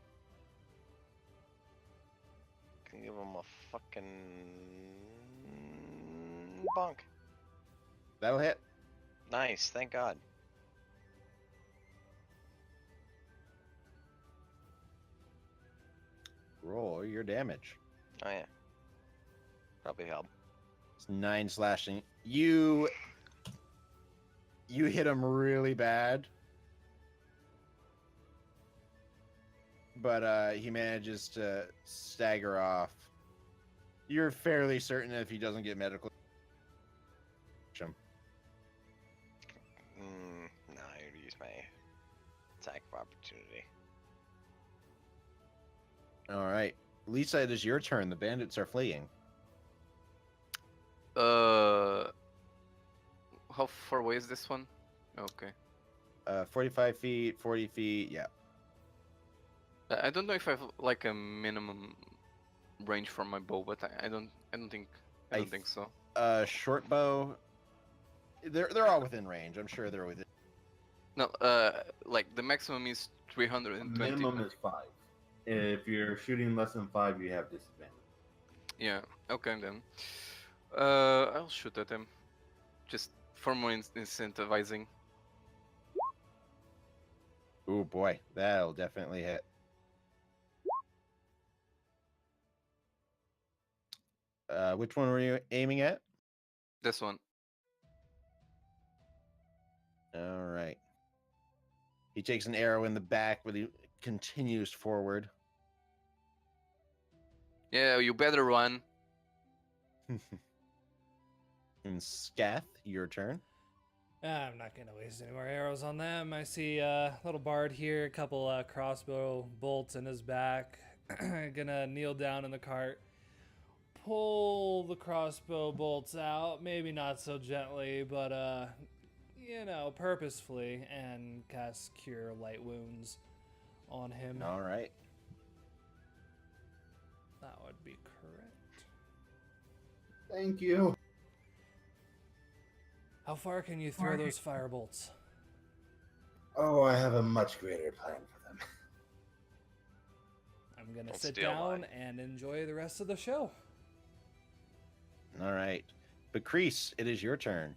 Can give him a fucking bonk. That'll hit. Nice, thank God. Roll your damage. Oh yeah. Probably help. It's 9 slashing. You hit him really bad. But he manages to stagger off. You're fairly certain if he doesn't get medical. No, I already used my attack of opportunity. All right. Leeza, it is your turn. The bandits are fleeing. How far away is this one? Okay. 45 feet, 40 feet. Yeah. I don't know if I have like a minimum range for my bow, but I don't think so. Short bow. They're all within range. I'm sure they're within. No, like the maximum is 320. Minimum is 5. If you're shooting less than 5, you have disadvantage. Yeah. Okay then. I'll shoot at him, just for more incentivizing. Oh boy, that'll definitely hit. Which one were you aiming at? This one. All right. He takes an arrow in the back, but he continues forward. Yeah, you better run. And Scath, your turn. I'm not gonna waste any more arrows on them. I see little Bard here, a couple crossbow bolts in his back. Gonna kneel down in the cart, pull the crossbow bolts out, maybe not so gently, but purposefully, and cast Cure Light Wounds on him. All right. That would be correct. Thank you. How far can you throw those fire bolts? Oh, I have a much greater plan for them. I'm gonna Don't sit steal down mine. and enjoy the rest of the show. All right. Bakrees, it is your turn.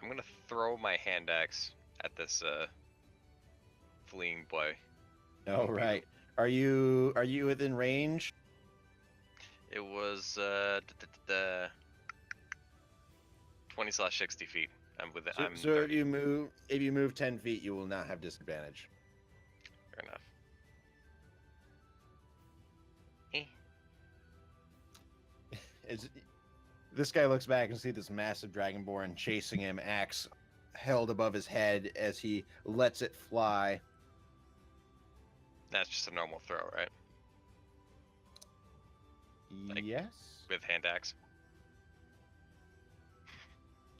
I'm gonna throw my hand axe at this fleeing boy. All right. Are you within range? It was 20/60 feet. I'm with it. So, I'm so 30. if you move 10 feet, you will not have disadvantage. Fair enough. This guy looks back and see this massive dragonborn chasing him, axe held above his head as he lets it fly. That's just a normal throw, right? Like- Yes. With hand axe.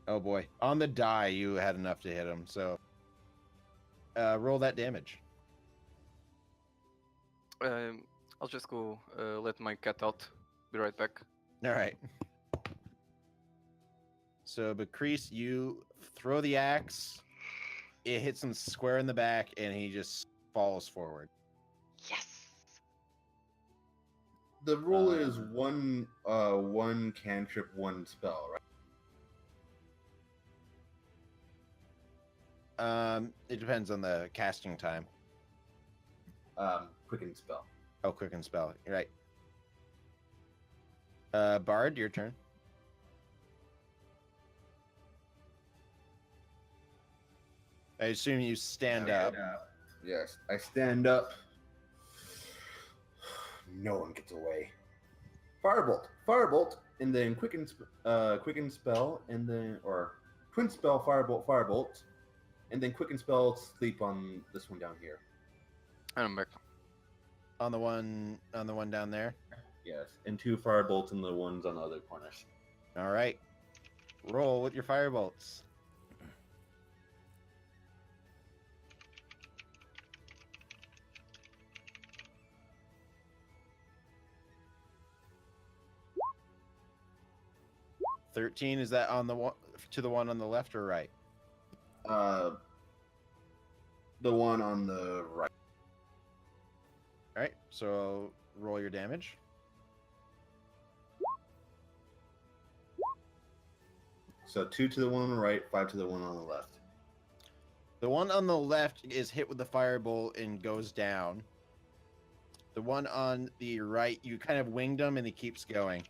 Oh boy. On the die, you had enough to hit him. So roll that damage. I'll just go let my cat out. Be right back. All right. So, Bakrees, you throw the axe. It hits him square in the back, and he just falls forward. Yes. The rule is one cantrip, one spell, right? It depends on the casting time. Quicken spell. Oh, quicken spell. You're right. Bard, your turn. I assume you stand up. Yes, I stand up. No one gets away. Firebolt, and then quicken spell, and then twin spell, firebolt, and then quicken spell, sleep on this one down here. I'm back. On the one down there. Yes, and 2 firebolts in the ones on the other corners. All right. Roll with your firebolts. $13, is that on the one to the one on the left or right? The one on the right. All right. So roll your damage. So 2 to the one on the right, 5 to the one on the left. The one on the left is hit with the firebolt and goes down. The one on the right, you kind of winged him and he keeps going.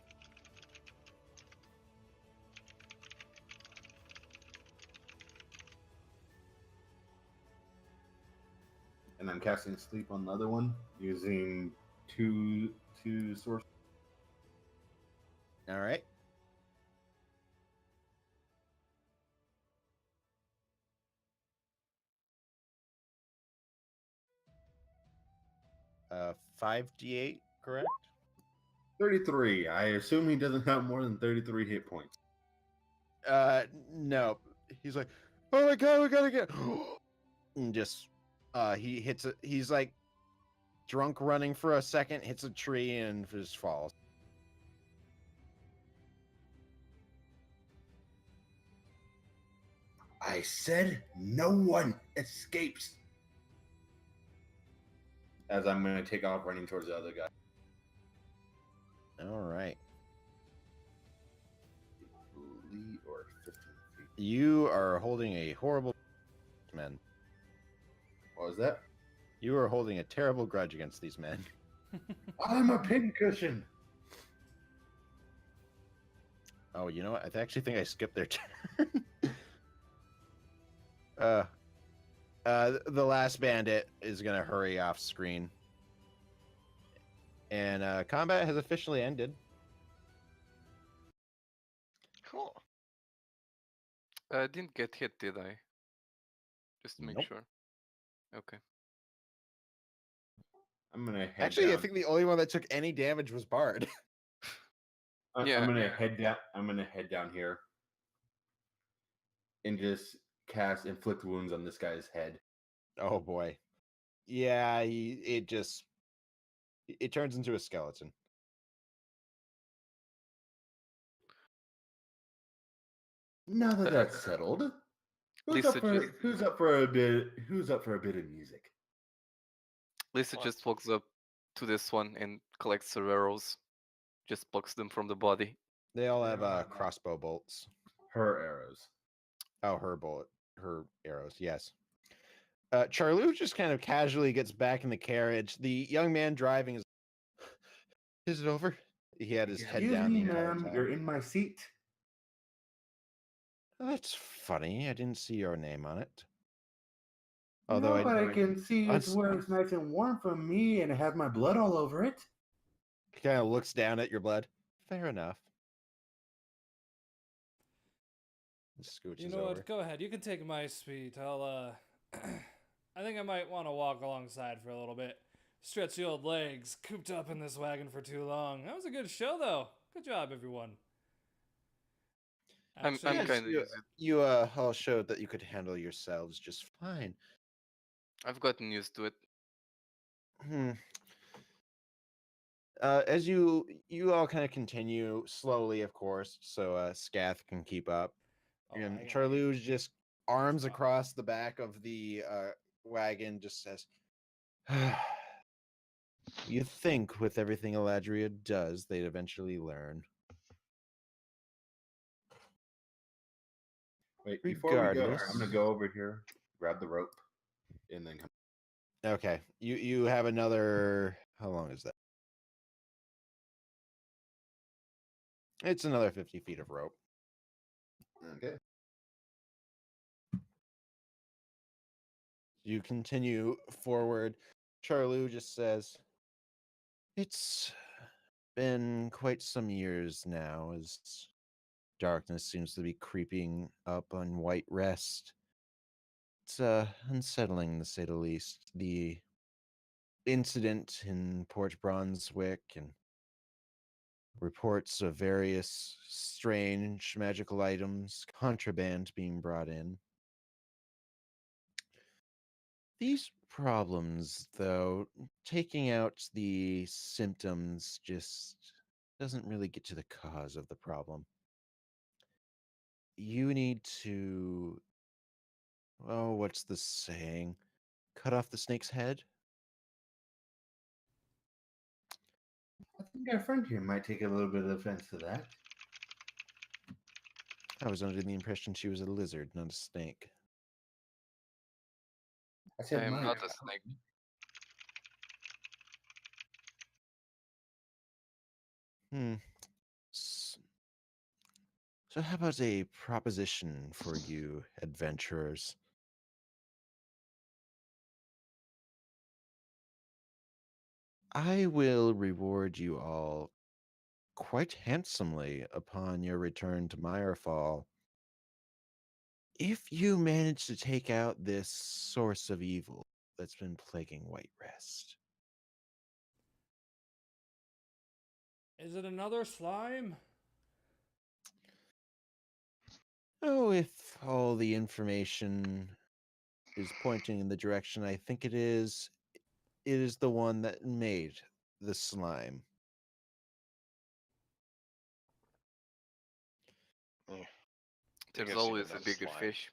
And I'm casting sleep on the other one using two source. All right. Uh, 5d8, correct? 33. I assume he doesn't have more than 33 hit points. No. He's like, oh my god, we gotta get. And just, he hits it. He's like drunk running for a second, hits a tree, and just falls. I said no one escapes. As I'm going to take off running towards the other guy. All right. Or 15 feet. You are holding a horrible men. What was that? You are holding a terrible grudge against these men. I'm a pincushion. Oh, you know what? I actually think I skipped their turn. The last bandit is gonna hurry off screen. And combat has officially ended. Cool. I didn't get hit, did I? Just to make Nope. sure. Okay. I'm going to head Actually, down. I think the only one that took any damage was Bard. Yeah. I'm going to head down. I'm going to head down here and just cast inflict wounds on this guy's head. Oh boy. Yeah, it turns into a skeleton. Now that that's settled, who's Leeza up for a bit of music? Leeza What? just walks up to this one and collects her arrows. Just plucks them from the body. They all have crossbow bolts. Her arrows. Oh, her arrows, yes. Charlou just kind of casually gets back in the carriage. The young man driving is it over? He had his head Excuse down me, the entire ma'am. time. You're in my seat. Oh, that's funny. I didn't see your name on it. Although but I can see it's Uns- where it's nice and warm from me, and it has my blood all over it. He kind of looks down at your blood. Fair enough. Scooches You know over. what? Go ahead. You can take my seat. I'll I think I might want to walk alongside for a little bit. Stretch the old legs. Cooped up in this wagon for too long. That was a good show, though. Good job, everyone. I'm Actually, kind of used. You all showed that you could handle yourselves just fine. I've gotten used to it. Hmm. As you all kind of continue slowly, of course, so Scath can keep up. Oh, And I got- Charlou just arms across the back of the wagon, just says, "You think with everything Eladria does, they'd eventually learn." Wait, before we go, Regardless. I'm gonna go over here, grab the rope, and then come. Okay, you have another. How long is that? It's another 50 feet of rope. Okay. you continue forward, Charlu just says, "It's been quite some years now as darkness seems to be creeping up on White Rest. It's unsettling to say the least. The incident in Port Brunswick and reports of various strange magical items, contraband being brought in. These problems, though, taking out the symptoms just doesn't really get to the cause of the problem. You need to, oh, what's the saying? Cut off the snake's head? I think our friend here might take a little bit of offense to that. I was under the impression she was a lizard, not a snake. I I said am my not a snake. So how about a proposition for you adventurers? I will reward you all quite handsomely upon your return to Mirefall if you manage to take out this source of evil that's been plaguing White Rest. Is it another slime? Oh, if all the information is pointing in the direction I think it is the one that made the slime. There's I've seen always a enough bigger slime. fish.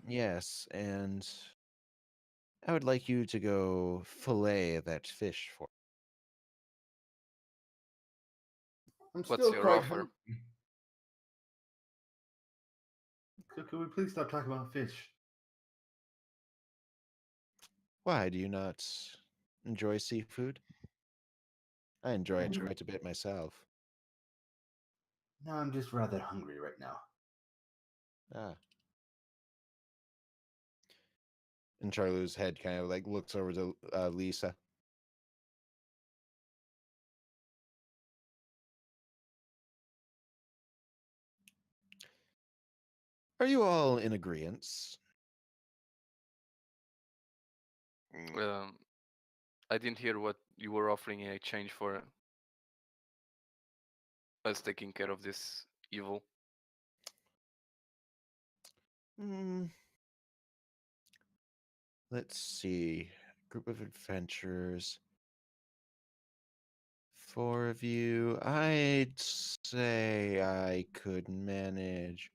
Yes, and I would like you to go fillet that fish for. I'm What's still your quite offer? hungry. Could we please stop talking about fish? Why do you not enjoy seafood? I enjoy it Mm. quite a bit myself. No, I'm just rather hungry right now. Ah. And Charlu's head kind of like looks over to Leeza. Are you all in agreement? Mm, I didn't hear what you were offering in exchange for us taking care of this evil. Let's see. Group of adventurers. 4 of you. I'd say I could manage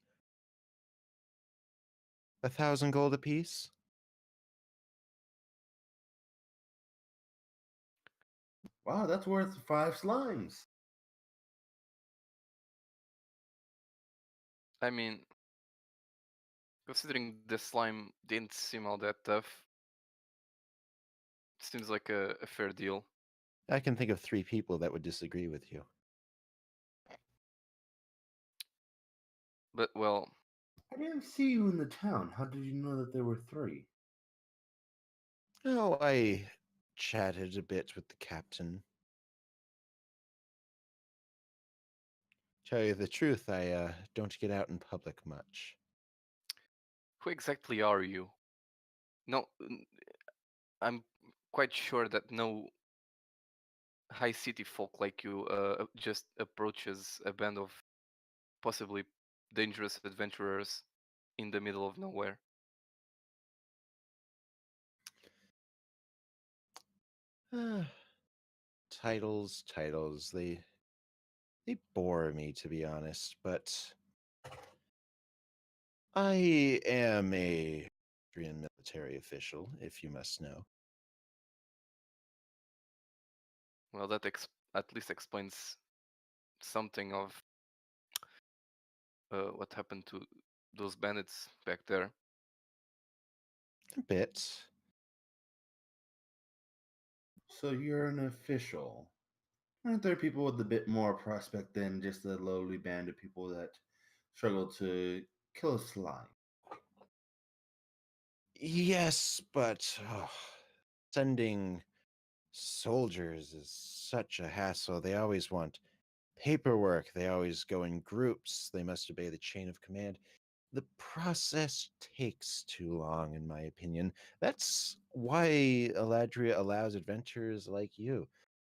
1,000 gold apiece. Wow, that's worth 5 slimes. I mean, considering the slime didn't seem all that tough, seems like a fair deal. I can think of 3 people that would disagree with you. But, well, I didn't see you in the town. How did you know that there were 3? Oh, I chatted a bit with the captain. Tell you the truth, I don't get out in public much. who exactly are you? No, I'm quite sure that no high city folk like you just approaches a band of possibly dangerous adventurers in the middle of nowhere. Titles, they bore me, to be honest, but I am a Austrian military official, if you must know. Well, that at least explains something of what happened to those bandits back there. A bit. So you're an official. Aren't there people with a bit more prospect than just a lowly band of people that struggle to kill a slime? Yes, but sending soldiers is such a hassle. They always want paperwork. They always go in groups. They must obey the chain of command. The process takes too long, in my opinion. That's why Eladria allows adventurers like you.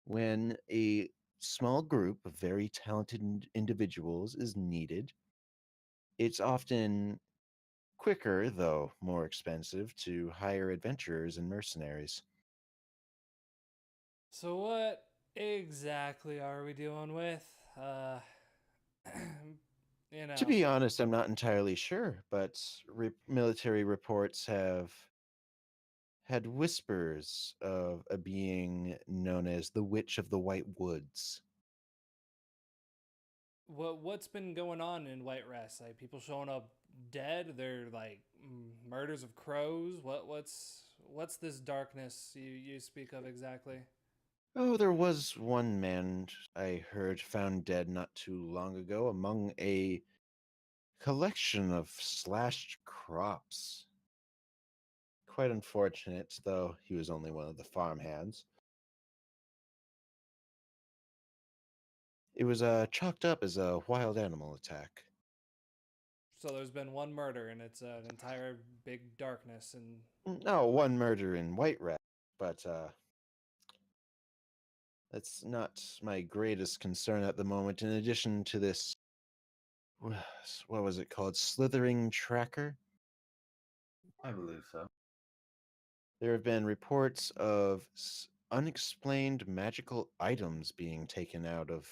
When a small group of very talented individuals is needed, it's often quicker, though more expensive, to hire adventurers and mercenaries. So what exactly are we dealing with? You To know, be honest, I'm not entirely sure, but military reports have had whispers of a being known as the Witch of the White Woods. what's been going on in White Rest? Like people showing up dead? They're like murders of crows. What's this darkness you speak of exactly? Oh, there was one man I heard found dead not too long ago among a collection of slashed crops. Quite unfortunate, though he was only one of the farmhands. It was chalked up as a wild animal attack. So there's been one murder and it's an entire big darkness and No, one murder in White Rat, but that's not my greatest concern at the moment. In addition to this, what was it called? Slithering Tracker? I believe so. There have been reports of unexplained magical items being taken out of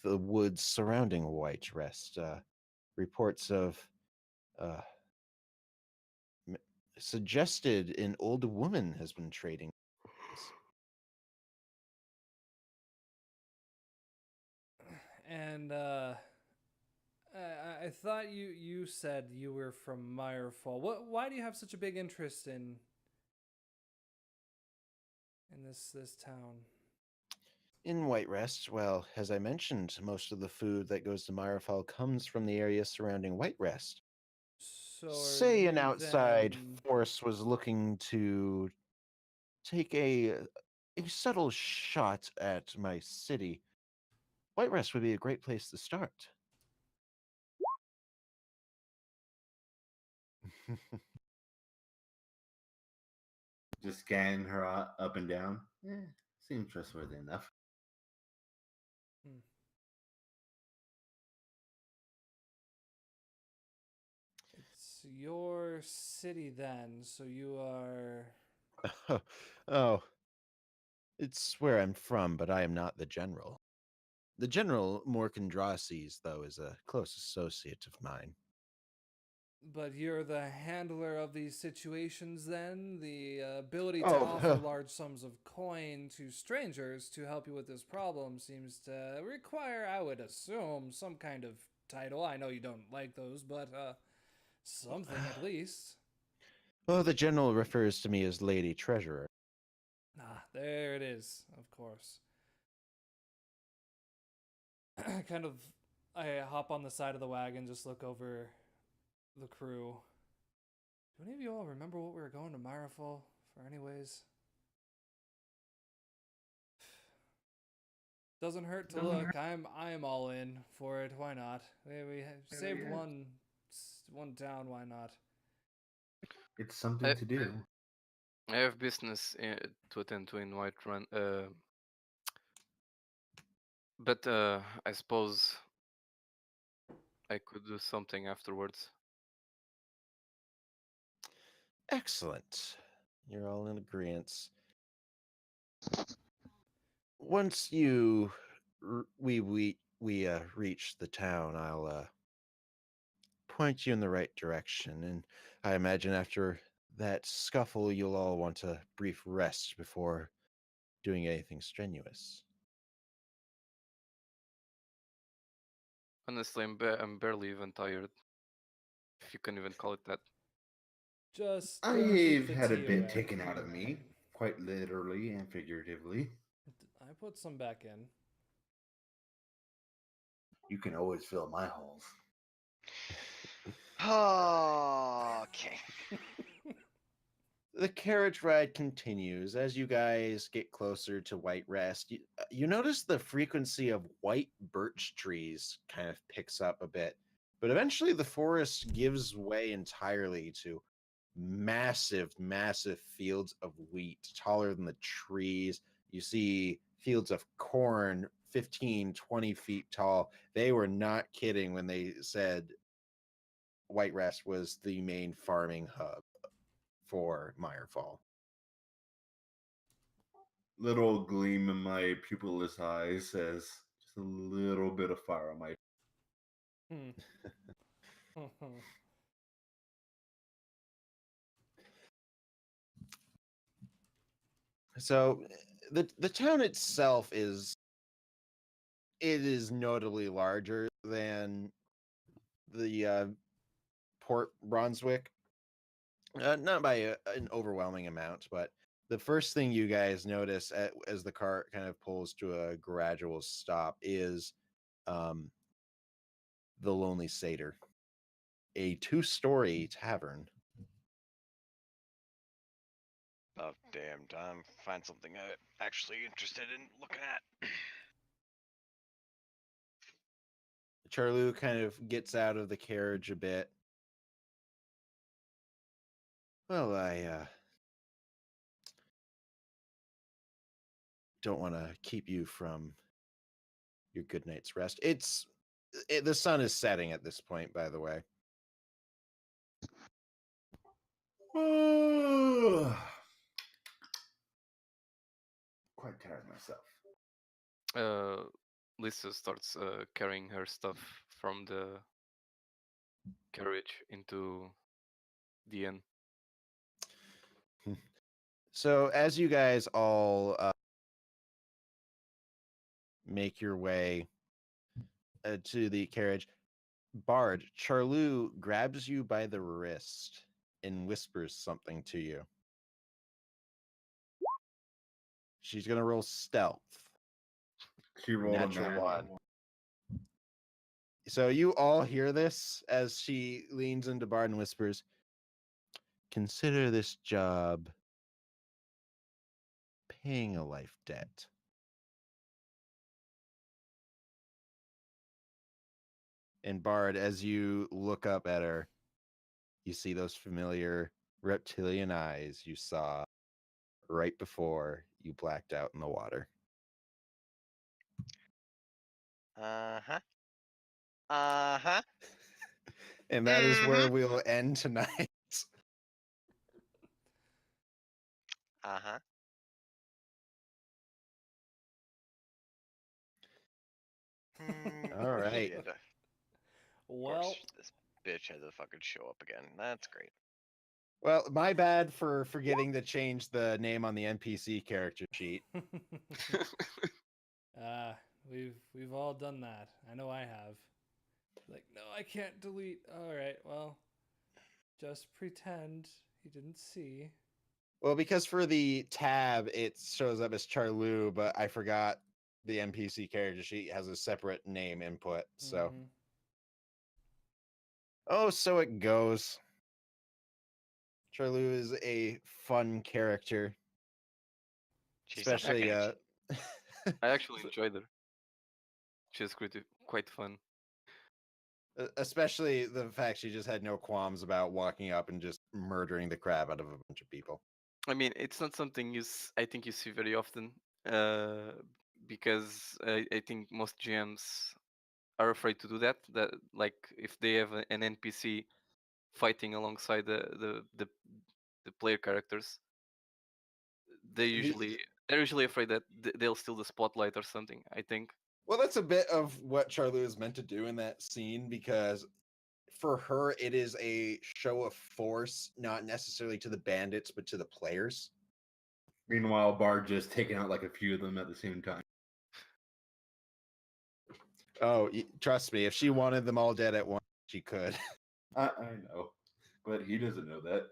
the woods surrounding White Rest. Reports of uh, m- suggested an old woman has been trading. and I thought you said you were from Mirefall. Why do you have such a big interest in this town? In White Rest, well, as I mentioned, most of the food that goes to Mirefall comes from the area surrounding White Rest. So are Say an you outside then force was looking to take a subtle shot at my city, White Rest would be a great place to start. Just scan her up and down. Seems trustworthy enough. Hmm. It's your city then, so you are Oh, it's where I'm from, but I am not the general. The general, Morkandraces, though, is a close associate of mine. but you're the handler of these situations then? The ability to Oh, offer large sums of coin to strangers to help you with this problem seems to require, I would assume, some kind of title. I know you don't like those, but something at least. well, the general refers to me as Lady Treasurer. Ah, there it is, of course. kind of, I hop on the side of the wagon, just look over the crew. Do any of you all remember what we were going to Mirafall for, anyways? Doesn't hurt to look. I'm all in for it. Why not? We saved one town. Why not? It's something to do. I have business to attend to in White Run, but I suppose I could do something afterwards. Excellent. You're all in agreement. Once you we reach the town, I'll point you in the right direction, and I imagine after that scuffle, you'll all want a brief rest before doing anything strenuous. Honestly, I'm barely even tired, if you can even call it that. Just keep I've the had a tea bit away. taken out of me, quite literally and figuratively. I put some back in. You can always fill my holes. Okay. the carriage ride continues. As you guys get closer to White Rest, you notice the frequency of white birch trees kind of picks up a bit. But eventually the forest gives way entirely to massive, massive fields of wheat, taller than the trees. You see fields of corn 15, 20 feet tall. They were not kidding when they said White Rest was the main farming hub for Meyerfall. Little gleam in my pupilless eye says, just a little bit of fire on my. So the town itself is notably larger than the Port Brunswick. Not by an overwhelming amount, but the first thing you guys notice as the cart kind of pulls to a gradual stop is the Lonely Satyr, a 2-story tavern. Oh, damn time. Find something I'm actually interested in looking at. Charlu kind of gets out of the carriage a bit. Well, I don't want to keep you from your good night's rest. The sun is setting at this point, by the way. Quite tired myself. Leeza starts carrying her stuff from the carriage into the inn. So as you guys all make your way to the carriage, Bard, Charlu grabs you by the wrist and whispers something to you. She's going to roll stealth. She rolled Natural a nat one. 1. So you all hear this as she leans into Bard and whispers, "Consider this job paying a life debt." And Bard, as you look up at her, you see those familiar reptilian eyes you saw right before you blacked out in the water. Uh-huh. Uh-huh. And that is where we'll end tonight. Uh-huh. All right. Shit. Of Well, course, this bitch had to fucking show up again. That's great. Well, my bad for forgetting to change the name on the NPC character sheet. we've all done that. I know I have. Like, no, I can't delete. All right, well, just pretend you didn't see. Well, because for the tab, it shows up as Charlu, but I forgot the NPC character sheet has a separate name input. So, so it goes. Charlu is a fun character, She's a especially. package. I actually enjoyed her. She's quite fun. Especially the fact she just had no qualms about walking up and just murdering the crap out of a bunch of people. I mean, it's not something I think you see very often, because I think most GMs are afraid to do that. That, like, if they have an NPC fighting alongside the player characters, they're usually afraid that they'll steal the spotlight or something, I think. Well, that's a bit of what Charlu is meant to do in that scene, because for her, it is a show of force, not necessarily to the bandits, but to the players. Meanwhile, Bard just taking out like a few of them at the same time. Oh, trust me, if she wanted them all dead at once, she could. I know, but he doesn't know that.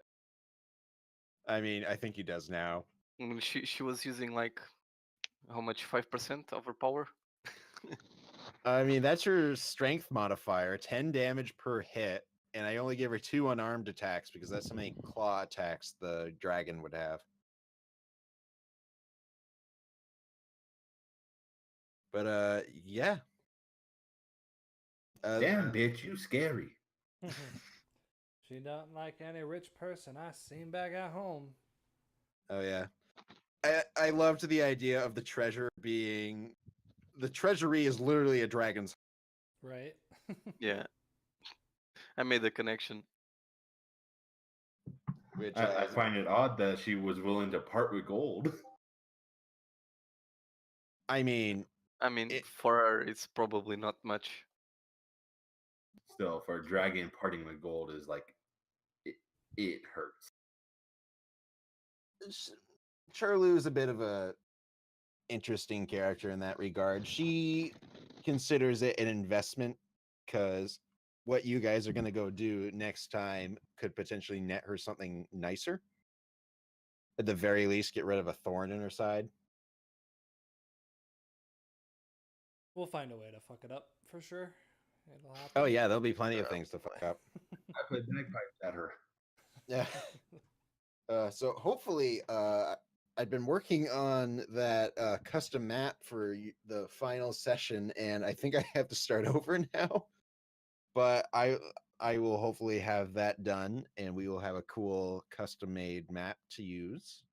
I mean, I think he does now. I mean, she was using, like, how much, 5% of her power? I mean, that's your strength modifier, 10 damage per hit. and I only gave her 2 unarmed attacks because that's how many claw attacks the dragon would have. But yeah. Damn, bitch, you scary. She don't like any rich person I seen back at home. Oh yeah. I loved the idea of the treasure being the treasury is literally a dragon's. Right? Yeah. I made the connection. Which I find it odd that she was willing to part with gold. I mean, I mean, It- for her, it's probably not much. Still, for a dragon, parting with gold is like it hurts. Charlu is a bit of a interesting character in that regard. She considers it an investment because what you guys are going to go do next time could potentially net her something nicer. At the very least, get rid of a thorn in her side. We'll find a way to fuck it up for sure. It'll happen. Oh yeah, there'll be plenty of things to fuck up. I put bagpipes at her. Yeah. So hopefully, I've been working on that custom map for the final session, and I think I have to start over now. But I will hopefully have that done, and we will have a cool custom made map to use.